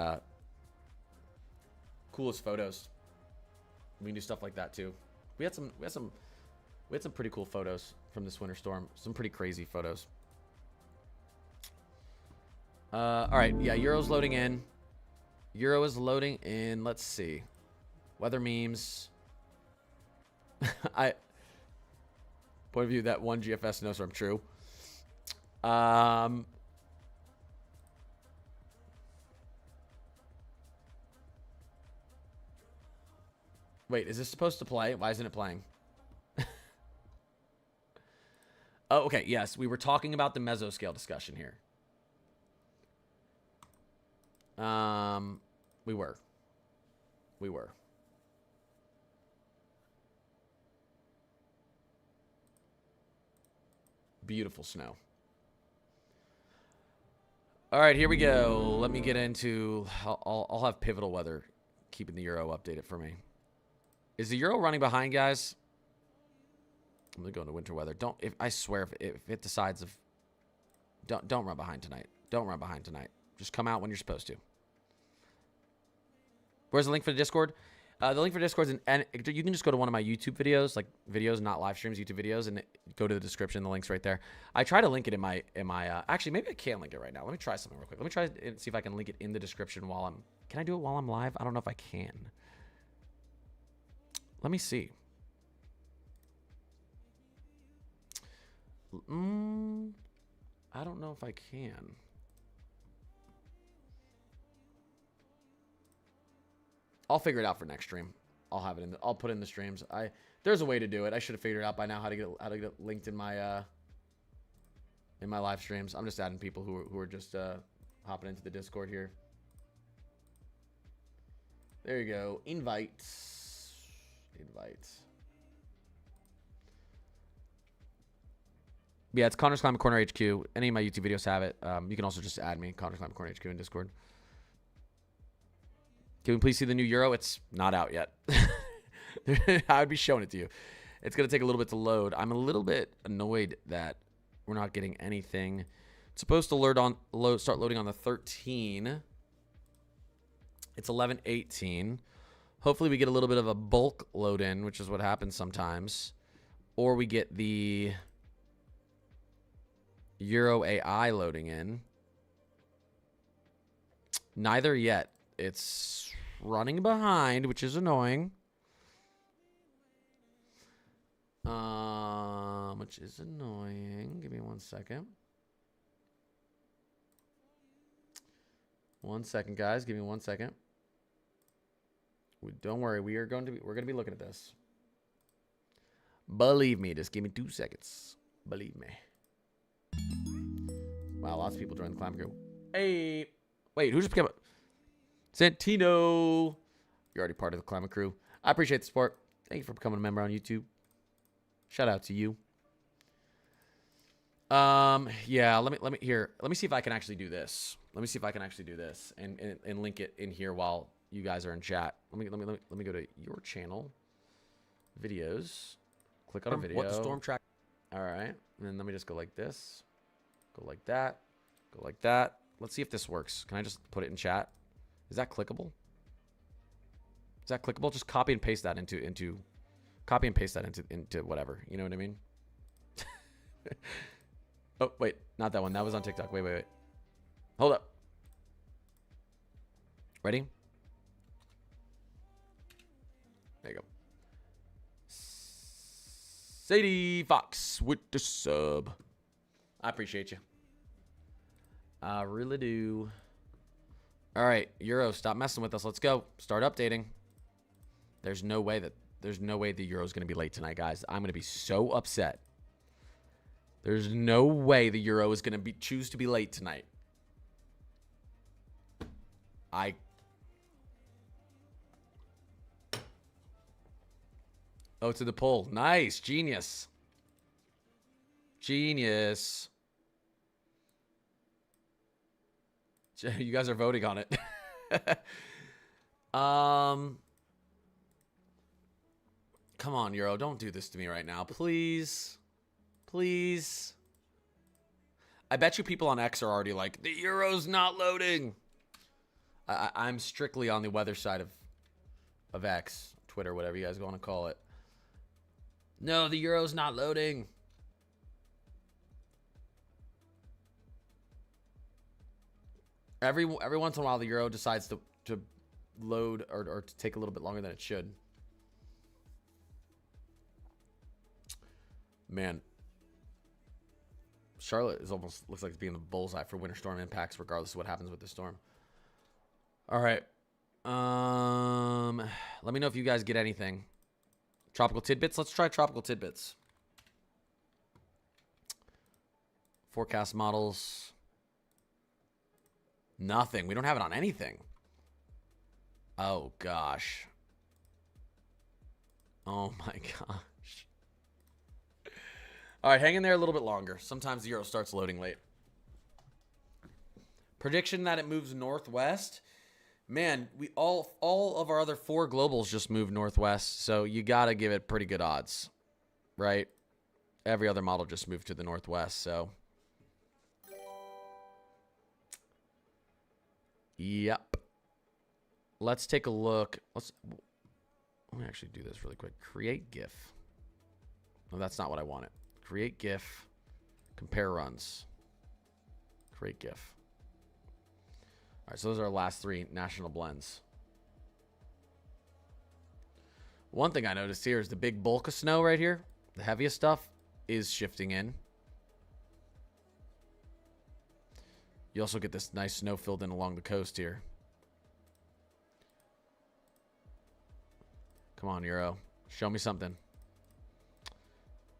coolest photos. We can do stuff like that too. We had some pretty cool photos from this winter storm. Some pretty crazy photos. All right, yeah, Euro's loading in. Euro is loading in. Let's see. Weather memes. Point of view that one GFS snowstorm. True. Wait, is this supposed to play? Why isn't it playing? Oh, okay. Yes, we were talking about the mesoscale discussion here. We were. Beautiful snow. All right, here we go. Let me get into... I'll have pivotal weather keeping the Euro updated for me. Is the Euro running behind, guys? I'm going to go into winter weather. I swear, if it decides of... Don't run behind tonight. Don't run behind tonight. Just come out when you're supposed to. Where's the link for the Discord? The link for Discord is and you can just go to one of my YouTube videos, like videos, not live streams, YouTube videos, and go to the description. The link's right there. I try to link it in my actually, maybe I can't link it right now. Let me try something real quick. Let me try and see if I can link it in the description while I'm... Can I do it while I'm live? I don't know if I can. Let me see. I don't know if I can. I'll figure it out for next stream. I'll have it in. I'll put it in the streams. There's a way to do it. I should have figured it out by now how to get it linked in my live streams. I'm just adding people who are just hopping into the Discord here. There you go. Invite. Yeah, it's Connor's Climate Corner HQ. Any of my YouTube videos have it. You can also just add me, Connor's Climate Corner HQ in Discord. Can we please see the new Euro? It's not out yet. I would be showing it to you. It's going to take a little bit to load. I'm a little bit annoyed that we're not getting anything. It's supposed to start loading on the 13. It's 11:18. Hopefully we get a little bit of a bulk load in, which is what happens sometimes. Or we get the Euro AI loading in. Neither yet. It's running behind, which is annoying. Give me 1 second. 1 second, guys. Give me 1 second. Don't worry. We're going to be looking at this. Believe me. Just give me 2 seconds. Believe me. Wow, lots of people joined the climate group. Hey, wait, who just became a... Santino. You're already part of the climate crew. I appreciate the support. Thank you for becoming a member on YouTube. Shout out to you. Yeah, let me see if I can actually do this. Let me see if I can actually do this and link it in here while you guys are in chat. Let me go to your channel. Videos. Click on a video. What the storm track? All right. And then let me just go like this. Go like that. Go like that. Let's see if this works. Can I just put it in chat? Is that clickable? Is that clickable? Just copy and paste that into whatever. You know what I mean? Oh, wait. Not that one. That was on TikTok. Wait. Hold up. Ready? There you go. Sadie Fox with the sub. I appreciate you. I really do. All right, Euro, stop messing with us. Let's go. Start updating. There's no way the Euro's going to be late tonight, guys. I'm going to be so upset. There's no way the Euro is going to choose to be late tonight. Oh, to the poll. Nice. Genius. Genius. You guys are voting on it. Come on, Euro. Don't do this to me right now. Please. Please. I bet you people on X are already like, the Euro's not loading. I'm strictly on the weather side of X, Twitter, whatever you guys want to call it. No, the Euro's not loading. Every once in a while, the Euro decides to load or to take a little bit longer than it should. Man, Charlotte looks like it's being the bullseye for winter storm impacts, regardless of what happens with the storm. All right, let me know if you guys get anything. Tropical tidbits. Let's try tropical tidbits. Forecast models. Nothing. We don't have it on anything. Oh, gosh. Oh, my gosh. All right, hang in there a little bit longer. Sometimes the Euro starts loading late. Prediction that it moves northwest. Man, we all of our other 4 globals just moved northwest, so you got to give it pretty good odds, right? Every other model just moved to the northwest, so. Yep. Let's take a look. Let me actually do this really quick. Create GIF. No, that's not what I wanted. Create GIF. Compare runs. Create GIF. All right, so those are our last 3 national blends. One thing I noticed here is the big bulk of snow right here, the heaviest stuff, is shifting in. You also get this nice snow filled in along the coast here. Come on, Euro. Show me something.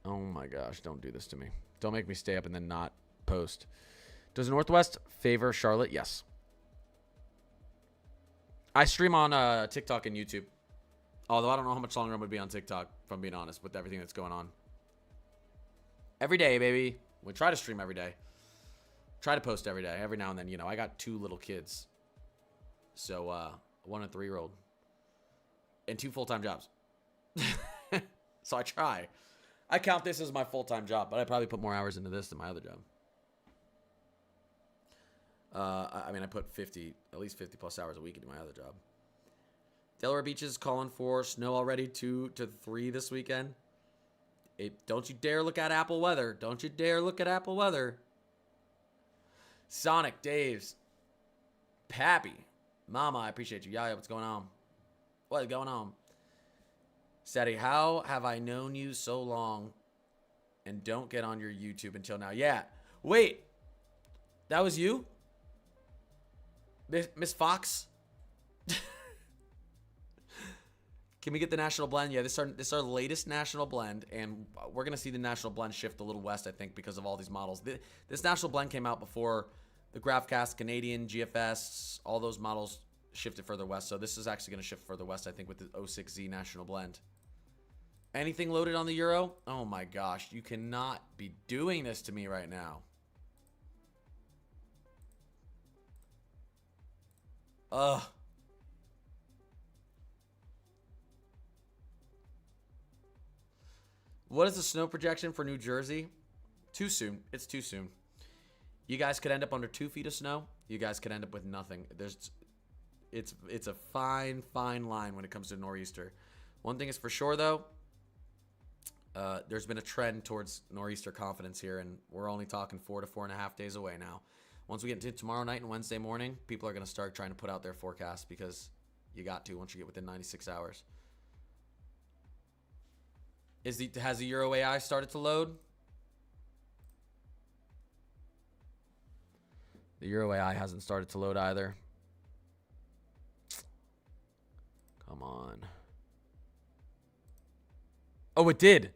Oh my gosh, don't do this to me. Don't make me stay up and then not post. Does the Northwest favor Charlotte? Yes. I stream on TikTok and YouTube. Although I don't know how much longer I'm going to be on TikTok, if I'm being honest, with everything that's going on. Every day, baby. We try to stream every day. Try to post every day. Every now and then, you know, I got 2 little kids. So, 1 and 3-year-old. And 2 full-time jobs. So I try. I count this as my full-time job, but I probably put more hours into this than my other job. I mean, I put at least 50 plus hours a week into my other job. Delaware Beaches calling for snow already 2 to 3 this weekend. Don't you dare look at Apple weather. Don't you dare look at Apple weather. Sonic, Dave's, Pappy, Mama, I appreciate you. Yaya, what's going on? What is going on? Sadie, how have I known you so long and don't get on your YouTube until now? Yeah. Wait. That was you? Miss Fox? Can we get the national blend? Yeah, this is our latest national blend, and we're going to see the national blend shift a little west, I think, because of all these models. This national blend came out before the GraphCast, Canadian, GFS, all those models shifted further west. So this is actually going to shift further west, I think, with the 06Z national blend. Anything loaded on the Euro? Oh my gosh, you cannot be doing this to me right now. Ugh. What is the snow projection for New Jersey? Too soon. It's too soon. You guys could end up under 2 feet of snow. You guys could end up with nothing. It's a fine line when it comes to nor'easter. One thing is for sure, though. There's been a trend towards nor'easter confidence here, and we're only talking 4 to 4.5 days away now. Once we get into tomorrow night and Wednesday morning, people are going to start trying to put out their forecast because you got to once you get within 96 hours. Has the Euro AI started to load? The Euro AI hasn't started to load either. Come on. Oh, it did.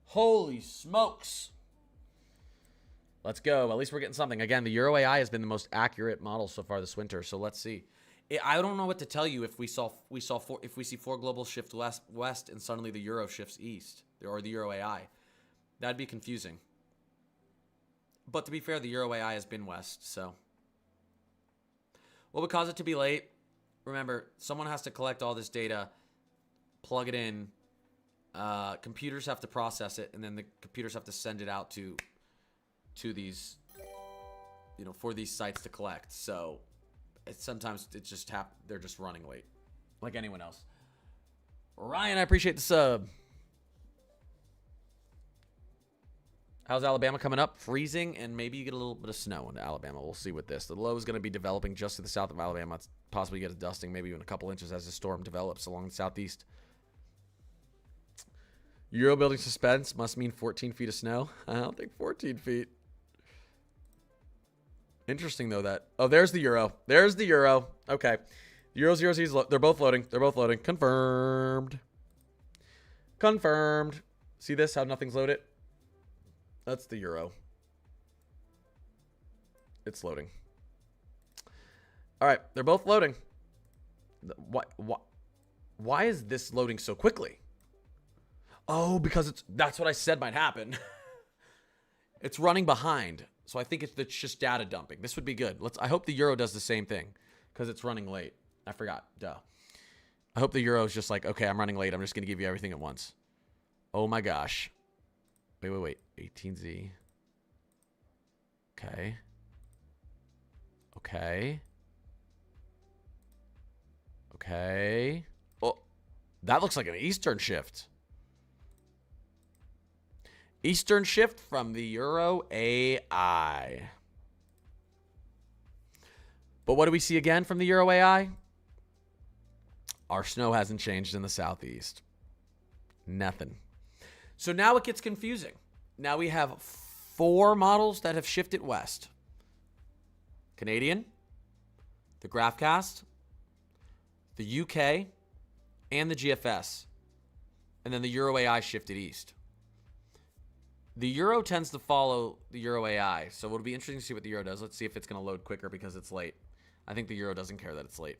Holy smokes. Let's go. At least we're getting something. Again, the Euro AI has been the most accurate model so far this winter. So let's see. I don't know what to tell you if we see 4 global shift west and suddenly the Euro shifts east, or the Euro AI. That'd be confusing. But to be fair, the Euro AI has been west, so. What would cause it to be late? Remember, someone has to collect all this data, plug it in. Computers have to process it, and then the computers have to send it out to these, for these sites to collect. So sometimes it's just they're just running late, like anyone else. Ryan, I appreciate the sub. How's Alabama coming up? Freezing, and maybe you get a little bit of snow in Alabama. We'll see with this. The low is going to be developing just to the south of Alabama. It's possibly get a dusting, maybe even a couple inches as the storm develops along the southeast. Euro building suspense must mean 14 feet of snow. I don't think 14 feet. Interesting, though, that... Oh, there's the Euro. There's the Euro. Okay. Euro 0 Z's, they're both loading. They're both loading. Confirmed. Confirmed. See this? How nothing's loaded? That's the Euro. It's loading. All right. They're both loading. Why is this loading so quickly? Oh, because that's what I said might happen. It's running behind. So I think it's just data dumping. This would be good. I hope the Euro does the same thing because it's running late. I forgot. Duh. I hope the Euro is just like, okay, I'm running late. I'm just going to give you everything at once. Oh my gosh. Wait. 18Z. Okay. Oh, that looks like an Eastern shift. Eastern shift from the Euro AI. But what do we see again from the Euro AI? Our snow hasn't changed in the southeast. Nothing. So now it gets confusing. Now we have 4 models that have shifted west. Canadian, the GraphCast, the UK, and the GFS. And then the Euro AI shifted east. The Euro tends to follow the Euro AI, so it'll be interesting to see what the Euro does. Let's see if it's going to load quicker because it's late. I think the Euro doesn't care that it's late.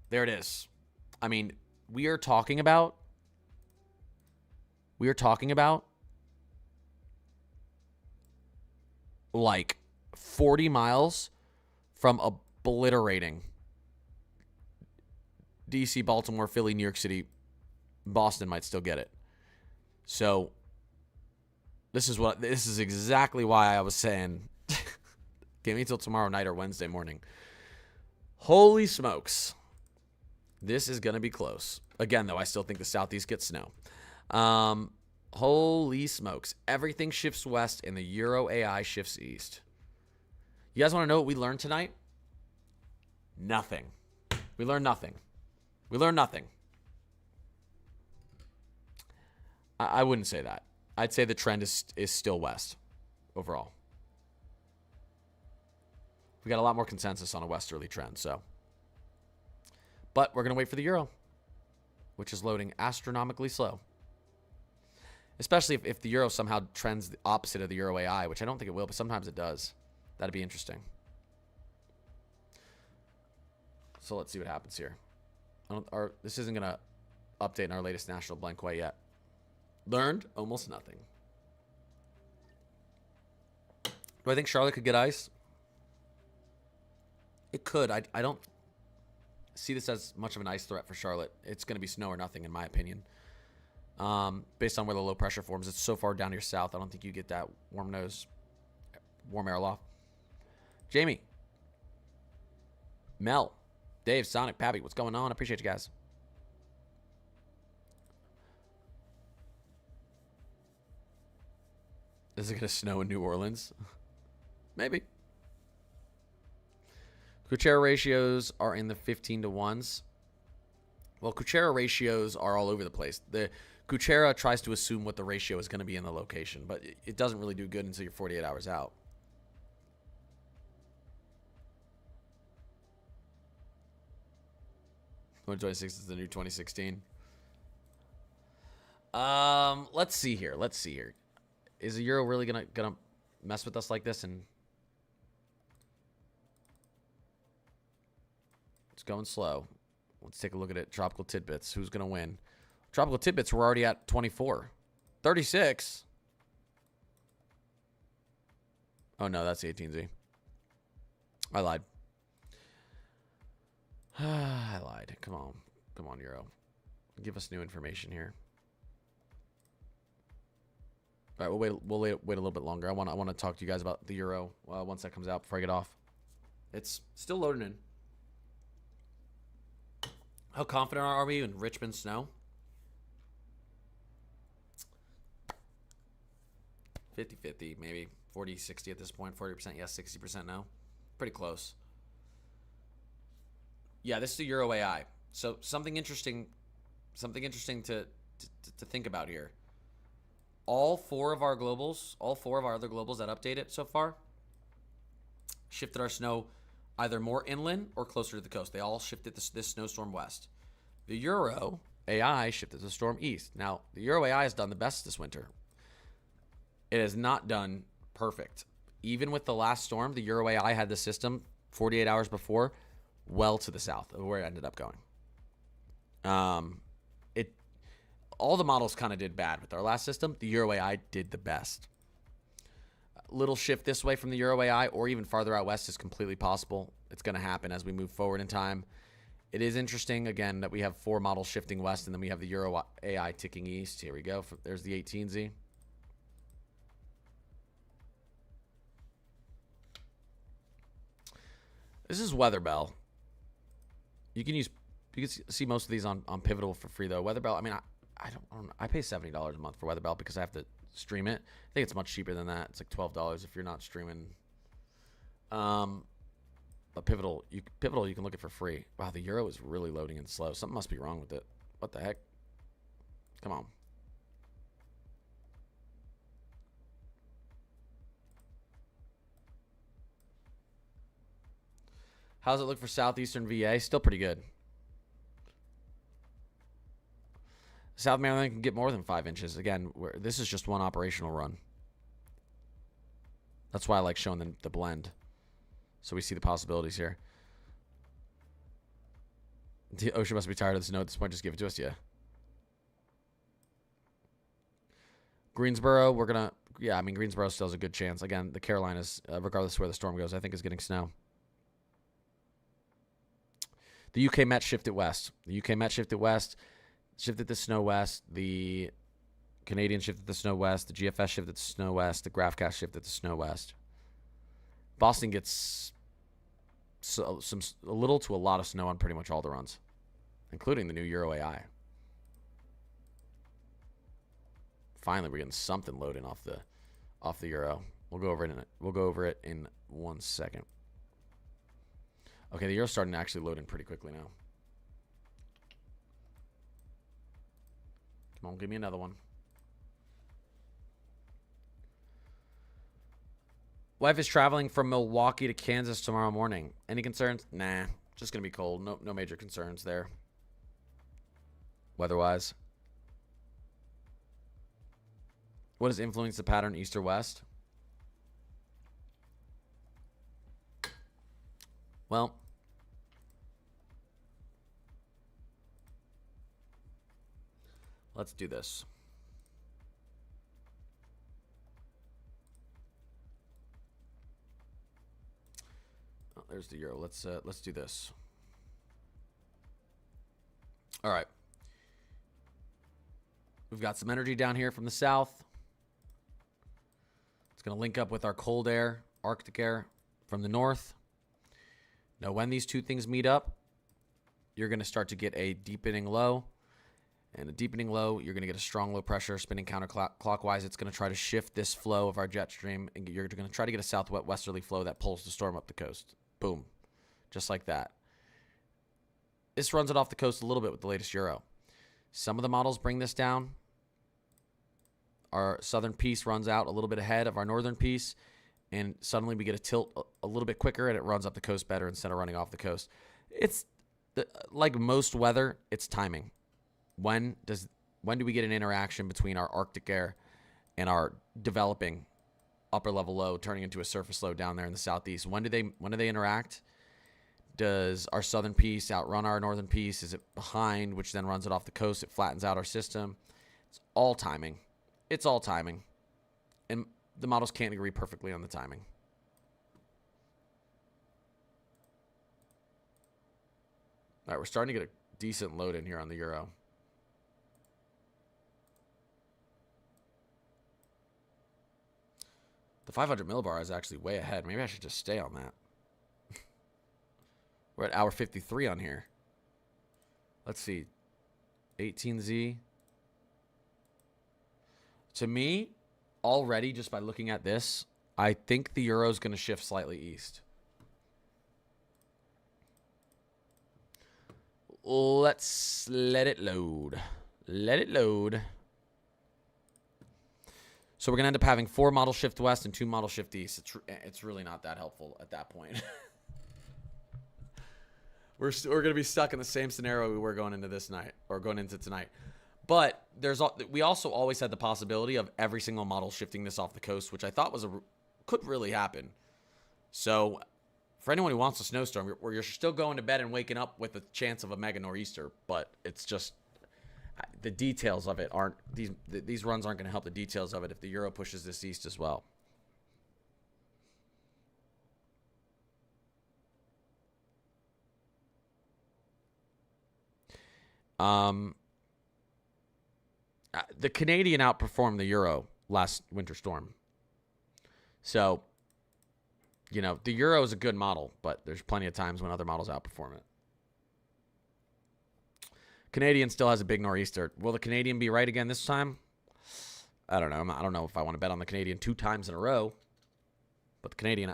There it is. I mean, we are talking about like 40 miles from obliterating DC, Baltimore, Philly, New York City. Boston might still get it. So this is exactly why I was saying give me till tomorrow night or Wednesday morning. Holy smokes. This is going to be close. Again, though, I still think the Southeast gets snow. Holy smokes. Everything shifts west and the Euro AI shifts east. You guys want to know what we learned tonight? Nothing. We learned nothing. I wouldn't say that. I'd say the trend is still west overall. We got a lot more consensus on a westerly trend, so. But we're going to wait for the Euro, which is loading astronomically slow. Especially if the Euro somehow trends the opposite of the Euro AI, which I don't think it will, but sometimes it does. That'd be interesting. So let's see what happens here. This isn't going to update in our latest national blank quite yet. Learned almost nothing. Do I think Charlotte could get ice? It could. I don't see this as much of an ice threat for Charlotte. It's going to be snow or nothing, in my opinion. Based on where the low pressure forms. It's so far down here south, I don't think you get that warm air loft. Jamie. Mel. Dave, Sonic, Pappy, what's going on? I appreciate you guys. Is it going to snow in New Orleans? Maybe. Kuchera ratios are in the 15-to-1s. Well, Kuchera ratios are all over the place. The Kuchera tries to assume what the ratio is going to be in the location, but it doesn't really do good until you're 48 hours out. '26 is the new 2016. Let's see here. Is the Euro really gonna mess with us like this? And it's going slow. Let's take a look at it. Tropical Tidbits. Who's gonna win? Tropical Tidbits, we're already at 24. 36. Oh no, that's the 18Z. I lied. I lied. Come on, Euro. Give us new information here. All right, we'll wait a little bit longer. I want to talk to you guys about the Euro once that comes out before I get off. It's still loading in. How confident are we in Richmond snow? 50-50, maybe 40-60 at this point. 40% yes, 60% no. Pretty close. Yeah, this is the Euro AI. So something interesting to think about here. All four of our other globals that update it so far shifted our snow either more inland or closer to the coast. They all shifted this snowstorm west. The Euro AI shifted the storm east. Now, the Euro AI has done the best this winter. It has not done perfect. Even with the last storm, the Euro AI had the system 48 hours before well to the south of where it ended up going. all the models kind of did bad with our last system. The Euro AI did the best. A little shift this way from the Euro AI or even farther out west is completely possible. It's going to happen as we move forward in time. It is interesting, again, that we have 4 models shifting west, and then we have the Euro AI ticking east. Here we go. There's the 18Z. This is Weather Bell. You can see most of these on Pivotal for free, though. Weather Bell, I mean, I pay $70 a month for Weather Bell because I have to stream it. I think it's much cheaper than that. It's like $12 if you're not streaming. But Pivotal, you can look at for free. Wow, the Euro is really loading and slow. Something must be wrong with it. What the heck? Come on. How's it look for Southeastern VA? Still pretty good. South Maryland can get more than 5 inches. Again, this is just one operational run. That's why I like showing the blend. So we see the possibilities here. The ocean must be tired of the snow at this point. Just give it to us, yeah. Greensboro, we're going to... Yeah, I mean, Greensboro still has a good chance. Again, the Carolinas, regardless of where the storm goes, I think is getting snow. The UK Met shifted west. The UK Met shifted west, shifted to snow west. The Canadian shifted to snow west. The GFS shifted to snow west. The GraphCast shifted to snow west. Boston gets a little to a lot of snow on pretty much all the runs, including the new Euro AI. Finally, we're getting something loading off the Euro. We'll go over it in 1 second. Okay, the Euro's starting to actually load in pretty quickly now. Come on, give me another one. Wife is traveling from Milwaukee to Kansas tomorrow morning. Any concerns? Nah, just gonna be cold. No major concerns there. Weather-wise. What has influenced the pattern east or west? Well, let's do this. Oh, there's the Euro. Let's do this. All right. We've got some energy down here from the south. It's going to link up with our cold air, Arctic air from the north. Now, when these two things meet up, you're going to start to get a deepening low. And a deepening low, you're going to get a strong low pressure spinning counterclockwise. It's going to try to shift this flow of our jet stream. And you're going to try to get a southwesterly flow that pulls the storm up the coast. Boom. Just like that. This runs it off the coast a little bit with the latest Euro. Some of the models bring this down. Our southern piece runs out a little bit ahead of our northern piece. And suddenly we get a tilt a little bit quicker and it runs up the coast better instead of running off the coast. It's like most weather, it's timing. When do we get an interaction between our Arctic air and our developing upper level low turning into a surface low down there in the southeast? When do they interact? Does our southern piece outrun our northern piece? Is it behind, which then runs it off the coast? It flattens out our system. It's all timing. It's all timing. And the models can't agree perfectly on the timing. All right, we're starting to get a decent load in here on the Euro. The 500 millibar is actually way ahead. Maybe I should just stay on that. We're at hour 53 on here. Let's see. 18Z. To me, already just by looking at this, I think the Euro is going to shift slightly east. Let's let it load. Let it load. So we're going to end up having 4 model shift west and 2 model shift east. It's really not that helpful at that point. We're going to be stuck in the same scenario we were going into this night or going into tonight. But we also always had the possibility of every single model shifting this off the coast, which I thought could really happen. So for anyone who wants a snowstorm, you're still going to bed and waking up with a chance of a mega nor'easter, but it's just The details of it aren't these runs aren't going to help the details of it if the euro pushes this east as well. The Canadian outperformed the euro last winter storm. So, you know, the euro is a good model, but there's plenty of times when other models outperform it. Canadian still has a big nor'easter. Will the Canadian be right again this time? I don't know. I don't know if I want to bet on the Canadian 2 times in a row. But the Canadian,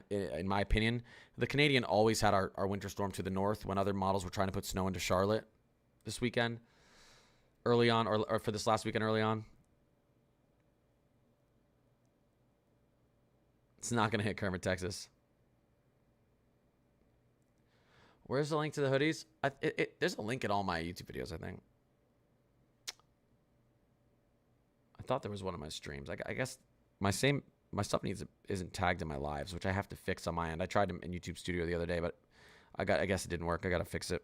in my opinion, the Canadian always had our winter storm to the north when other models were trying to put snow into Charlotte this weekend, early on, or for this last weekend early on. It's not going to hit Kermit, Texas. Where's the link to the hoodies? There's a link in all my YouTube videos, I think. I thought there was one of my streams. I guess my stuff isn't tagged in my lives, which I have to fix on my end. I tried them in YouTube Studio the other day, but I guess it didn't work. I got to fix it.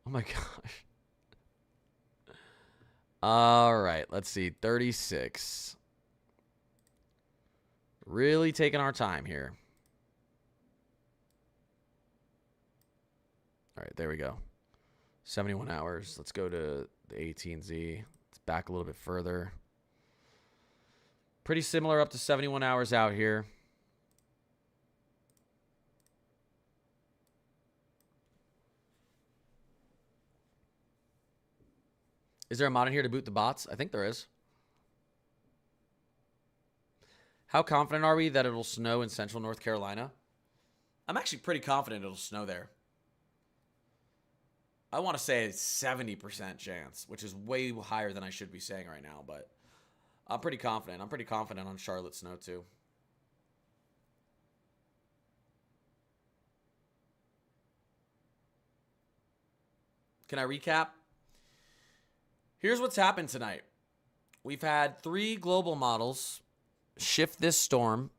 Oh my gosh. All right, let's see. 36. Really taking our time here. All right, there we go. 71 hours. Let's go to the 18Z. It's back a little bit further. Pretty similar up to 71 hours out here. Is there a mod in here to boot the bots? I think there is. How confident are we that it'll snow in central North Carolina? I'm actually pretty confident it'll snow there. I want to say it's 70% chance, which is way higher than I should be saying right now, but I'm pretty confident. I'm pretty confident on Charlotte snow too. Can I recap? Here's what's happened tonight. We've had 3 global models shift this storm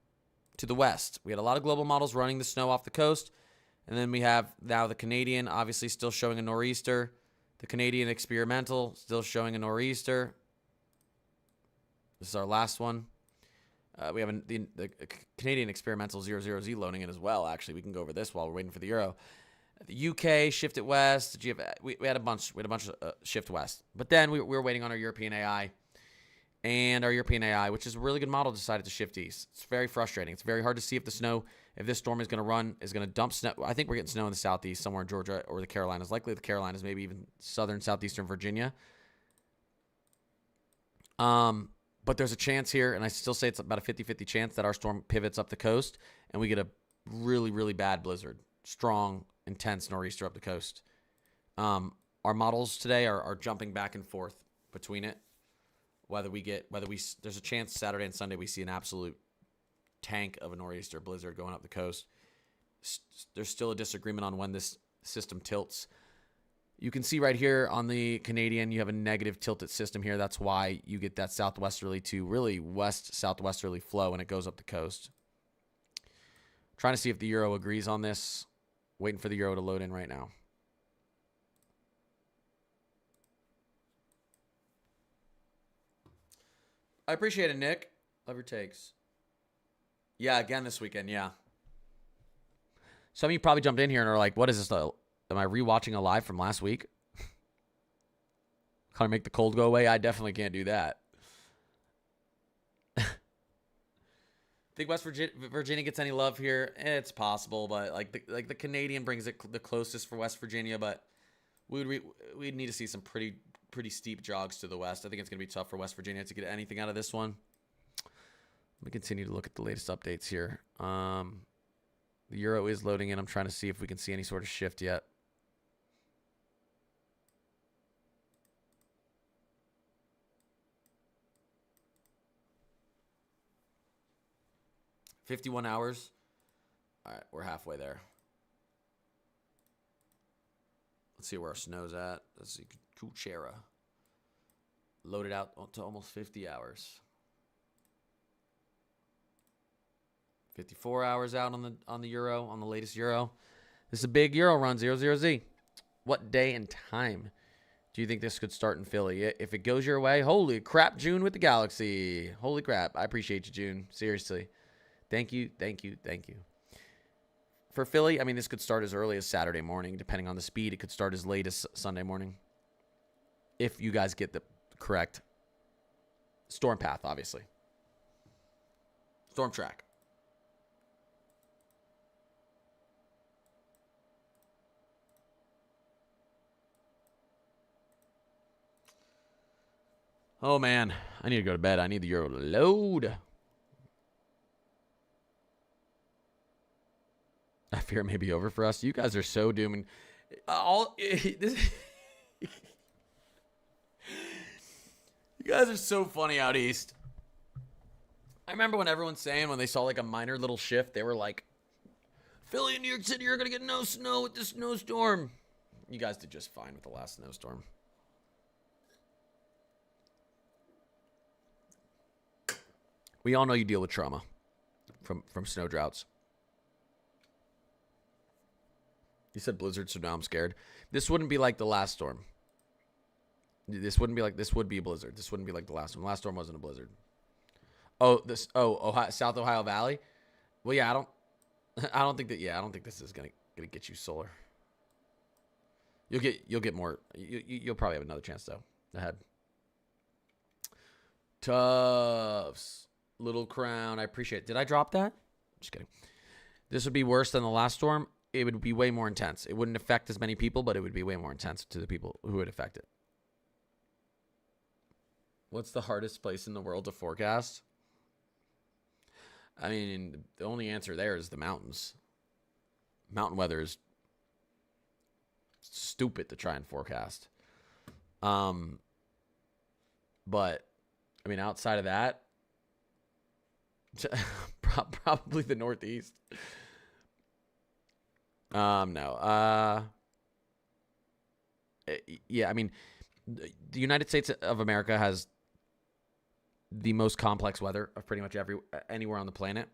to the west. We had a lot of global models running the snow off the coast. And then we have now the Canadian, obviously still showing a nor'easter. The Canadian experimental, still showing a nor'easter. This is our last one. We have the Canadian experimental 00Z loading in as well, actually. We can go over this while we're waiting for the euro. The UK shifted west. We had a bunch of shift west. But then we were waiting on our European AI. And our European AI, which is a really good model, decided to shift east. It's very frustrating. It's very hard to see if this storm is going to dump snow. I think we're getting snow in the southeast, somewhere in Georgia or the Carolinas. Likely the Carolinas, maybe even southern, southeastern Virginia. But there's a chance here, and I still say it's about a 50-50 chance that our storm pivots up the coast, and we get a really, really bad blizzard. Strong, intense nor'easter up the coast. Our models today are jumping back and forth between it. There's a chance Saturday and Sunday we see an absolute tank of a nor'easter blizzard going up the coast. There's still a disagreement on when this system tilts. You can see right here on the Canadian, you have a negative tilted system here. That's why you get that southwesterly to really west-southwesterly flow, and it goes up the coast. Trying to see if the euro agrees on this. Waiting for the euro to load in right now. I appreciate it, Nick. Love your takes. Yeah, again this weekend, yeah. Some of you probably jumped in here and are like, what is this? Am I rewatching a live from last week? Can I make the cold go away? I definitely can't do that. Think West Virginia gets any love here? It's possible, but like the Canadian brings it the closest for West Virginia, but we'd need to see some pretty steep jogs to the west. I think it's going to be tough for West Virginia to get anything out of this one. Let me continue to look at the latest updates here. The euro is loading in. I'm trying to see if we can see any sort of shift yet. $51 hours. All right, we're halfway there. Let's see where our snow's at. Let's see. Kuchera. Loaded out to almost 50 hours. 54 hours out on the euro, on the latest euro. This is a big Euro run, 0-0-Z. What day and time do you think this could start in Philly? If it goes your way, holy crap, June with the Galaxy. Holy crap. I appreciate you, June. Seriously. Thank you, thank you, thank you. For Philly, I mean, this could start as early as Saturday morning. Depending on the speed, it could start as late as Sunday morning. If you guys get the correct storm path, obviously. Storm track. Oh, man. I need to go to bed. I need the Euro to load. I fear it may be over for us. You guys are so doomed. You guys are so funny out east. I remember when everyone's saying when they saw like a minor little shift, they were like, Philly and New York City are going to get no snow with this snowstorm. You guys did just fine with the last snowstorm. We all know you deal with trauma from snow droughts. You said blizzard, so now I'm scared. This wouldn't be like the last storm. This wouldn't be like, this would be a blizzard. This wouldn't be like the last storm. The last storm wasn't a blizzard. Ohio, South Ohio Valley. Well, yeah, I don't think this is gonna get you solar. You'll get more. You'll probably have another chance though ahead. Tufts, Little Crown. I appreciate it. Did I drop that? Just kidding. This would be worse than the last storm. It would be way more intense. It wouldn't affect as many people, but it would be way more intense to the people who would affect it. What's the hardest place in the world to forecast? I mean, the only answer there is the mountains. Mountain weather is stupid to try and forecast. But, I mean, outside of that, probably the Northeast. No. Yeah, I mean, the United States of America has the most complex weather of pretty much anywhere on the planet.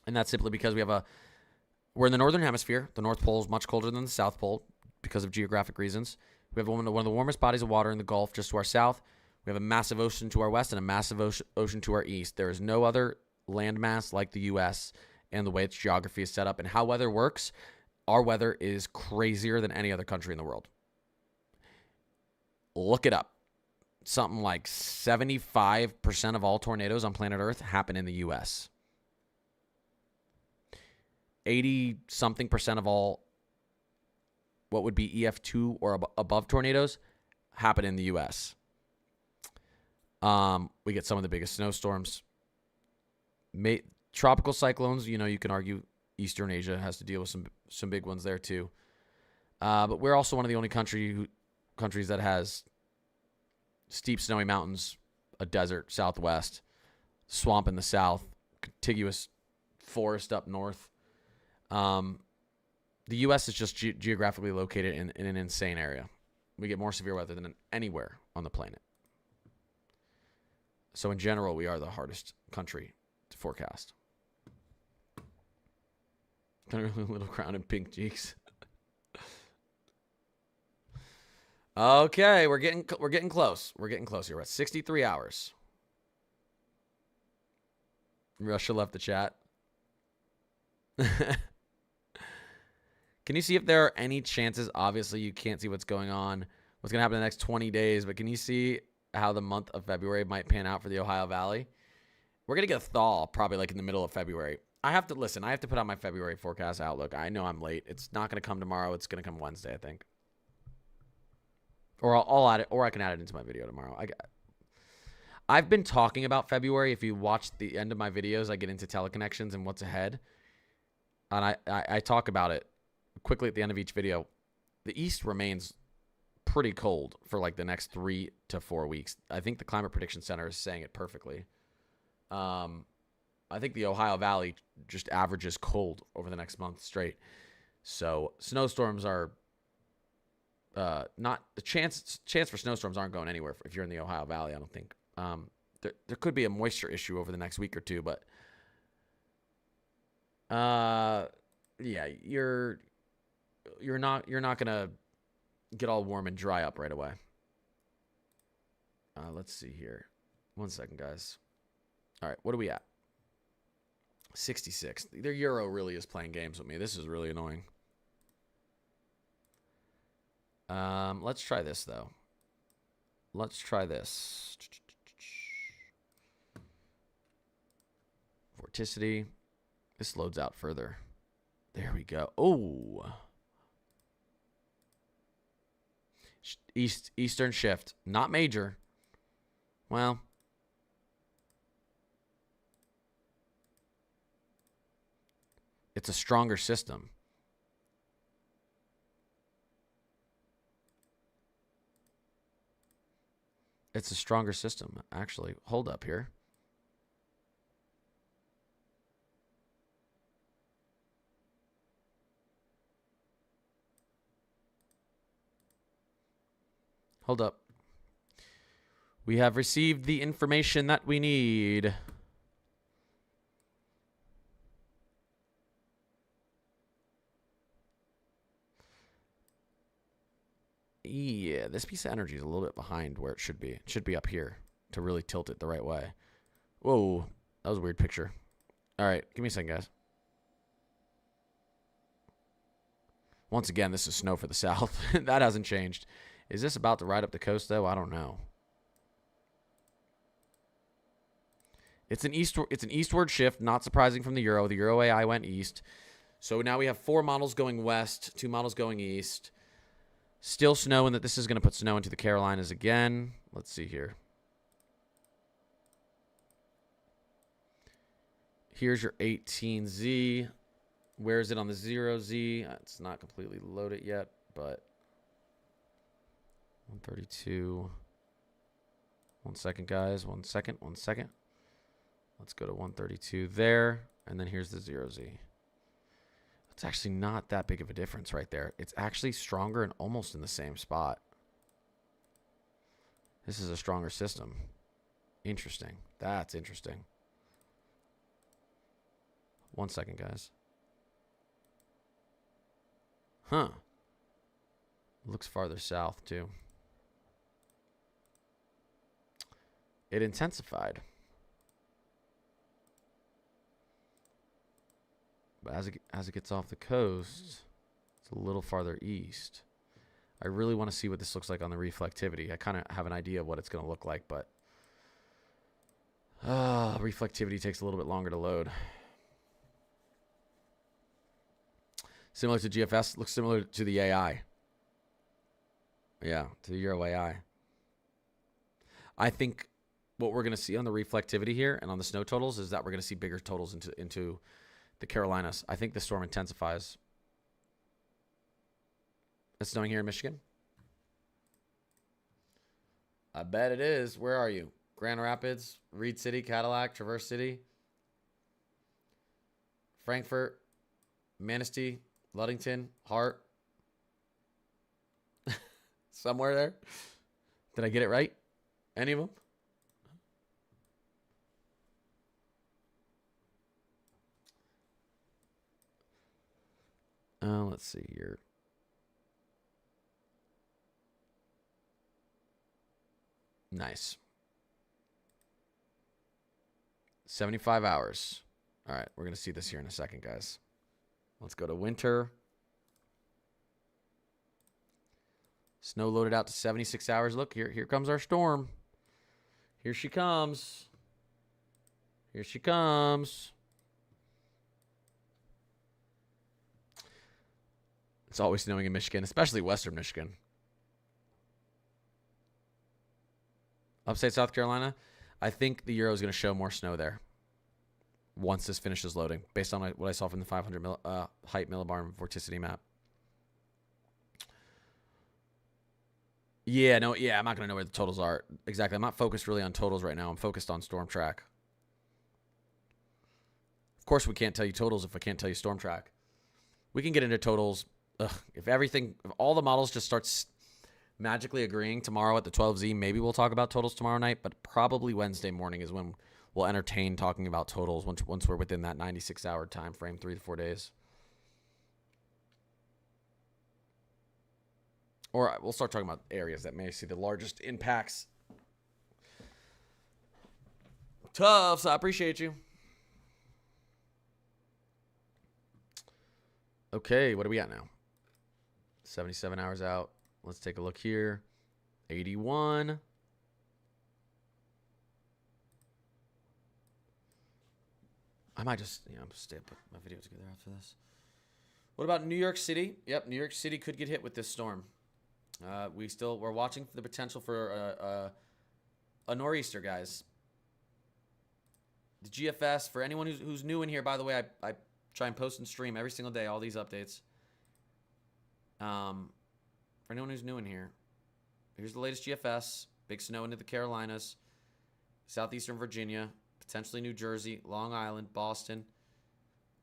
And that's simply because we're in the northern hemisphere. The North Pole is much colder than the South Pole because of geographic reasons. We have one of the warmest bodies of water in the Gulf just to our south. We have a massive ocean to our west and a massive ocean to our east. There is no other landmass like the U.S. and the way its geography is set up and how weather works. Our weather is crazier than any other country in the world. Look it up. Something like 75% of all tornadoes on planet Earth happen in the U.S. 80-something% of all what would be EF2 or above tornadoes happen in the U.S. We get some of the biggest snowstorms. Tropical cyclones, you can argue Eastern Asia has to deal with some big ones there too. But we're also one of the only countries that has steep snowy mountains, a desert southwest, swamp in the south, contiguous forest up north. The U.S. is just geographically located in an insane area. We get more severe weather than anywhere on the planet. So in general, we are the hardest country to forecast. Little crown and pink cheeks. Okay, we're getting close. We're getting close here. We're at 63 hours. Russia left the chat. Can you see if there are any chances? Obviously, you can't see what's going on, what's going to happen in the next 20 days, but can you see how the month of February might pan out for the Ohio Valley? We're going to get a thaw probably like in the middle of February. I have to put out my February forecast outlook. I know I'm late. It's not going to come tomorrow. It's going to come Wednesday, I think. Or I'll add it, or I can add it into my video tomorrow. I've been talking about February. If you watch the end of my videos, I get into teleconnections and what's ahead. And I talk about it quickly at the end of each video. The East remains pretty cold for like the next 3 to 4 weeks. I think the Climate Prediction Center is saying it perfectly. I think the Ohio Valley just averages cold over the next month straight. So snowstorms are not the chance for snowstorms aren't going anywhere if you're in the Ohio Valley. I don't think there could be a moisture issue over the next week or two, but yeah, you're you're not gonna get all warm and dry up right away. Let's see here. 1 second, guys. All right, what are we at? 66. Their euro really is playing games with me. This is really annoying. Let's try this though. Let's try this. Vorticity. This loads out further. There we go. Oh. Eastern shift. Not major. Well. It's a stronger system. It's a stronger system, actually. Hold up here. Hold up. We have received the information that we need. Yeah, this piece of energy is a little bit behind where it should be. It should be up here to really tilt it the right way. Whoa, that was a weird picture. All right, give me a second, guys. Once again, this is snow for the south. That hasn't changed. Is this about to ride up the coast, though? I don't know. It's an eastward shift, not surprising from the euro. The euro AI went east. So now we have 4 models going west, 2 models going east. Still snow, and that this is going to put snow into the Carolinas again. Let's see here. Here's your 18Z. Where is it on the 0Z? It's not completely loaded yet, but 132. 1 second, guys. 1 second. 1 second. Let's go to 132 there, and then here's the 0Z. It's actually not that big of a difference right there. It's actually stronger and almost in the same spot. This is a stronger system. Interesting. That's interesting. 1 second, guys. Huh. Looks farther south, too. It intensified. But as it gets off the coast, it's a little farther east. I really want to see what this looks like on the reflectivity. I kind of have an idea of what it's going to look like, but reflectivity takes a little bit longer to load. Similar to GFS, looks similar to the AI. Yeah, to the Euro AI. I think what we're going to see on the reflectivity here and on the snow totals is that we're going to see bigger totals into the Carolinas. I think the storm intensifies. It's snowing here in Michigan. I bet it is. Where are you? Grand Rapids, Reed City, Cadillac, Traverse City, Frankfurt, Manistee, Ludington, Hart. Somewhere there. Did I get it right? Any of them? Let's see here. Nice. 75 hours. All right, we're going to see this here in a second, guys. Let's go to winter. Snow loaded out to 76 hours. Look, here comes our storm. Here she comes. Here she comes. It's always snowing in Michigan, especially western Michigan. Upstate South Carolina, I think the Euro is going to show more snow there once this finishes loading, based on what I saw from the 500 height millibar vorticity map. Yeah, no, yeah, I'm not going to know where the totals are. Exactly. I'm not focused really on totals right now. I'm focused on storm track. Of course, we can't tell you totals if I can't tell you storm track. We can get into totals. If all the models just starts magically agreeing tomorrow at the 12Z, maybe we'll talk about totals tomorrow night, but probably Wednesday morning is when we'll entertain talking about totals once we're within that 96-hour time frame, 3 to 4 days. Or we'll start talking about areas that may see the largest impacts. Tough, so I appreciate you. Okay, what do we got now? 77 hours out. Let's take a look here. 81. I might just, stay put my video together after this. What about New York City? Yep, New York City could get hit with this storm. We're watching for the potential for a nor'easter, guys. The GFS, for anyone who's new in here, by the way, I try and post and stream every single day, all these updates. For anyone who's new in here, here's the latest GFS. Big snow into the Carolinas, southeastern Virginia, potentially New Jersey, Long Island, Boston.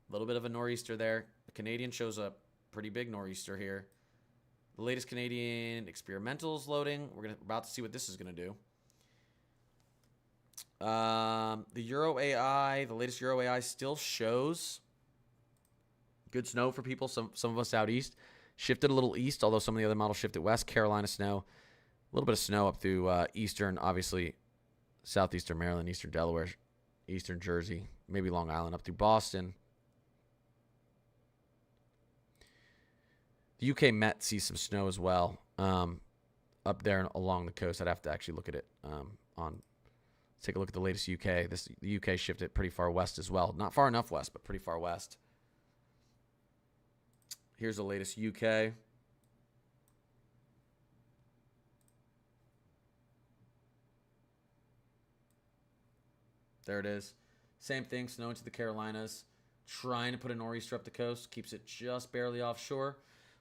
A little bit of a nor'easter there. The Canadian shows a pretty big nor'easter here. The latest Canadian experimental's loading. We're about to see what this is going to do. The Euro AI, the latest Euro AI still shows good snow for people. Some of us out east. Shifted a little east, although some of the other models shifted west. Carolina snow. A little bit of snow up through eastern, obviously, southeastern Maryland, eastern Delaware, eastern Jersey, maybe Long Island, up through Boston. The UK Met sees some snow as well up there and along the coast. I'd have to actually look at it let's take a look at the latest UK. The UK shifted pretty far west as well. Not far enough west, but pretty far west. Here's the latest UK. There it is. Same thing, snow into the Carolinas. Trying to put a nor'easter up the coast. Keeps it just barely offshore.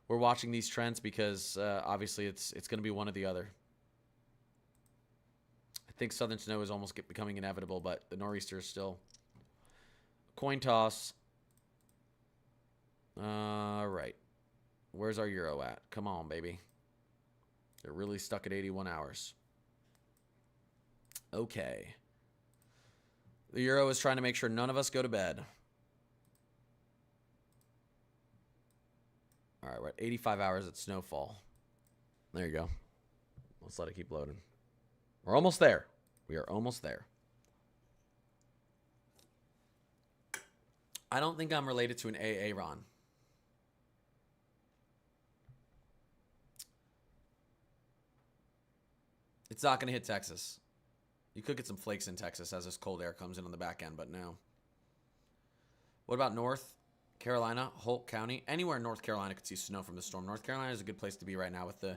We're watching these trends because obviously it's going to be one or the other. I think southern snow is almost becoming inevitable, but the nor'easter is still a coin toss. All right. Where's our Euro at? Come on, baby. They're really stuck at 81 hours. Okay. The Euro is trying to make sure none of us go to bed. All right, we're at 85 hours at snowfall. There you go. Let's let it keep loading. We're almost there. We are almost there. I don't think I'm related to an Aaron. It's not going to hit Texas. You could get some flakes in Texas as this cold air comes in on the back end, but no. What about North Carolina, Holt County? Anywhere in North Carolina could see snow from the storm. North Carolina is a good place to be right now with the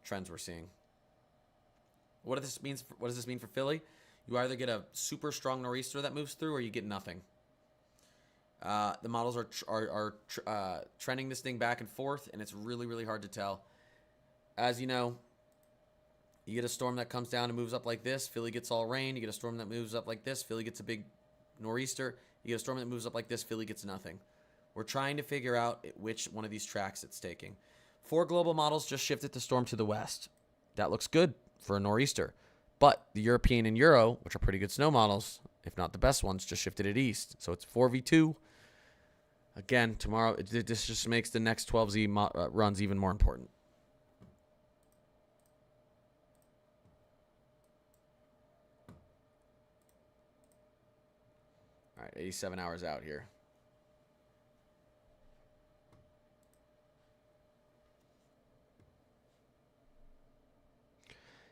trends we're seeing. What does this mean for Philly? You either get a super strong nor'easter that moves through, or you get nothing. The models are trending this thing back and forth, and it's really, really hard to tell. As you know, you get a storm that comes down and moves up like this. Philly gets all rain. You get a storm that moves up like this. Philly gets a big nor'easter. You get a storm that moves up like this. Philly gets nothing. We're trying to figure out which one of these tracks it's taking. 4 global models just shifted the storm to the west. That looks good for a nor'easter. But the European and Euro, which are pretty good snow models, if not the best ones, just shifted it east. So it's 4v2. Again, tomorrow, this just makes the next 12Z runs even more important. All right, 87 hours out here.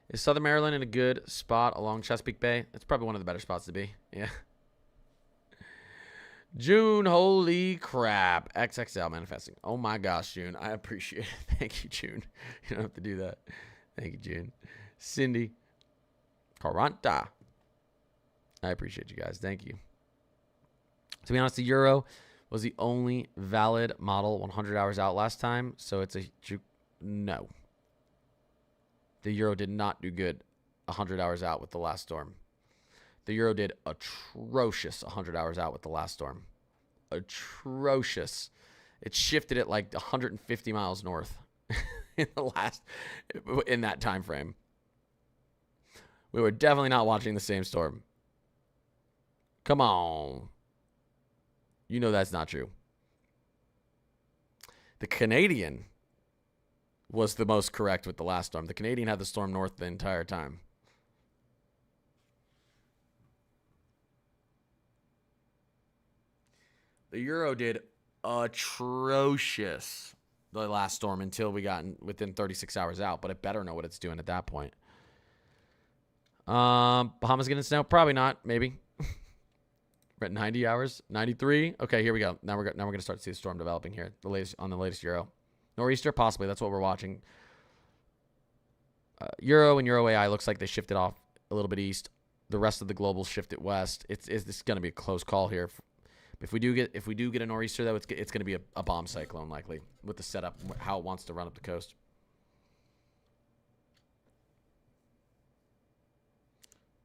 Is Southern Maryland in a good spot along Chesapeake Bay? It's probably one of the better spots to be. Yeah. June, holy crap. XXL manifesting. Oh my gosh, June. I appreciate it. Thank you, June. You don't have to do that. Thank you, June. Cindy. Caranta. I appreciate you guys. Thank you. To be honest, the Euro was the only valid model 100 hours out last time. So it's no. The Euro did not do good 100 hours out with the last storm. The Euro did atrocious 100 hours out with the last storm. Atrocious. It shifted it like 150 miles north in that time frame. We were definitely not watching the same storm. Come on. You know that's not true. The Canadian was the most correct with the last storm. The Canadian had the storm north the entire time. The Euro did atrocious the last storm until we got within 36 hours out, but it better know what it's doing at that point. Bahamas getting snow? Probably not. Maybe. We're at 90 hours. 93. Okay, here we go. Now we're gonna start to see the storm developing here. The latest Euro. Nor'easter, possibly. That's what we're watching. Euro and Euro AI looks like they shifted off a little bit east. The rest of the global shifted west. It's going to be a close call here. If we do get a nor'easter, though, it's going to be a bomb cyclone likely with the setup, how it wants to run up the coast.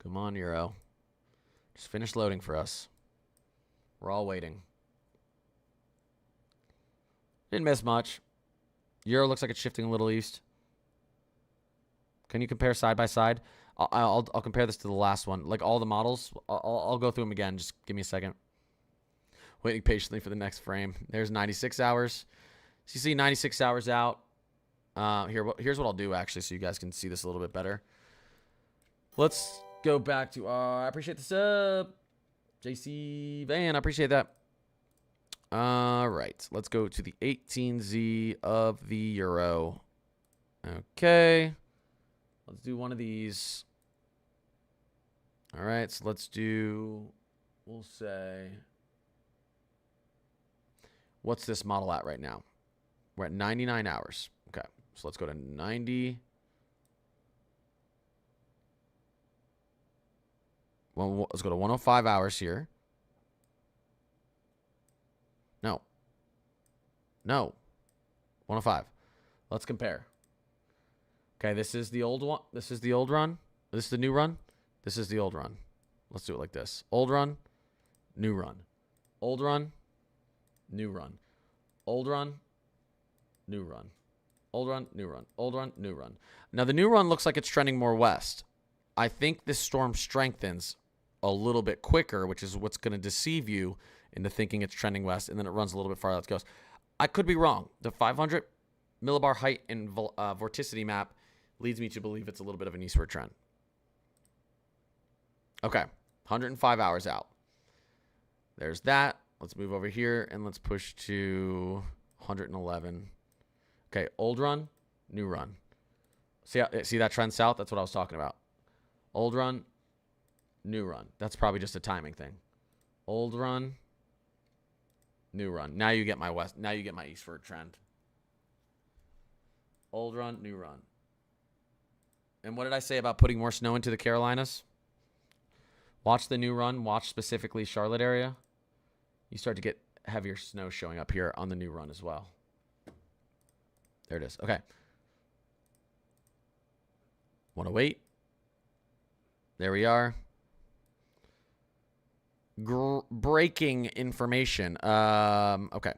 Come on, Euro. Just finish loading for us. We're all waiting. Didn't miss much. Euro looks like it's shifting a little east. Can you compare side by side? I'll compare this to the last one. Like all the models, I'll go through them again. Just give me a second. Waiting patiently for the next frame. There's 96 hours. So you see 96 hours out. Here's what I'll do actually, so you guys can see this a little bit better. Let's go back to. I appreciate the sub, JC Van. I appreciate that. All right, let's go to the 18Z of the Euro. Okay, let's do one of these. All right, so let's do. We'll say. What's this model at right now? We're at 99 hours. Okay, so let's go to 90. Well, let's go to 105 hours here. No. 105. Let's compare. Okay, this is the old one. This is the old run. This is the new run. This is the old run. Let's do it like this. Old run, new run. Old run, new run. Old run, new run. Old run, new run. Old run, new run. Now, the new run looks like it's trending more west. I think this storm strengthens a little bit quicker, which is what's going to deceive you into thinking it's trending west, and then it runs a little bit farther out the coast. I could be wrong. The 500 millibar height and vorticity map leads me to believe it's a little bit of an eastward trend. Okay, 105 hours out. There's that. Let's move over here, and let's push to 111. Okay, old run, new run. See that trend south? That's what I was talking about. Old run, new run. That's probably just a timing thing. Old run, new run. Now you get my west. Now you get my eastward trend. Old run, new run. And what did I say about putting more snow into the Carolinas? Watch the new run. Watch specifically Charlotte area. You start to get heavier snow showing up here on the new run as well. There it is. Okay. 108. There we are. Breaking information. Okay.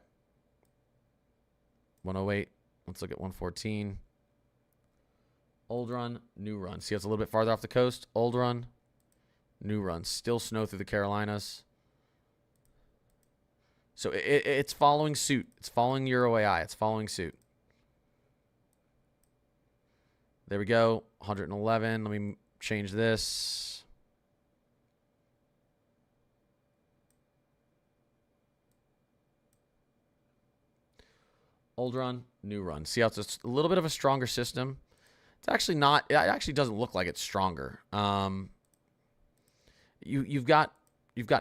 108. Let's look at 114. Old run, new run. See, it's a little bit farther off the coast. Old run, new run. Still snow through the Carolinas. So it's following suit. It's following Euro AI. It's following suit. There we go. 111. Let me change this. Old run, new run. See how it's a little bit of a stronger system. It's actually not. It actually doesn't look like it's stronger. You've got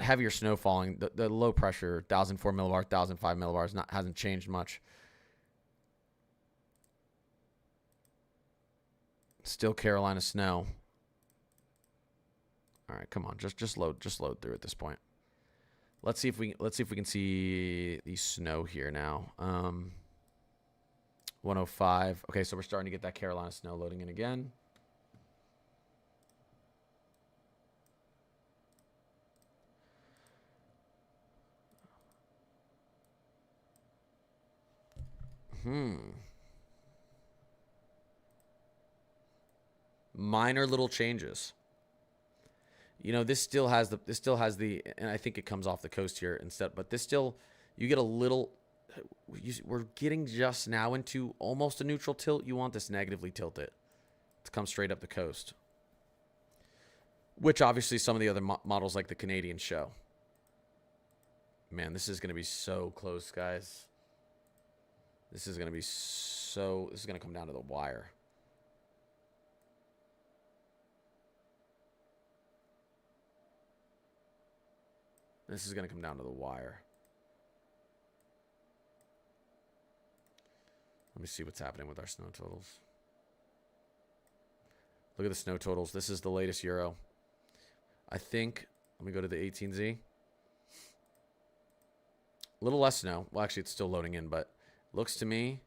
heavier snow falling. The low pressure 1,004 millibar, 1,005 millibars hasn't changed much. Still Carolina snow. All right, come on, just load through at this point. Let's see if we can see the snow here now. 105. Okay, so we're starting to get that Carolina snow loading in again. Minor little changes. You know, this still has the, and I think it comes off the coast here instead, but this still, you get a little we're getting just now into almost a neutral tilt. You want this negatively tilted to come straight up the coast, which obviously some of the other models like the Canadian show. Man, this is going to be so close, guys. This is going to be so... This is going to come down to the wire. This is going to come down to the wire. Let me see what's happening with our snow totals. Look at the snow totals. This is the latest Euro. I think... Let me go to the 18Z. A little less snow. Well, actually, it's still loading in, but looks to me...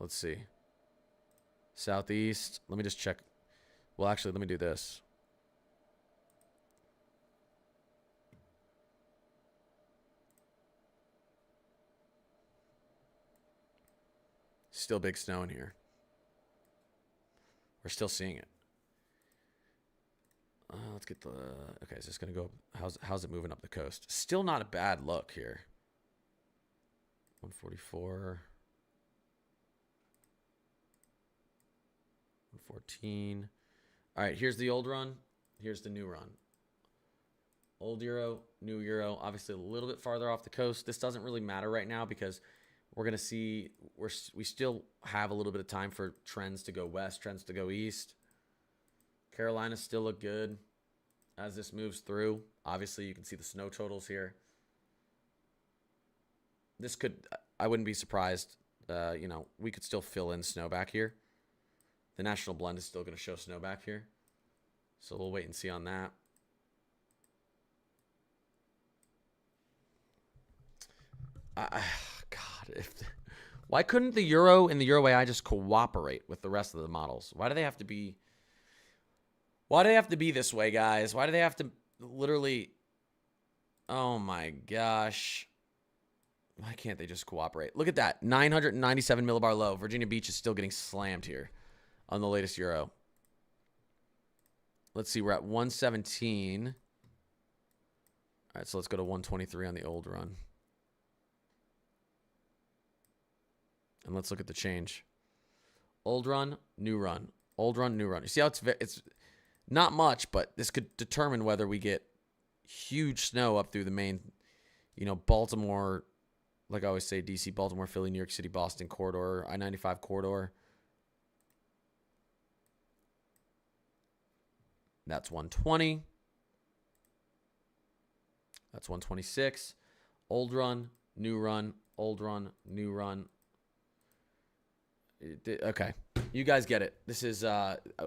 Let's see. Southeast. Let me just check. Well, actually, let me do this. Still big snow in here. We're still seeing it. Let's get the... Okay, is this going to go... How's it moving up the coast? Still not a bad look here. 144. 114. All right, here's the old run. Here's the new run. Old Euro, new Euro. Obviously a little bit farther off the coast. This doesn't really matter right now because we're going to see... We still have a little bit of time for trends to go west, trends to go east. Carolina still look good as this moves through. Obviously, you can see the snow totals here. This could... I wouldn't be surprised. You know, we could still fill in snow back here. The national blend is still going to show snow back here. So we'll wait and see on that. God, why couldn't the Euro and the Euro AI just cooperate with the rest of the models? Why do they have to be... Why do they have to be this way, guys? Why do they have to literally... Oh my gosh. Why can't they just cooperate? Look at that. 997 millibar low. Virginia Beach is still getting slammed here on the latest Euro. Let's see. We're at 117. All right, so let's go to 123 on the old run. And let's look at the change. Old run, new run. Old run, new run. You see how it's not much, but this could determine whether we get huge snow up through the main, you know, Baltimore, like I always say, DC, Baltimore, Philly, New York City, Boston corridor, I-95 corridor. That's 120. That's 126. Old run, new run, old run, new run. Okay, you guys get it. This is,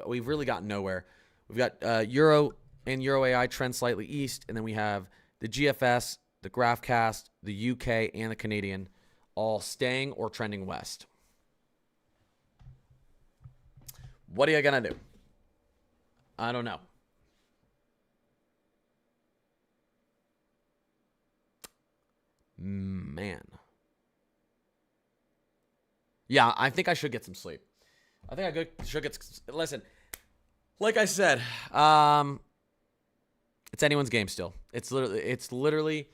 we've really gotten nowhere. We've got Euro and Euro AI trend slightly east, and then we have the GFS, the GraphCast, the UK, and the Canadian all staying or trending west. What are you going to do? I don't know. Man. Yeah, I think I should get some sleep. I think I should get... Listen, like I said, it's anyone's game still. It's literally...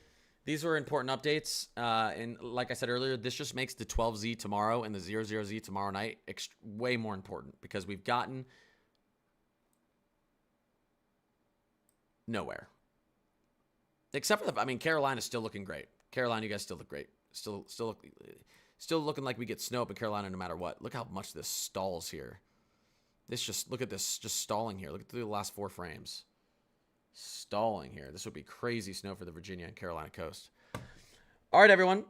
These were important updates. And like I said earlier, this just makes the 12Z tomorrow and the 00Z tomorrow night way more important because we've gotten nowhere. Except for the... I mean, Carolina's still looking great. Carolina, you guys still look great. Still looking like we get snow up in Carolina no matter what. Look how much this stalls here. Look at this just stalling here. Look at the last 4 frames. Stalling here. This would be crazy snow for the Virginia and Carolina coast. All right, everyone.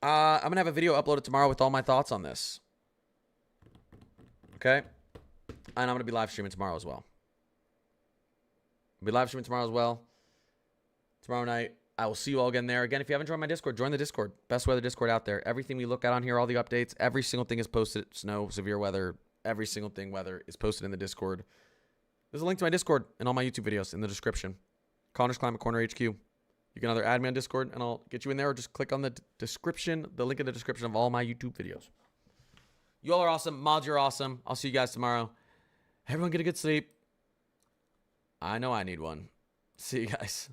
I'm going to have a video uploaded tomorrow with all my thoughts on this. Okay? And I'm going to be live streaming tomorrow as well. Tomorrow night. I will see you all again there. Again, if you haven't joined my Discord, join the Discord. Best weather Discord out there. Everything we look at on here, all the updates, every single thing is posted. Snow, severe weather, every single thing weather is posted in the Discord. There's a link to my Discord and all my YouTube videos in the description. Connor's Climate Corner HQ. You can either add me on Discord and I'll get you in there or just click on the description, the link in the description of all my YouTube videos. You all are awesome. Mods, you're awesome. I'll see you guys tomorrow. Everyone get a good sleep. I know I need one. See you guys.